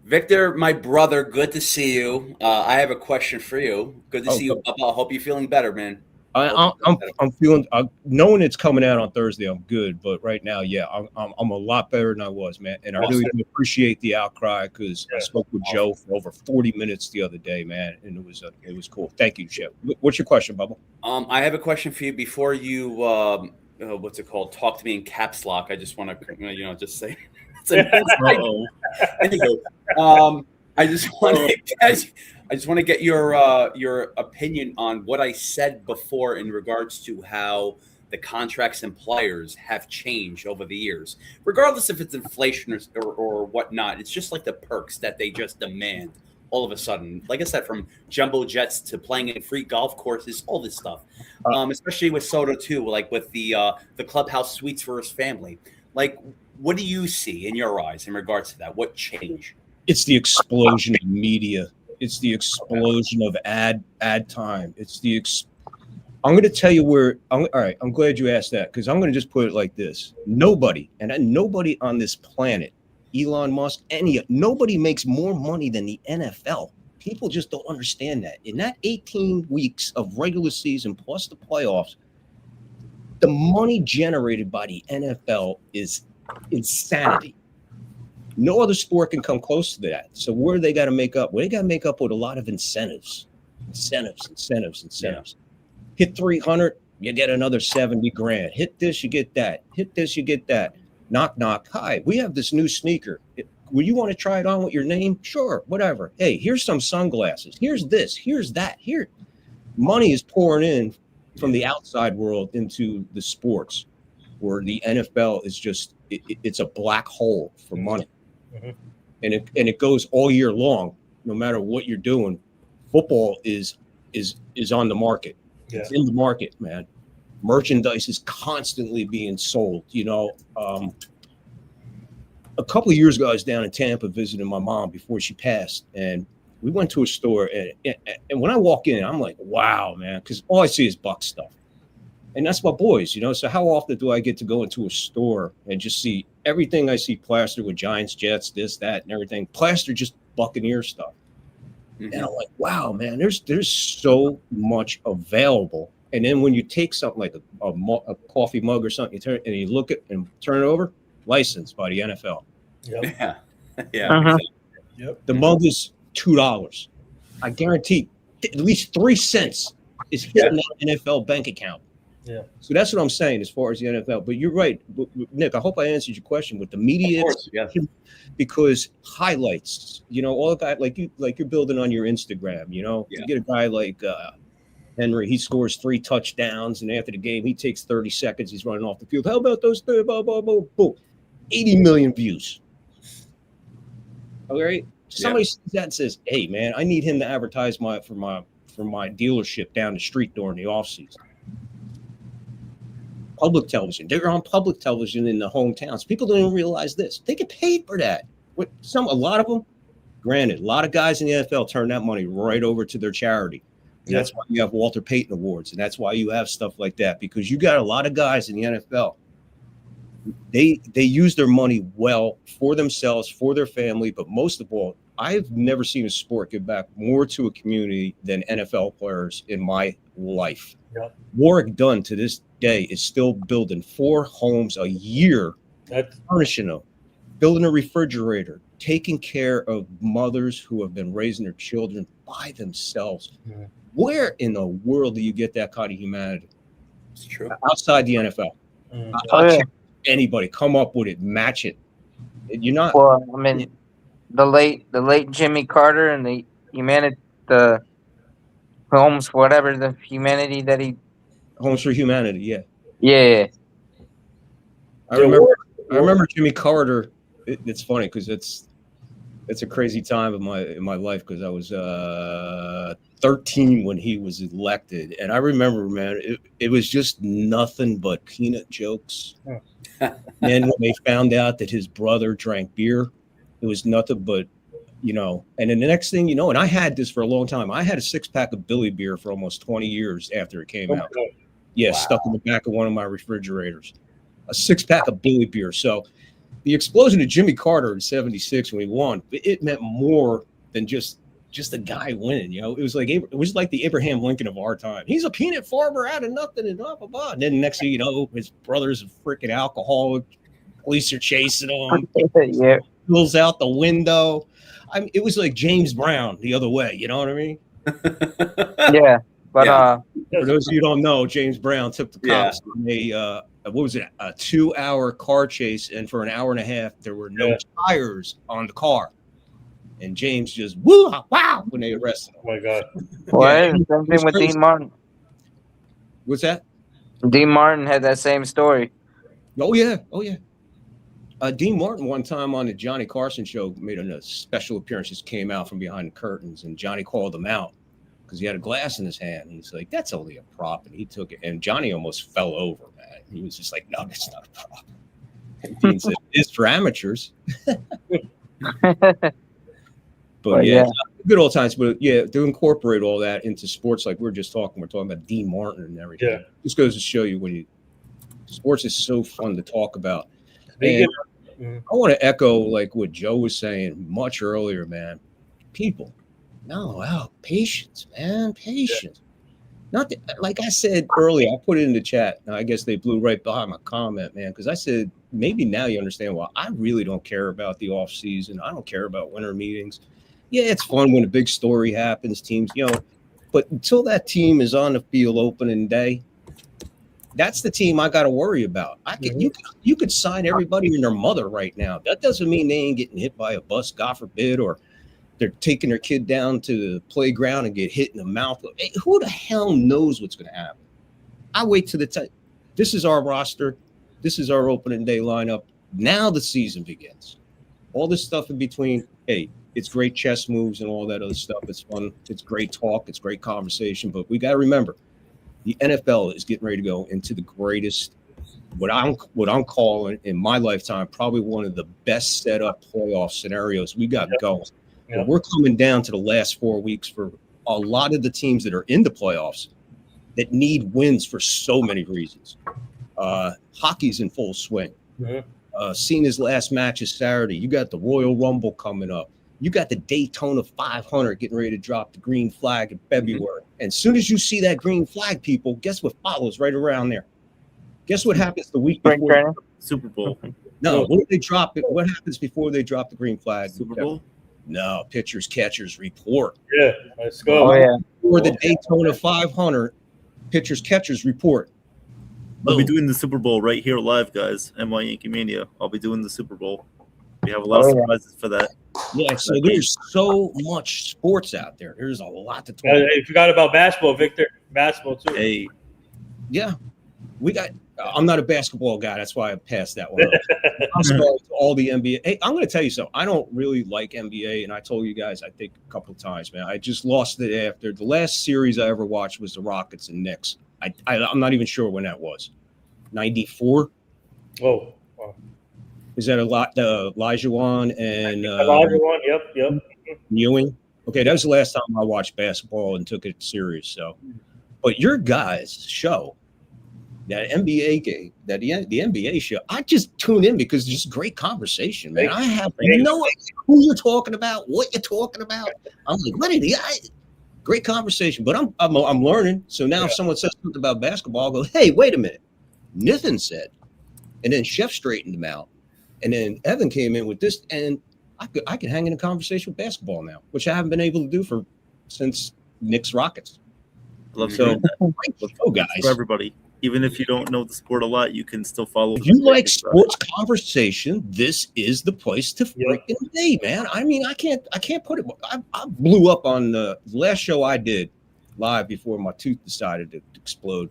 Victor, my brother, good to see you. I have a question for you. Good to see you, Bubba. I hope you're feeling better, man. I'm feeling, knowing it's coming out on Thursday, I'm good. But right now, yeah, I'm a lot better than I was, man. And I really do appreciate the outcry because I spoke with Joe for over 40 minutes the other day, man, and it was cool. Thank you, Chip. What's your question, Bubba? I have a question for you before you what's it called? Talk to me in caps lock. I just want to just say. Anywho, I just want to get your opinion on what I said before in regards to how the contracts and players have changed over the years, regardless if it's inflation or whatnot. It's just like the perks that they just demand all of a sudden. Like I said, from jumbo jets to playing in free golf courses, all this stuff, especially with Soto too, like with the clubhouse suites for his family. Like, what do you see in your eyes in regards to that? What change? It's the explosion of media. It's the explosion of ad time. I'm going to tell you where. All right, I'm glad you asked that because I'm going to just put it like this: nobody on this planet, Elon Musk, nobody makes more money than the NFL. People just don't understand that. In that 18 weeks of regular season plus the playoffs, the money generated by the NFL is insanity. No other sport can come close to that. So where do they got to make up? Well, they got to make up with a lot of incentives. Yeah. Hit 300, you get another 70 grand. Hit this, you get that. Hit this, you get that. Knock, knock. Hi, we have this new sneaker. Will you want to try it on with your name? Sure, whatever. Hey, here's some sunglasses. Here's this. Here's that. Here, money is pouring in from the outside world into the sports, where the NFL is just it's a black hole for money. Mm-hmm. And it goes all year long, no matter what you're doing. Football is on the market. Yeah. It's in the market, man. Merchandise is constantly being sold. You know, a couple of years ago, I was down in Tampa visiting my mom before she passed, and we went to a store. And when I walk in, I'm like, wow, man, because all I see is Buck stuff. And that's my boys, you know. So how often do I get to go into a store and just see everything I see plastered with Giants, Jets, this, that, and everything, plastered just Buccaneer stuff. Mm-hmm. And I'm like, wow, man, there's so much available. And then when you take something like a coffee mug or something, you look at and turn it over, licensed by the NFL. Yep. Yeah. Uh-huh. Yep. The mug is $2. I guarantee at least 3 cents is hitting that NFL bank account. Yeah. So that's what I'm saying as far as the NFL. But you're right, Nick. I hope I answered your question with the media, because highlights. You know, all the guys like you're building on your Instagram. You know, you get a guy like Henry. He scores 3 touchdowns, and after the game, he takes 30 seconds. He's running off the field. How about those? Boom, 80 million views. All right. Somebody sees that and says, "Hey, man, I need him to advertise for my dealership down the street during the off season." Public television. They're on public television in the hometowns. People don't even realize this. They get paid for that. A lot of them, granted, a lot of guys in the NFL turn that money right over to their charity. And that's why you have Walter Payton Awards, and that's why you have stuff like that, because you got a lot of guys in the NFL. They use their money well for themselves, for their family, but most of all, I've never seen a sport give back more to a community than NFL players in my life. Yep. Warwick Dunn to this day is still building 4 homes a year, furnishing them, building a refrigerator, taking care of mothers who have been raising their children by themselves. Yeah. Where in the world do you get that kind of humanity? It's true. Outside the NFL. Anybody come up with it, match it. You're not. Well, I mean, the late Jimmy Carter and the Homes for whatever the humanity that he. Homes for Humanity, yeah. Yeah. I remember Jimmy Carter. It's funny because it's a crazy time in my life, because I was 13 when he was elected, and I remember, man, it was just nothing but peanut jokes. And when they found out that his brother drank beer, it was nothing but, and then the next thing you know, and I had this for a long time. I had a 6-pack of Billy beer for almost 20 years after it came out. Yeah, wow. Stuck in the back of one of my refrigerators. A 6-pack of Billy beer. So the explosion of Jimmy Carter in '76 when he won, it meant more than just a guy winning. It was like the Abraham Lincoln of our time. He's a peanut farmer out of nothing and blah blah blah. And then next thing you know, his brother's a freaking alcoholic. Police are chasing him. Yeah, pulls out the window. I mean, it was like James Brown the other way. You know what I mean? Yeah, but for those of you who don't know, James Brown took the cops on a what was it? A 2-hour car chase, and for an hour and a half, there were no tires on the car. And James just wow when they arrested him. Oh my God! Well, same thing with Dean Martin. What's that? Dean Martin had that same story. Oh yeah. Dean Martin one time on the Johnny Carson show made a special appearance. Just came out from behind the curtains, and Johnny called him out because he had a glass in his hand. And he's like, "That's only a prop," and he took it. And Johnny almost fell over, man. He was just like, "No, that's not a prop." And Dean said, "It's for amateurs." But yeah, good old times. But yeah, to incorporate all that into sports, like we're talking about Dean Martin and everything. Yeah. Just goes to show you sports is so fun to talk about. And I want to echo like what Joe was saying much earlier, man. People, patience, man, patience. Not that, like I said earlier, I put it in the chat. I guess they blew right behind my comment, man, because I said maybe now you understand why I really don't care about the off season. I don't care about winter meetings. Yeah, it's fun when a big story happens, teams, but until that team is on the field opening day, that's the team I got to worry about. You could sign everybody and their mother right now. That doesn't mean they ain't getting hit by a bus, God forbid, or they're taking their kid down to the playground and get hit in the mouth. Hey, who the hell knows what's going to happen? I wait till the time. This is our roster. This is our opening day lineup. Now the season begins. All this stuff in between, hey, it's great chess moves and all that other stuff. It's fun. It's great talk. It's great conversation. But we got to remember, the NFL is getting ready to go into the greatest, what I'm calling in my lifetime, probably one of the best set up playoff scenarios we got going. Yep. We're coming down to the last 4 weeks for a lot of the teams that are in the playoffs that need wins for so many reasons. Hockey's in full swing. Mm-hmm. Cena's last match is Saturday. You got the Royal Rumble coming up. You got the Daytona 500 getting ready to drop the green flag in February. And as soon as you see that green flag, people, guess what follows right around there? Guess what happens the week before? Super Bowl. No, when they drop it, what happens before they drop the green flag? Super Bowl? No, pitchers, catchers report. Yeah, let's go. Oh, yeah. Or the Daytona 500, pitchers, catchers report. I'll be doing the Super Bowl right here live, guys. NY Yankee Mania. I'll be doing the Super Bowl. We have a lot of surprises for that. Yeah, so there's so much sports out there. There's a lot to talk about. You forgot about basketball, Victor. Basketball, too. Hey. Yeah. We got I'm not a basketball guy. That's why I passed that one up. I'm sorry to all the NBA. Hey, I'm going to tell you something. I don't really like NBA, and I told you guys, I think, a couple of times, man. I just lost it after. The last series I ever watched was the Rockets and Knicks. I'm not even sure when that was. 94? Oh, wow. Is that a lot? Olajuwon and Olajuwon, yep. Ewing? Okay, that was the last time I watched basketball and took it serious. So, but your guys' show, that NBA game, that the NBA show, I just tune in because it's just great conversation, man. I have no idea who you're talking about, what you're talking about. I'm like, what are great conversation, but I'm learning. So now if someone says something about basketball, I'll go, hey, wait a minute. Nathan said, and then Chef straightened him out, and then Evan came in with this, and I can hang in a conversation with basketball now, which I haven't been able to do since Knicks Rockets. Love So, guys, for everybody. Even if you don't know the sport a lot, you can still follow. If you like sports conversation, this is the place to freaking be, man. I mean, I can't put it. I blew up on the last show I did live before my tooth decided to explode.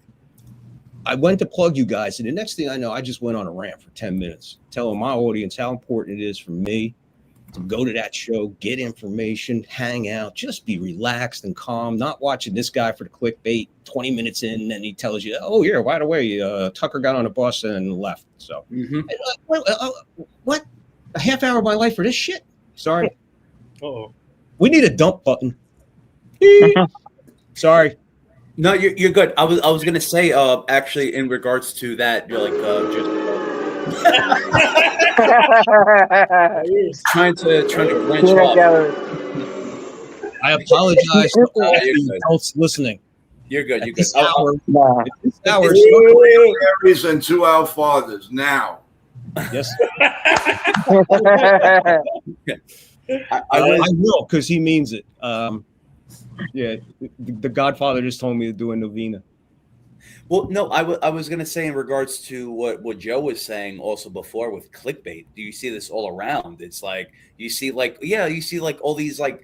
I went to plug you guys, and the next thing I know, I just went on a rant for 10 minutes, telling my audience how important it is for me to go to that show, get information, hang out, just be relaxed and calm, not watching this guy for the clickbait 20 minutes in, and he tells you, oh, yeah, by the way, Tucker got on a bus and left. So, what? A half hour of my life for this shit? Sorry. Uh-oh. We need a dump button. Sorry. No, you're good. I was gonna say, actually, in regards to that, you're like just trying to branch off. I apologize to all else listening. You're good. You're good. This hour, Aries and to our fathers now. Yes. I will, because he means it. Yeah, the Godfather just told me to do a novena. Well, no, I was going to say in regards to what Joe was saying also before with clickbait. Do you see this all around? It's like you see like all these like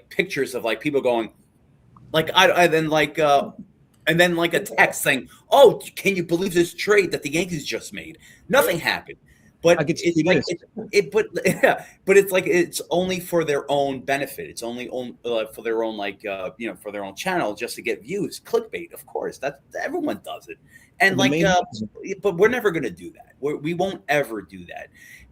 pictures of like people going like and then like a text saying, "Oh, can you believe this trade that the Yankees just made? Nothing happened." But it's like but it's like it's only for their own benefit. It's only for their own for their own channel just to get views. Clickbait, of course, that everyone does it, and but we're never going to do that. We won't ever do that,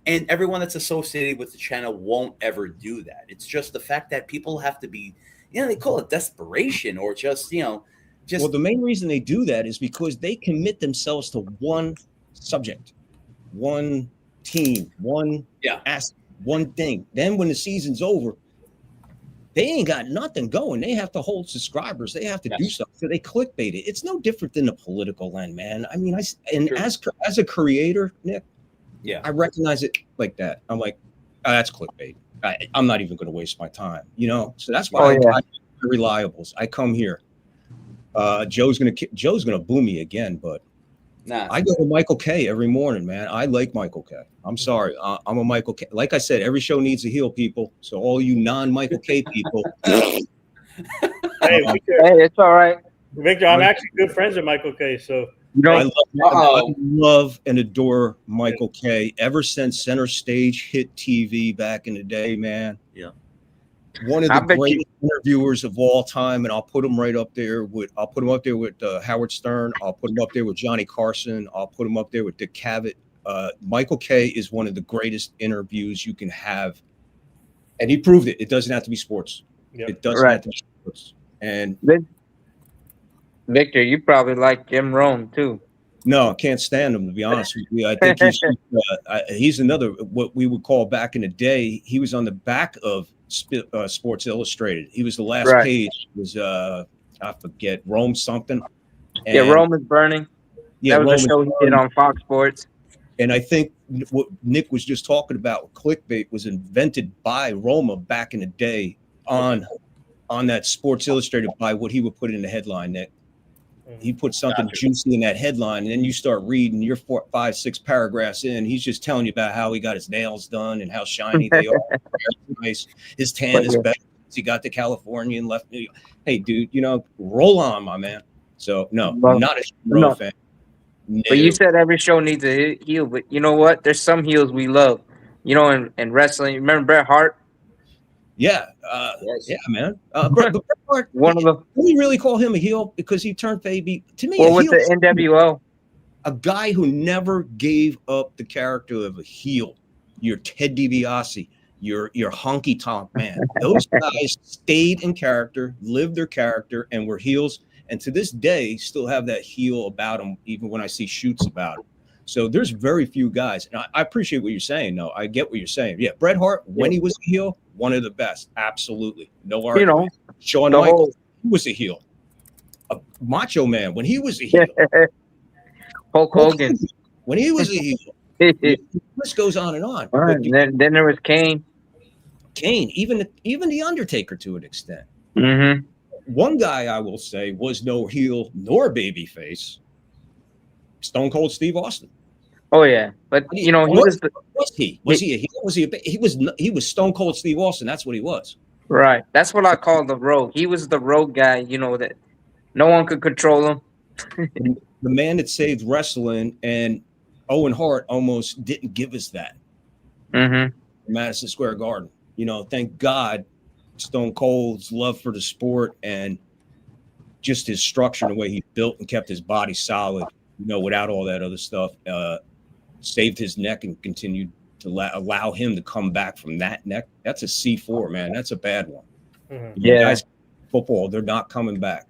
and everyone that's associated with the channel won't ever do that. It's just the fact that people have to be, they call it desperation or just. Well, the main reason they do that is because they commit themselves to one subject, one team, one thing. Then when the season's over, they ain't got nothing going. They have to hold subscribers. They have to do something. So they clickbait it. It's no different than the political end, man. I mean, as a creator, Nick, I recognize it like that. I'm like, oh, that's clickbait. I'm not even going to waste my time, So that's why I'm reliables. I come here. Joe's gonna boo me again, but. Nah. I go to Michael K every morning, man. I like Michael K. I'm sorry. I'm a Michael K. Like I said, every show needs a heel, people. So all you non-Michael K people. Hey, it's all right. Victor, I'm actually good friends with Michael K. So I love and adore Michael K. Ever since Center Stage hit TV back in the day, man. Yeah. One of the great interviewers of all time, and I'll put him up there with Howard Stern. I'll put him up there with Johnny Carson. I'll put him up there with Dick Cavett. Michael K is one of the greatest interviews you can have, and he proved it. It doesn't have to be sports. Yep. It doesn't have to be sports. And Victor, you probably like Jim Rome too. No, I can't stand him, to be honest with you. I think he's another what we would call back in the day. He was on the back of Sports Illustrated. He was the last page. It was I forget, Rome something. And, Rome is Burning. Yeah, that was a show he did on Fox Sports. And I think what Nick was just talking about, clickbait, was invented by Roma back in the day on that Sports Illustrated by what he would put in the headline, Nick. He put something juicy in that headline, and then you start reading, you're 4, 5, 6 paragraphs in. He's just telling you about how he got his nails done and how shiny they are. Nice. His tan is better. He got to California and left New York. Hey, dude, roll on, my man. So, no, I'm not a fan. But you No. said every show needs a heel. But you know what? There's some heels we love. You know, in wrestling, remember Bret Hart? Yeah, Yes. yeah, man. But Bret Hart, One of the can we really call him a heel because he turned baby? To me, a well with heel the is NWO. a guy who never gave up the character of a heel. Your Ted DiBiase, your honky tonk man. Those guys stayed in character, lived their character, and were heels. And to this day, still have that heel about them, even when I see shoots about it. So there's very few guys. And I appreciate what you're saying. No, I get what you're saying. Yeah, Bret Hart, when he was a heel, one of the best. Absolutely. No You argument. know, Shawn the Michaels, he was a heel. A Macho Man, when he was a heel. Hulk Hogan. When he was a heel. The list goes on and on. But Then there was Kane. Kane, even the Undertaker to an extent. Mm-hmm. One guy I will say was no heel nor babyface. Stone Cold Steve Austin. Oh yeah, but you know he was the, was he a heel? He was Stone Cold Steve Austin. That's what he was. right. That's what I call the rogue. He was the rogue guy. You know that no one could control him. The man that saved wrestling, and Owen Hart almost didn't give us that. Mm-hmm. Madison Square Garden. You know, thank God Stone Cold's love for the sport and just his structure and the way he built and kept his body solid, you know, without all that other stuff, saved his neck and continued to allow him to come back from that neck. That's a C4, man. That's a bad one. Mhm. Yeah. Guys, football, they're not coming back.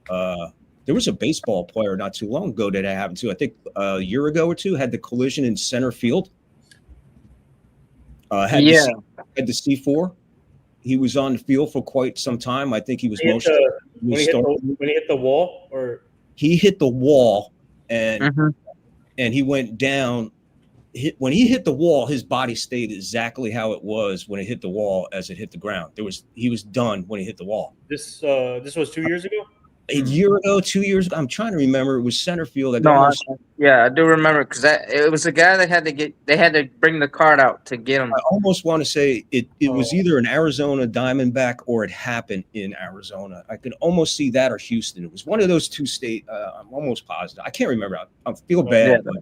There was a baseball player not too long ago that happened to. I think a year ago or two, had the collision in center field. Had the C4. He was on the field for quite some time. I think he was When he hit the wall, or he hit the wall and Mm-hmm. and he went down. When he hit the wall, his body stayed exactly how it was when it hit the wall as it hit the ground. He was done when he hit the wall. this was 2 years ago. A year ago, 2 years ago, I'm trying to remember. It was center field. I do remember because it was a guy that they had to bring the card out to get him. I almost want to say it was either an Arizona Diamondback or it happened in Arizona. I could almost see that or Houston. It was one of those two states. I'm almost positive. I can't remember. I feel bad. Yeah.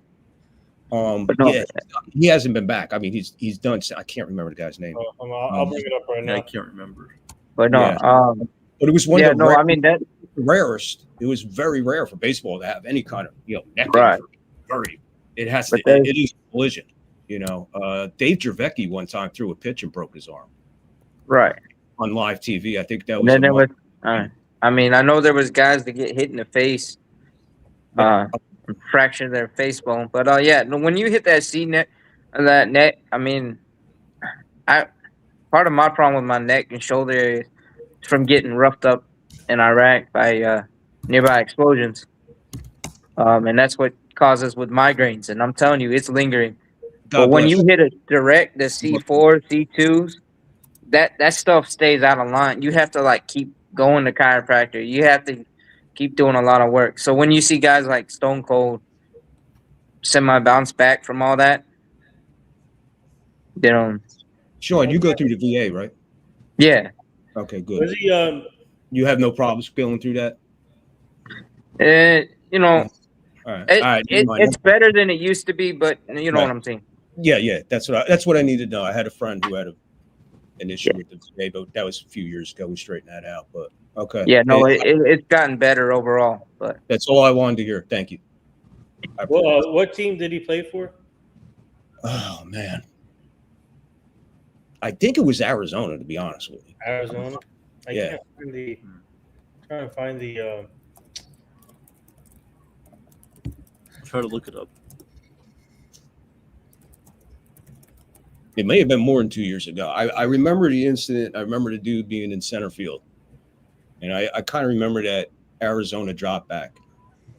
But yeah, he hasn't been back. I mean, he's done. I can't remember the guy's name. I'll bring it up right now. I can't remember. But no, Yeah. But it was one of the I mean that rarest. It was very rare for baseball to have any kind of neck Right. injury. It has But to. It is a collision. Dave Gervecki one time threw a pitch and broke his arm right. on live TV. I think that And was. then there was. I mean, I know there was guys that get hit in the face, fracture their face bone. But when you hit that neck, I mean, part of my problem with my neck and shoulder area is from getting roughed up in Iraq by nearby explosions, and that's what causes with migraines. And I'm telling you, it's lingering. But when you hit a direct, the C4, C2s, that stuff stays out of line. You have to keep going to chiropractor. You have to keep doing a lot of work. So when you see guys like Stone Cold semi-bounce back from all that, Sean, you go through the VA, right? Yeah. Okay, good. Was he? You have no problems going through that? All right. It's better than it used to be, but you know what I'm saying. Yeah. That's what I needed to know. I had a friend who had an issue with the VA, but that was a few years ago. We straightened that out. But okay. Yeah, no, it's gotten better overall. But that's all I wanted to hear. Thank you. Well, what team did he play for? Oh man, I think it was Arizona. To be honest with you, Arizona. Yeah. Trying to find the. Try to look it up. it may have been more than 2 years ago. I remember the incident. I remember the dude being in center field, and I kind of remember that Arizona drop back.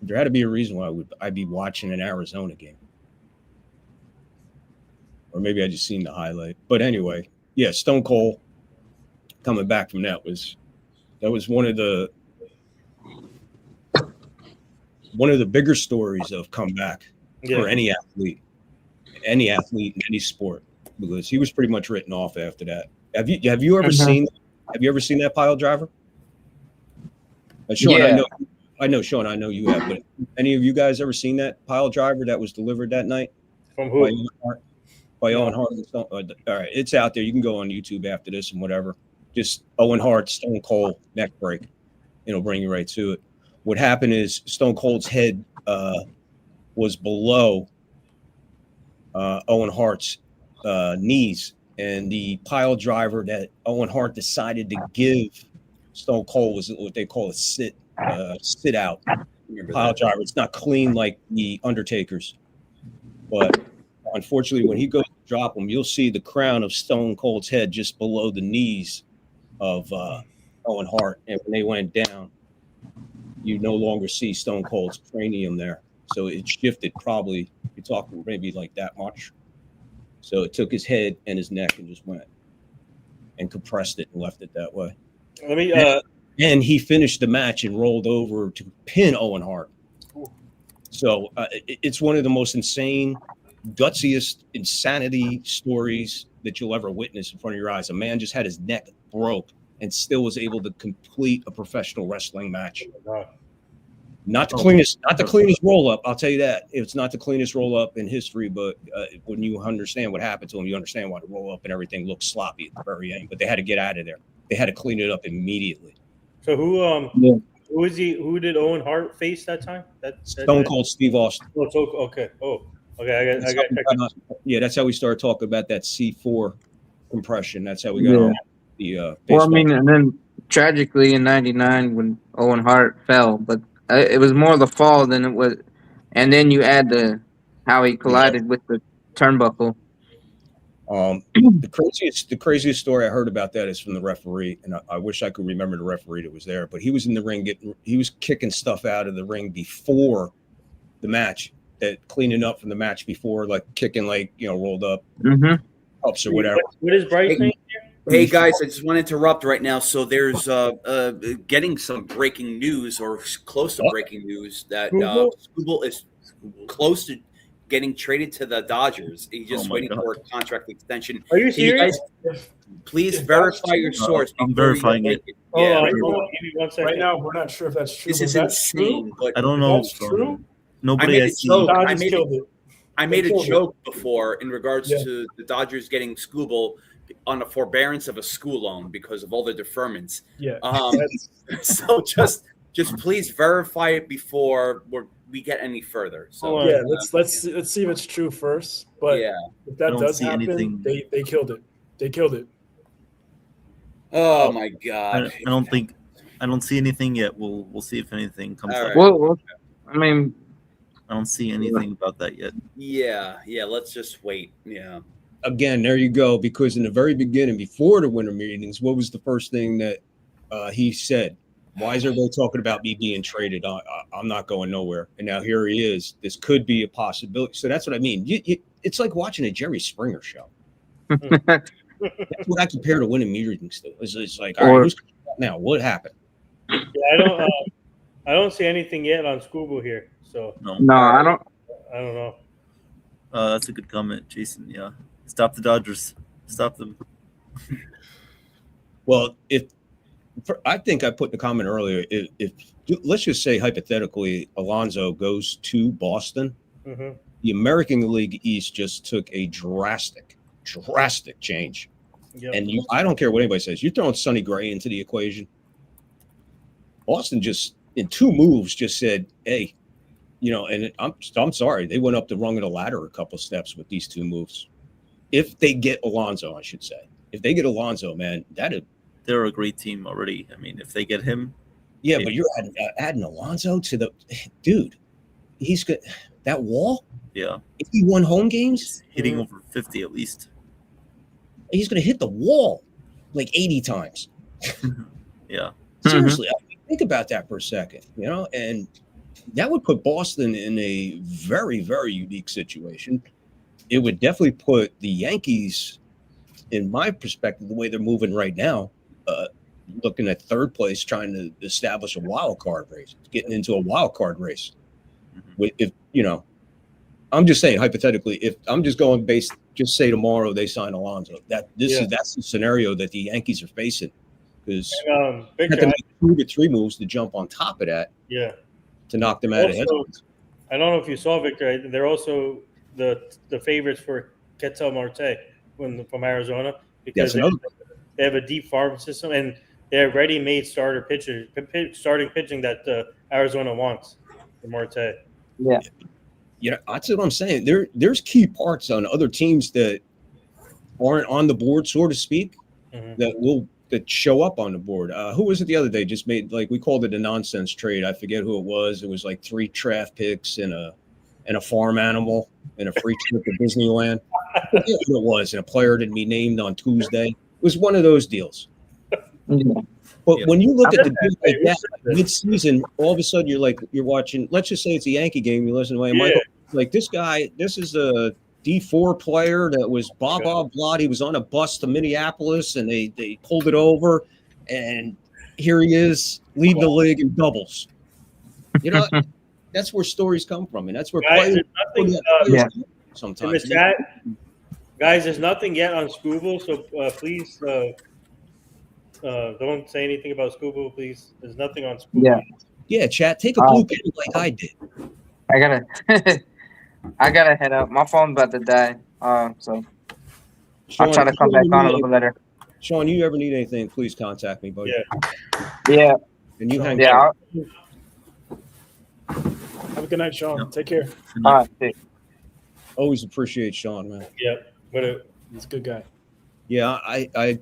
There had to be a reason why I'd be watching an Arizona game, or maybe I just seen the highlight. But anyway, yeah, Stone Cold coming back from that was one of the bigger stories of comeback for any athlete in any sport, because he was pretty much written off after that. Have you ever seen that pile driver? Sean, yeah. I know I know, Sean, I know you have, but any of you guys ever seen that pile driver that was delivered that night? From By who? Owen Hart? By No. Owen Hart. All right, it's out there. You can go on YouTube after this and whatever. Just Owen Hart, Stone Cold neck break. It'll bring you right to it. What happened is Stone Cold's head was below Owen Hart's knees, and the pile driver that Owen Hart decided to give Stone Cold was what they call a sit out pile driver. It's not clean like the Undertaker's, but unfortunately, when he goes to drop him, you'll see the crown of Stone Cold's head just below the knees of Owen Hart, and when they went down, you no longer see Stone Cold's cranium there. So it shifted probably, you're talking maybe like that much. So it took his head and his neck and just went and compressed it and left it that way. Let me. And he finished the match and rolled over to pin Owen Hart. So it's one of the most insane, gutsiest insanity stories that you'll ever witness in front of your eyes. A man just had his neck broke and still was able to complete a professional wrestling match. Not the cleanest roll up. I'll tell you that. It's not the cleanest roll up in history, but when you understand what happened to him, you understand why the roll up and everything looked sloppy at the very end. But they had to get out of there. They had to clean it up immediately. So who did Owen Hart face that time? Stone Cold Steve Austin. Okay. Okay. I got. Yeah, that's how we started talking about that C4 compression. That's how we got on the. Well, I mean, and then tragically in '99 when Owen Hart fell, but it was more the fall than it was, and then you add how he collided with the turnbuckle. The craziest story I heard about that is from the referee, and I wish I could remember the referee that was there, but he was in the ring he was kicking stuff out of the ring before the match, cleaning up from the match before, like kicking rolled up ups or whatever. What is Bryce saying here? Hey guys, I just want to interrupt right now. So there's getting some breaking news or close to breaking news that Scooble is close to getting traded to the Dodgers. He's just waiting for a contract extension. Are you serious? You guys, please verify your source. I'm verifying it. Yeah, give me 1 second. Right now, we're not sure if that's true. This is insane. But I don't know. That's true. Nobody has seen. Dodgers killed it. I made a joke before in regards to the Dodgers getting Scooble on the forbearance of a school loan because of all the deferments. Yeah. So just please verify it before we get any further. So yeah, let's see if it's true first. But if that does happen, they killed it. They killed it. Oh my God! I don't see anything yet. We'll see if anything comes up. Well, I mean, I don't see anything about that yet. Yeah. Let's just wait. Yeah. Again, there you go. Because in the very beginning, before the winter meetings, what was the first thing that he said? Why is everybody talking about me being traded? I'm not going nowhere. And now here he is. This could be a possibility. So that's what I mean. It's like watching a Jerry Springer show. That's what I compare to winning meetings to. It's like, all right, who's now? What happened? Yeah, I don't see anything yet on Scooble here. So no, I don't know. That's a good comment, Jason. Yeah, stop the Dodgers. Stop them. Well, I think I put in the comment earlier, if let's just say hypothetically Alonso goes to Boston, the American League East just took a drastic change. Yep. And I don't care what anybody says, you're throwing Sonny Gray into the equation. Boston just in 2 moves just said, hey, and I'm sorry, they went up the rung of the ladder a couple steps with these 2 moves. If they get Alonso, I should say. If they get Alonso, man, they're a great team already. I mean, if they get him. Yeah, but you're adding Alonso to the dude. He's good. That wall? Yeah. If he won home games? Hitting over 50 at least. He's going to hit the wall like 80 times. Yeah. Seriously, think about that for a second, and that would put Boston in a very, very unique situation. It would definitely put the Yankees, in my perspective, the way they're moving right now, looking at 3rd place, trying to establish a wild card race, getting into a wild card race. If I'm just saying hypothetically, if I'm just going just say tomorrow they sign Alonso, that's the scenario that the Yankees are facing, because they have to make 2 to 3 moves to jump on top of that. Yeah. to knock them out of Also, heads. I don't know if you saw, Victor. They're also the favorites for Ketel Marte from Arizona because That's another. they have a deep farm system and they have ready-made starting pitching that Arizona wants for Marte. Yeah. Yeah, that's what I'm saying. There's key parts on other teams that aren't on the board, so to speak, that show up on the board. Who was it the other day? Just made, like, we called it a nonsense trade. I forget who it was. It was like 3 draft picks and a farm animal and a free trip to Disneyland. I forget who it was, and a player didn't be named on Tuesday. It was one of those deals. But when you look at the deal like that, mid-season, all of a sudden you're watching. Let's just say it's a Yankee game. You listen to Michael, like this guy. This is a D4 player that was blah blah blah. He was on a bus to Minneapolis, and they pulled it over, and here he is, lead the league in doubles. You know, that's where stories come from, and that's where players sometimes. In the chat, guys, there's nothing yet on Scooble, so please. Don't say anything about Scooble, please. There's nothing on Scooble. Yeah, chat. Take a blue pen like I did. I gotta head up. My phone's about to die. So Sean, I'll try to come back on a little later. Sean, you ever need anything, please contact me, buddy. Yeah. And you hang Yeah. Have a good night, Sean. Take care. All right. Always appreciate Sean, man. Yeah, he's a good guy. Yeah, I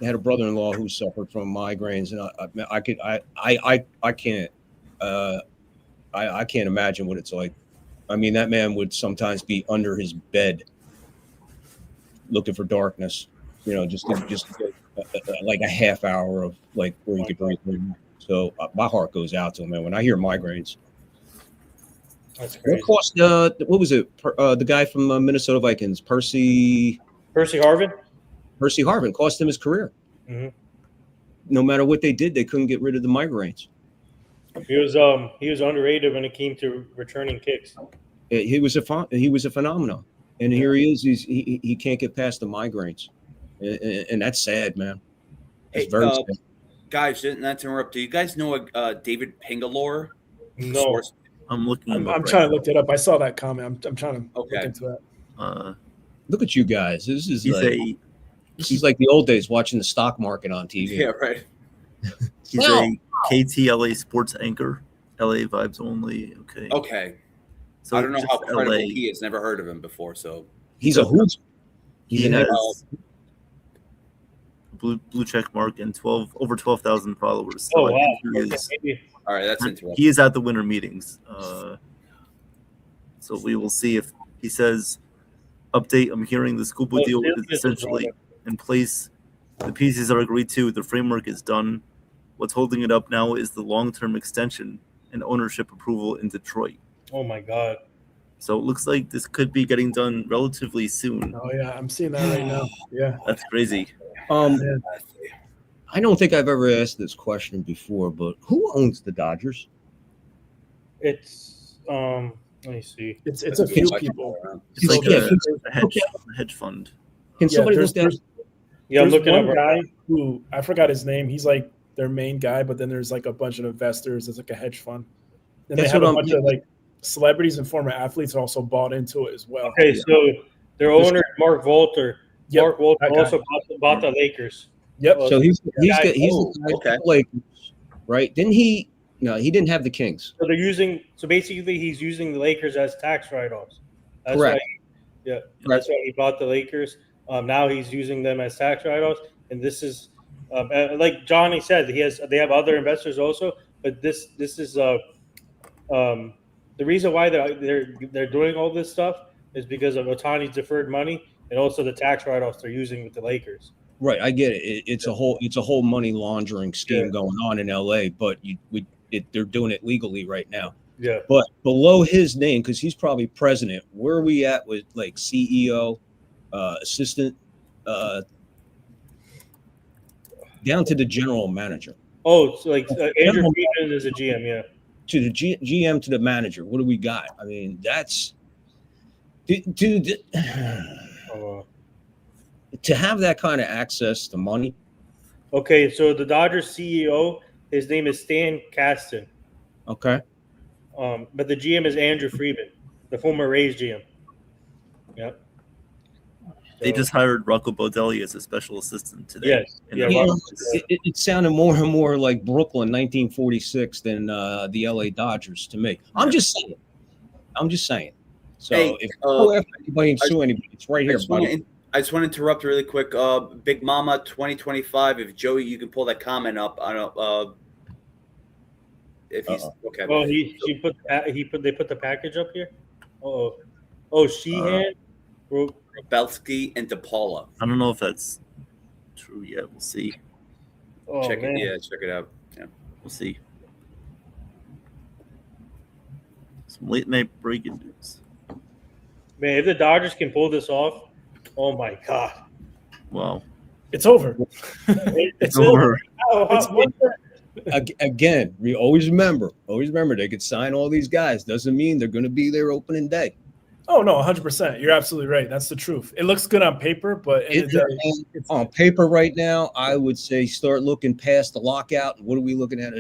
had a brother-in-law who suffered from migraines, and I can't imagine what it's like. I mean, that man would sometimes be under his bed looking for darkness, you know, just like a half hour of like where you could breathe. So my heart goes out to him, man. When I hear migraines, that's crazy. What cost? What was it? The guy from Minnesota Vikings, Percy Harvin. Percy Harvin cost him his career. Mm-hmm. No matter what they did, they couldn't get rid of the migraines. He was underrated when it came to returning kicks. He was a phenomenon, and here he is. He can't get past the migraines, and that's sad, man. It's very sad. Guys, not to interrupt. Do you guys know David Pingalore? No, I'm looking. I'm trying to look it up. I saw that comment. I'm trying to look into that. Look at you guys. This is he's like the old days watching the stock market on TV. Yeah, right. He's a KTLA sports anchor. LA vibes only. Okay. So I don't know how credible he is. Never heard of him before. So he's a hoot. He has blue check mark and over 12,000 followers. So wow! All right, that's interesting. He is at the winter meetings. So we will see if he says, "Update: I'm hearing the Scooby deal is essentially in place. The pieces are agreed to. The framework is done. What's holding it up now is the long-term extension and ownership approval in Detroit." Oh my God! So it looks like this could be getting done relatively soon. Oh yeah, I'm seeing that right now. Yeah, that's crazy. I don't think I've ever asked this question before, but who owns the Dodgers? It's let me see. It's a few people. It's like a hedge fund. Can somebody look that? Yeah, I'm looking at one up. Guy who I forgot his name. He's like their main guy, but then there's like a bunch of investors. It's like a hedge fund. And they have a bunch of like celebrities and former athletes also bought into it as well. Okay, so their owner Mark Volter. Yep, Mark Volter also bought the Lakers. Yep. So he's the Lakers, right? Didn't he? No, he didn't have the Kings. So basically he's using the Lakers as tax write-offs. That's Correct. That's why he bought the Lakers. Now he's using them as tax write-offs, and this is like Johnny said, they have other investors also, but this is the reason why they're doing all this stuff is because of Ohtani's deferred money and also the tax write-offs they're using with the Lakers. Right, I get it. It's a whole money laundering scheme going on in LA, but they're doing it legally right now. Yeah. But below his name, because he's probably president, where are we at with like CEO, assistant, down to the general manager? Oh, so like Andrew Friedman is a GM, yeah. To the GM to the manager, what do we got? I mean, that's dude. To have that kind of access to money. Okay, so the Dodgers CEO, his name is Stan Kasten. Okay. But the GM is Andrew Friedman, the former Rays GM. Yep. They just hired Rocco Baldelli as a special assistant today. Yes. in Yeah. their You know, office. it sounded more and more like Brooklyn 1946 than the LA Dodgers to me. I'm just saying. So Hey, if you go after anybody and I- sue anybody, it's right I here, just want buddy. to interrupt really quick. Big Mama 2025. If Joey, you can pull that comment up. I don't. If he's okay. Oh, they put the package up here. Oh, Sheehan. Belsky and DePaula. I don't know if that's true yet. We'll see. Oh, Check man. it. Yeah, check it out. Yeah. We'll see. Some late night breaking news. Man, if the Dodgers can pull this off, oh my God. Wow. It's over. It's over. Again, we always remember they could sign all these guys. Doesn't mean they're going to be there opening day. Oh no, 100%. You're absolutely right. That's the truth. It looks good on paper, but On paper right now, I would say start looking past the lockout. What are we looking at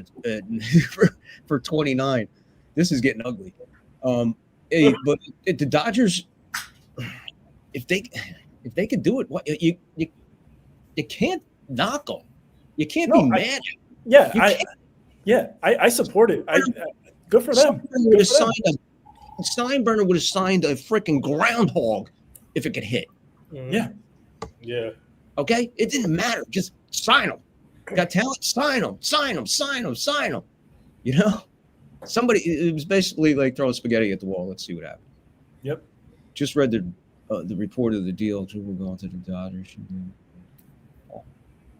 for 29? This is getting ugly. But if the Dodgers, if they could do it, what you can't knock them. You can't be mad. I support it. Good for them. Steinbrenner would have signed a freaking groundhog if it could hit. Yeah. Yeah. Okay? It didn't matter. Just sign them. Got talent? Sign them. You know? It was basically like throwing spaghetti at the wall. Let's see what happens. Yep. Just read the report of the deal. We're going to the Dodgers.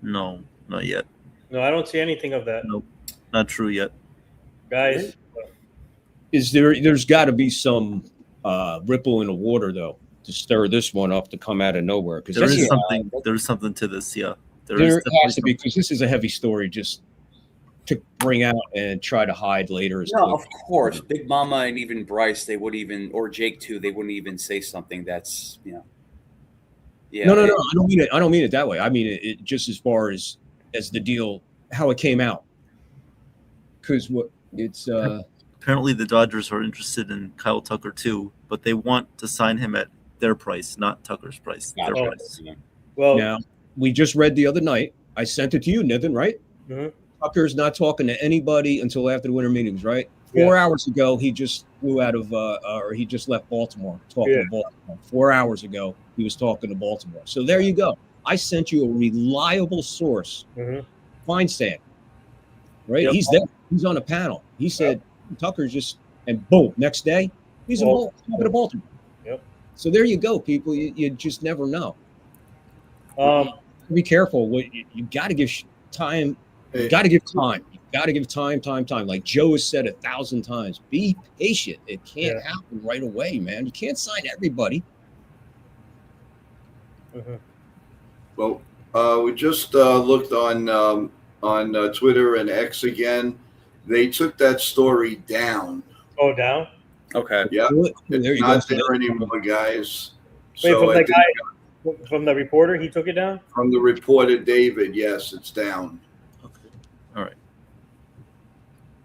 No, not yet. No, I don't see anything of that. Nope. Not true yet. Guys. There's got to be some ripple in the water, though, to stir this one up to come out of nowhere. Because There's something to this, yeah. There has to be, because this is a heavy story just to bring out and try to hide later. No, of course. Big Mama and even Bryce, they would even, or Jake too, they wouldn't even say something that's, Yeah. No. I don't mean it that way. I mean it just as far as the deal, how it came out. Because apparently the Dodgers are interested in Kyle Tucker too, but they want to sign him at their price, not Tucker's price. Their price. Well, now we just read the other night. I sent it to you, Niven, right? Mm-hmm. Tucker's not talking to anybody until after the winter meetings, right? 4 hours ago, he just flew out of, or he just left Baltimore, talking to Baltimore. 4 hours ago, he was talking to Baltimore. So there you go. I sent you a reliable source, Feinstein, right? Yep. He's there. He's on a panel. He said Tucker's just, and boom, next day, he's talking to Baltimore. Yep. So there you go, people. You just never know. Be careful. You got to give time. You got to give time. You got to give time. Like Joe has said 1,000 times. Be patient. It can't happen right away, man. You can't sign everybody. Well, we just looked on Twitter and X again. They took that story down. Oh, down? Okay. Yeah, it's not there anymore, guys. Wait, from the guy, from the reporter, he took it down? From the reporter, David, yes, it's down. Okay. All right.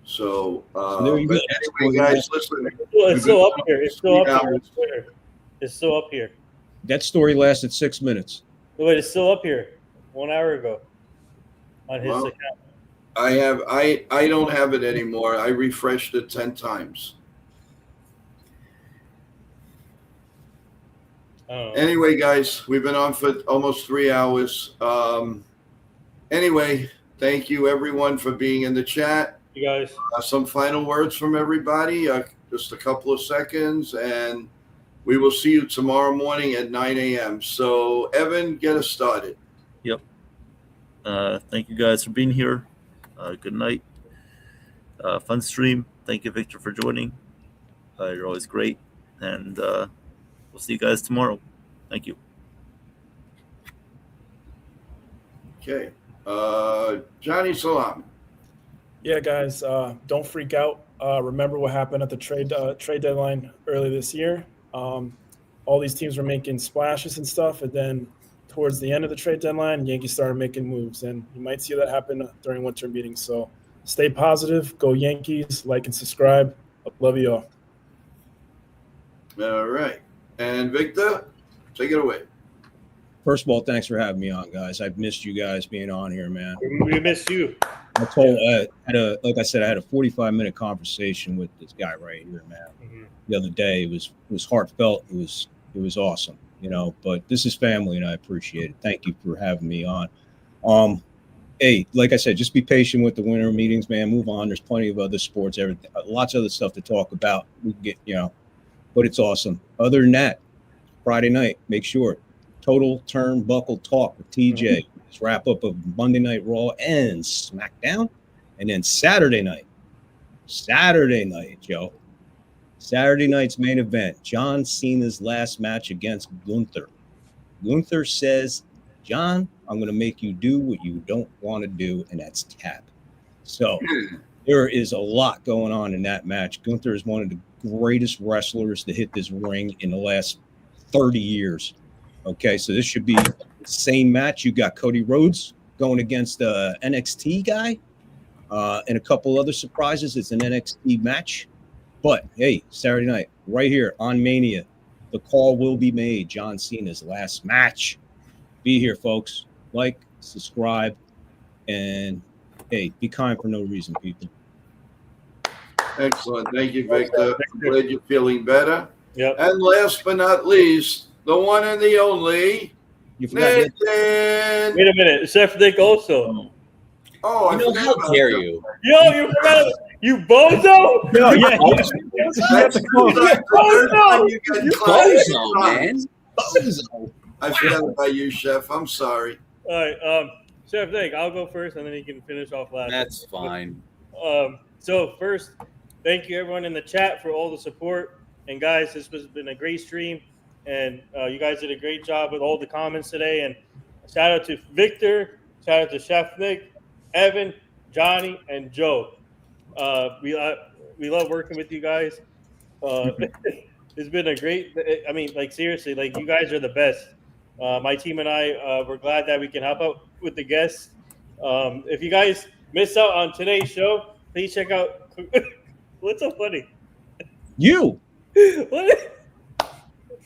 So, there you go. anyway, guys, listen. It's still up here. It's still up here. It's still up here. That story lasted 6 minutes. Wait, it's still up here. 1 hour ago on his account. I don't have it anymore. I refreshed it 10 times. Anyway, guys, we've been on for almost 3 hours. Anyway, thank you everyone for being in the chat. You guys. Some final words from everybody. Just a couple of seconds, and we will see you tomorrow morning at 9 a.m. So, Evan, get us started. Yep. Thank you guys for being here. Good night. Fun stream. Thank you, Victor, for joining. You're always great. And we'll see you guys tomorrow. Thank you. Okay. Johnny Salam. Yeah, guys, don't freak out. Remember what happened at the trade deadline early this year. All these teams were making splashes and stuff, and then towards the end of the trade deadline, Yankees started making moves, and you might see that happen during winter meetings. So stay positive, go Yankees, like and subscribe. Love you all. All right. And Victor, take it away. First of all, thanks for having me on, guys. I've missed you guys being on here, man. We missed you. I told, like I said, I had a 45-minute conversation with this guy right here, man. Mhm. The other day. It was heartfelt. It was awesome, you know. But this is family, and I appreciate it. Thank you for having me on. Hey, like I said, just be patient with the winter meetings, man. Move on. There's plenty of other sports, everything, lots of other stuff to talk about. We can get, you know, but it's awesome. Other than that, Friday night, make sure Total Turnbuckle Talk with TJ. Let's wrap up of Monday Night Raw and SmackDown, and then Saturday night, Joe. Saturday night's main event: John Cena's last match against Gunther. Gunther says, "John, I'm going to make you do what you don't want to do, and that's tap." So there is a lot going on in that match. Gunther is one of the greatest wrestlers to hit this ring in the last 30 years. Okay, so this should be the same match. You got Cody Rhodes going against the NXT guy and a couple other surprises. It's an NXT match. But, hey, Saturday night, right here on Mania, the call will be made. John Cena's last match. Be here, folks. Like, subscribe, and, hey, be kind for no reason, people. Excellent. Thank you, Victor. I'm glad you're feeling better. Yep. And last but not least, the one and the only, You forgot Nathan. Wait a minute. Chef Nick also. Oh, I You know, forgot how about dare that. you? Yo, you forgot it. You bozo? No, yeah. That's the first time you get clapped. Bozo, man. I forgot about you, Chef. I'm sorry. All right. Chef Nick, I'll go first, and then you can finish off last. That's fine. So first, thank you everyone in the chat for all the support. And guys, this has been a great stream, and you guys did a great job with all the comments today. And shout out to Victor, shout out to Chef Nick, Evan, Johnny, and Joe. We love working with you guys. It's been a great. I mean, like seriously, like you guys are the best. My team and I, we're glad that we can help out with the guests. If you guys missed out on today's show, please check out. What's so funny? You What?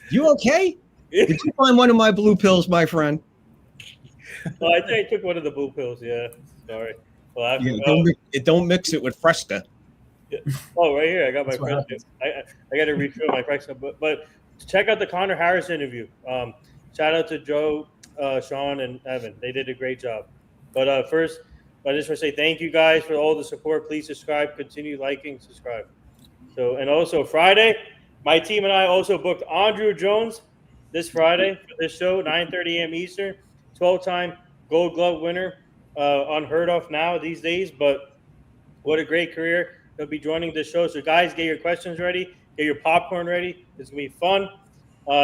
You okay? Did you find one of my blue pills, my friend? Oh, I think I took one of the blue pills. Yeah, sorry. Well, Don't mix it with Fresca. Oh, right here, I got my Fresca. I got to refill my Fresca. But check out the Connor Harris interview. Shout out to Joe, Sean, and Evan. They did a great job. But first, I just want to say thank you guys for all the support. Please subscribe, continue liking, subscribe. So, and also Friday, my team and I also booked Andrew Jones this Friday for this show, 9:30 a.m. Eastern, 12-time Gold Glove winner, unheard of now these days, but what a great career. He'll be joining the show. So, guys, get your questions ready, get your popcorn ready. It's gonna be fun.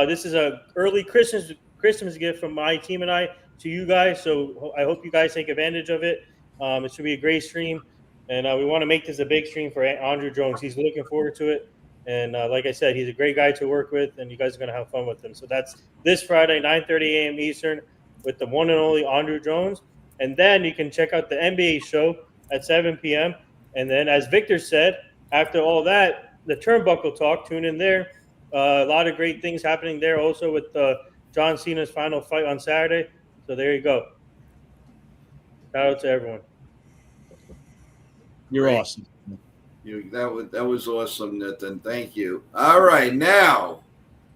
This is a early Christmas gift from my team and I to you guys. So, I hope you guys take advantage of it. It should be a great stream. And we want to make this a big stream for Andrew Jones. He's looking forward to it. And like I said, he's a great guy to work with, and you guys are going to have fun with him. So that's this Friday, 9:30 a.m. Eastern, with the one and only Andrew Jones. And then you can check out the NBA show at 7 p.m. And then, as Victor said, after all that, the Turnbuckle Talk, tune in there. A lot of great things happening there also with John Cena's final fight on Saturday. So there you go. Shout out to everyone. You're awesome. That was awesome, Nathan. Thank you. All right, now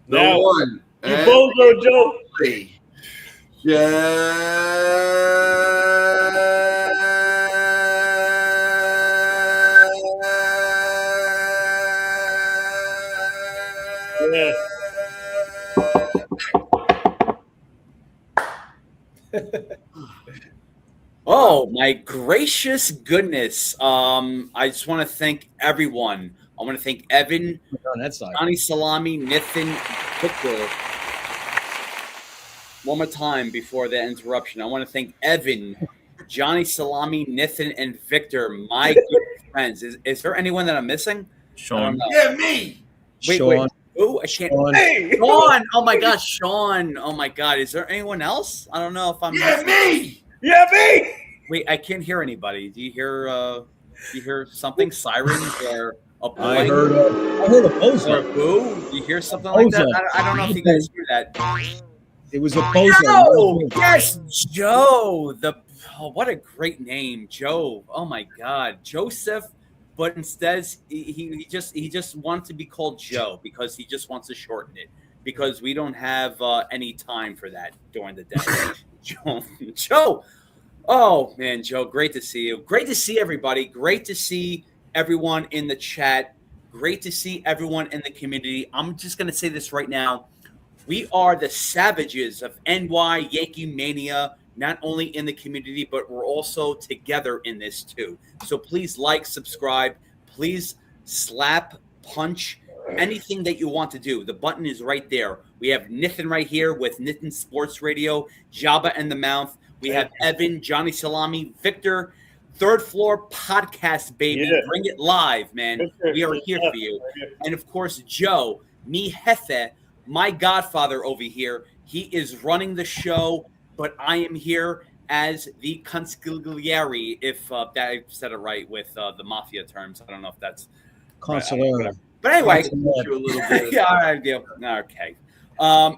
the Now, one You and bozo, Joe. only Yeah. Oh my gracious goodness! I just want to thank everyone. I want to thank Evan, On that side. Johnny Salami, Nathan, Victor. One more time before the interruption. I want to thank Evan, Johnny Salami, Nathan, and Victor, my good friends. Is there anyone that I'm missing? I Sean. don't know. Yeah, me. Wait. Sean. Oh, I can't. Sean. Hey. Sean. Oh my gosh, Sean. Oh my God. Is there anyone else? I don't know if I'm. Yeah, me. Yeah, me. Wait, I can't hear anybody. Do you hear something? Sirens or I heard a bozo. Or a boo. You hear something like that? I don't know if you guys hear that. It was a bozo. Joe, yes, Joe. What a great name, Joe. Oh my God, Joseph. But instead, he just wants to be called Joe because he just wants to shorten it because we don't have any time for that during the day. Joe. Oh man, Joe, great to see you. Great to see everybody. Great to see everyone in the chat. Great to see everyone in the community. I'm just gonna say this right now. We are the savages of NY Yankee Mania, not only in the community, but we're also together in this too. So please like, subscribe, please slap, punch, anything that you want to do. The button is right there. We have Nithin right here with Nithin Sports Radio, Jabba and the Mouth. We have Evan, Johnny Salami, Victor, Third Floor Podcast, baby. Yeah. Bring it live, man. We are here for you. And of course, Joe, mi jefe, my godfather over here. He is running the show, but I am here as the consigliere, if I said it right with the mafia terms. I don't know if that's Consigliere. but anyway, You a little bit. yeah, all right, deal. Okay.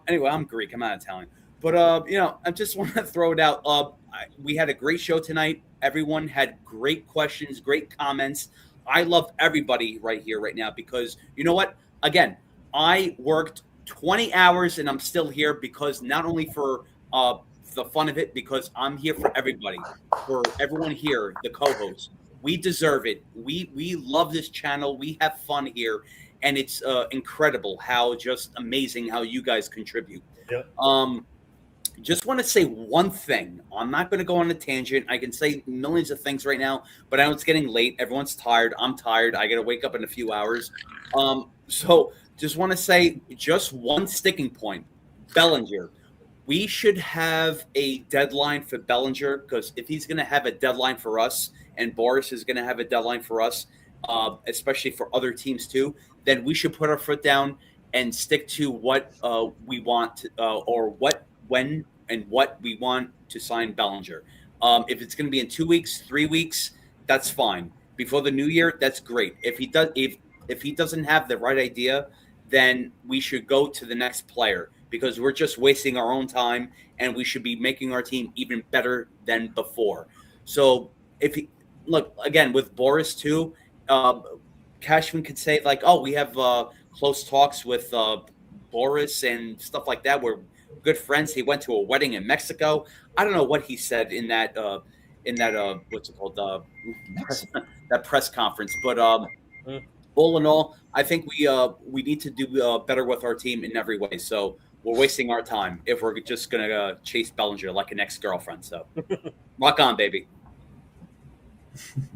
Anyway, I'm Greek. I'm not Italian. But I just want to throw it out. We had a great show tonight. Everyone had great questions, great comments. I love everybody right here, right now, because you know what? Again, I worked 20 hours and I'm still here because not only for the fun of it, because I'm here for everybody, for everyone here, the co-hosts. We deserve it. We love this channel. We have fun here, and it's incredible how just amazing how you guys contribute. Yeah. Just want to say one thing. I'm not going to go on a tangent. I can say millions of things right now, but I know it's getting late. Everyone's tired. I'm tired. I got to wake up in a few hours. So just want to say just one sticking point. Bellinger. We should have a deadline for Bellinger because if he's going to have a deadline for us and Boris is going to have a deadline for us, especially for other teams too, then we should put our foot down and stick to what we want or when and what we want to sign Bellinger. If it's going to be in 2 weeks, 3 weeks, that's fine. Before the new year, that's great. If he doesn't have the right idea, then we should go to the next player because we're just wasting our own time and we should be making our team even better than before. So look again with Boris too, Cashman could say like, oh, we have close talks with Boris and stuff like that. We're good friends. He went to a wedding in Mexico. I don't know what he said in that what's it called that press conference. But all in all, I think we need to do better with our team in every way. So we're wasting our time if we're just gonna chase Bellinger like an ex-girlfriend. So rock on, baby.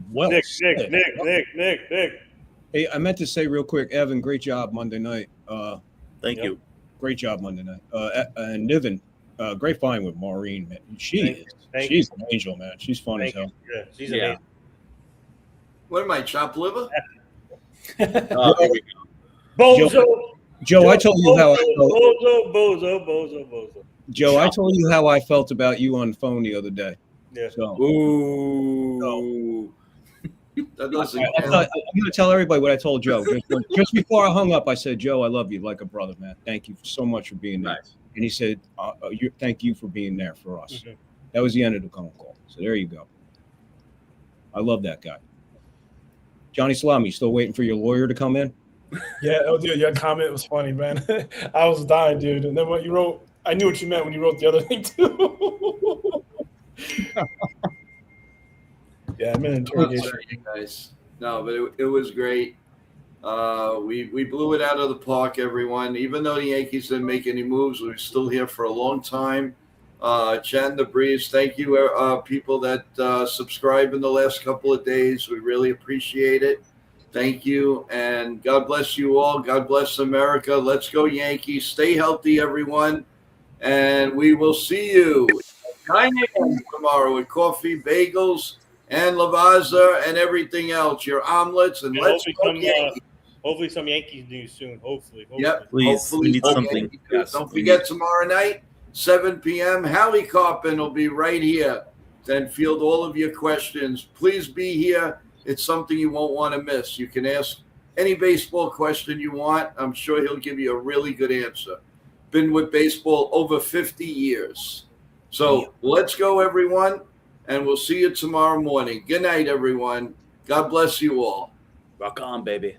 Well, Nick. Hey, I meant to say real quick, Evan, great job Monday night. Thank you. Great job Monday night. And Niven, great find with Maureen, man. She's an angel, man. She's fun as hell. Yeah, she's amazing. What am I, chopped liver? Here we go. Bozo. Joe, I told you how I felt. Bozo. Joe, I told you how I felt about you on the phone the other day. Yeah. So, Ooh. That doesn't I'm going to tell everybody what I told Joe. Just before I hung up, I said, Joe, I love you like a brother, man. Thank you so much for being there. Nice. And he said, thank you for being there for us. Mm-hmm. That was the end of the phone call. So there you go. I love that guy. Johnny Salami, still waiting for your lawyer to come in? Yeah, oh, dude, your comment was funny, man. I was dying, dude. And then what you wrote, I knew what you meant when you wrote the other thing, too. Yeah, I'm in interrogation. guys. No, but it was great. We blew it out of the park, everyone. Even though the Yankees didn't make any moves, we were still here for a long time. Chatting the breeze. Thank you, people that subscribed in the last couple of days. We really appreciate it. Thank you, and God bless you all. God bless America. Let's go Yankees. Stay healthy, everyone, and we will see you at 9 a.m. tomorrow with coffee, bagels, and Lavazza and everything else. Your omelets, and let's go Yankees. Hopefully some Yankees news soon. Hopefully. Yep. Please, Hopefully we need some something. Yankees news. Don't forget tomorrow night, 7 p.m. Howie Carpin will be right here and field all of your questions. Please be here. It's something you won't want to miss. You can ask any baseball question you want. I'm sure he'll give you a really good answer. Been with baseball over 50 years. So let's go, everyone, and we'll see you tomorrow morning. Good night, everyone. God bless you all. Rock on, baby.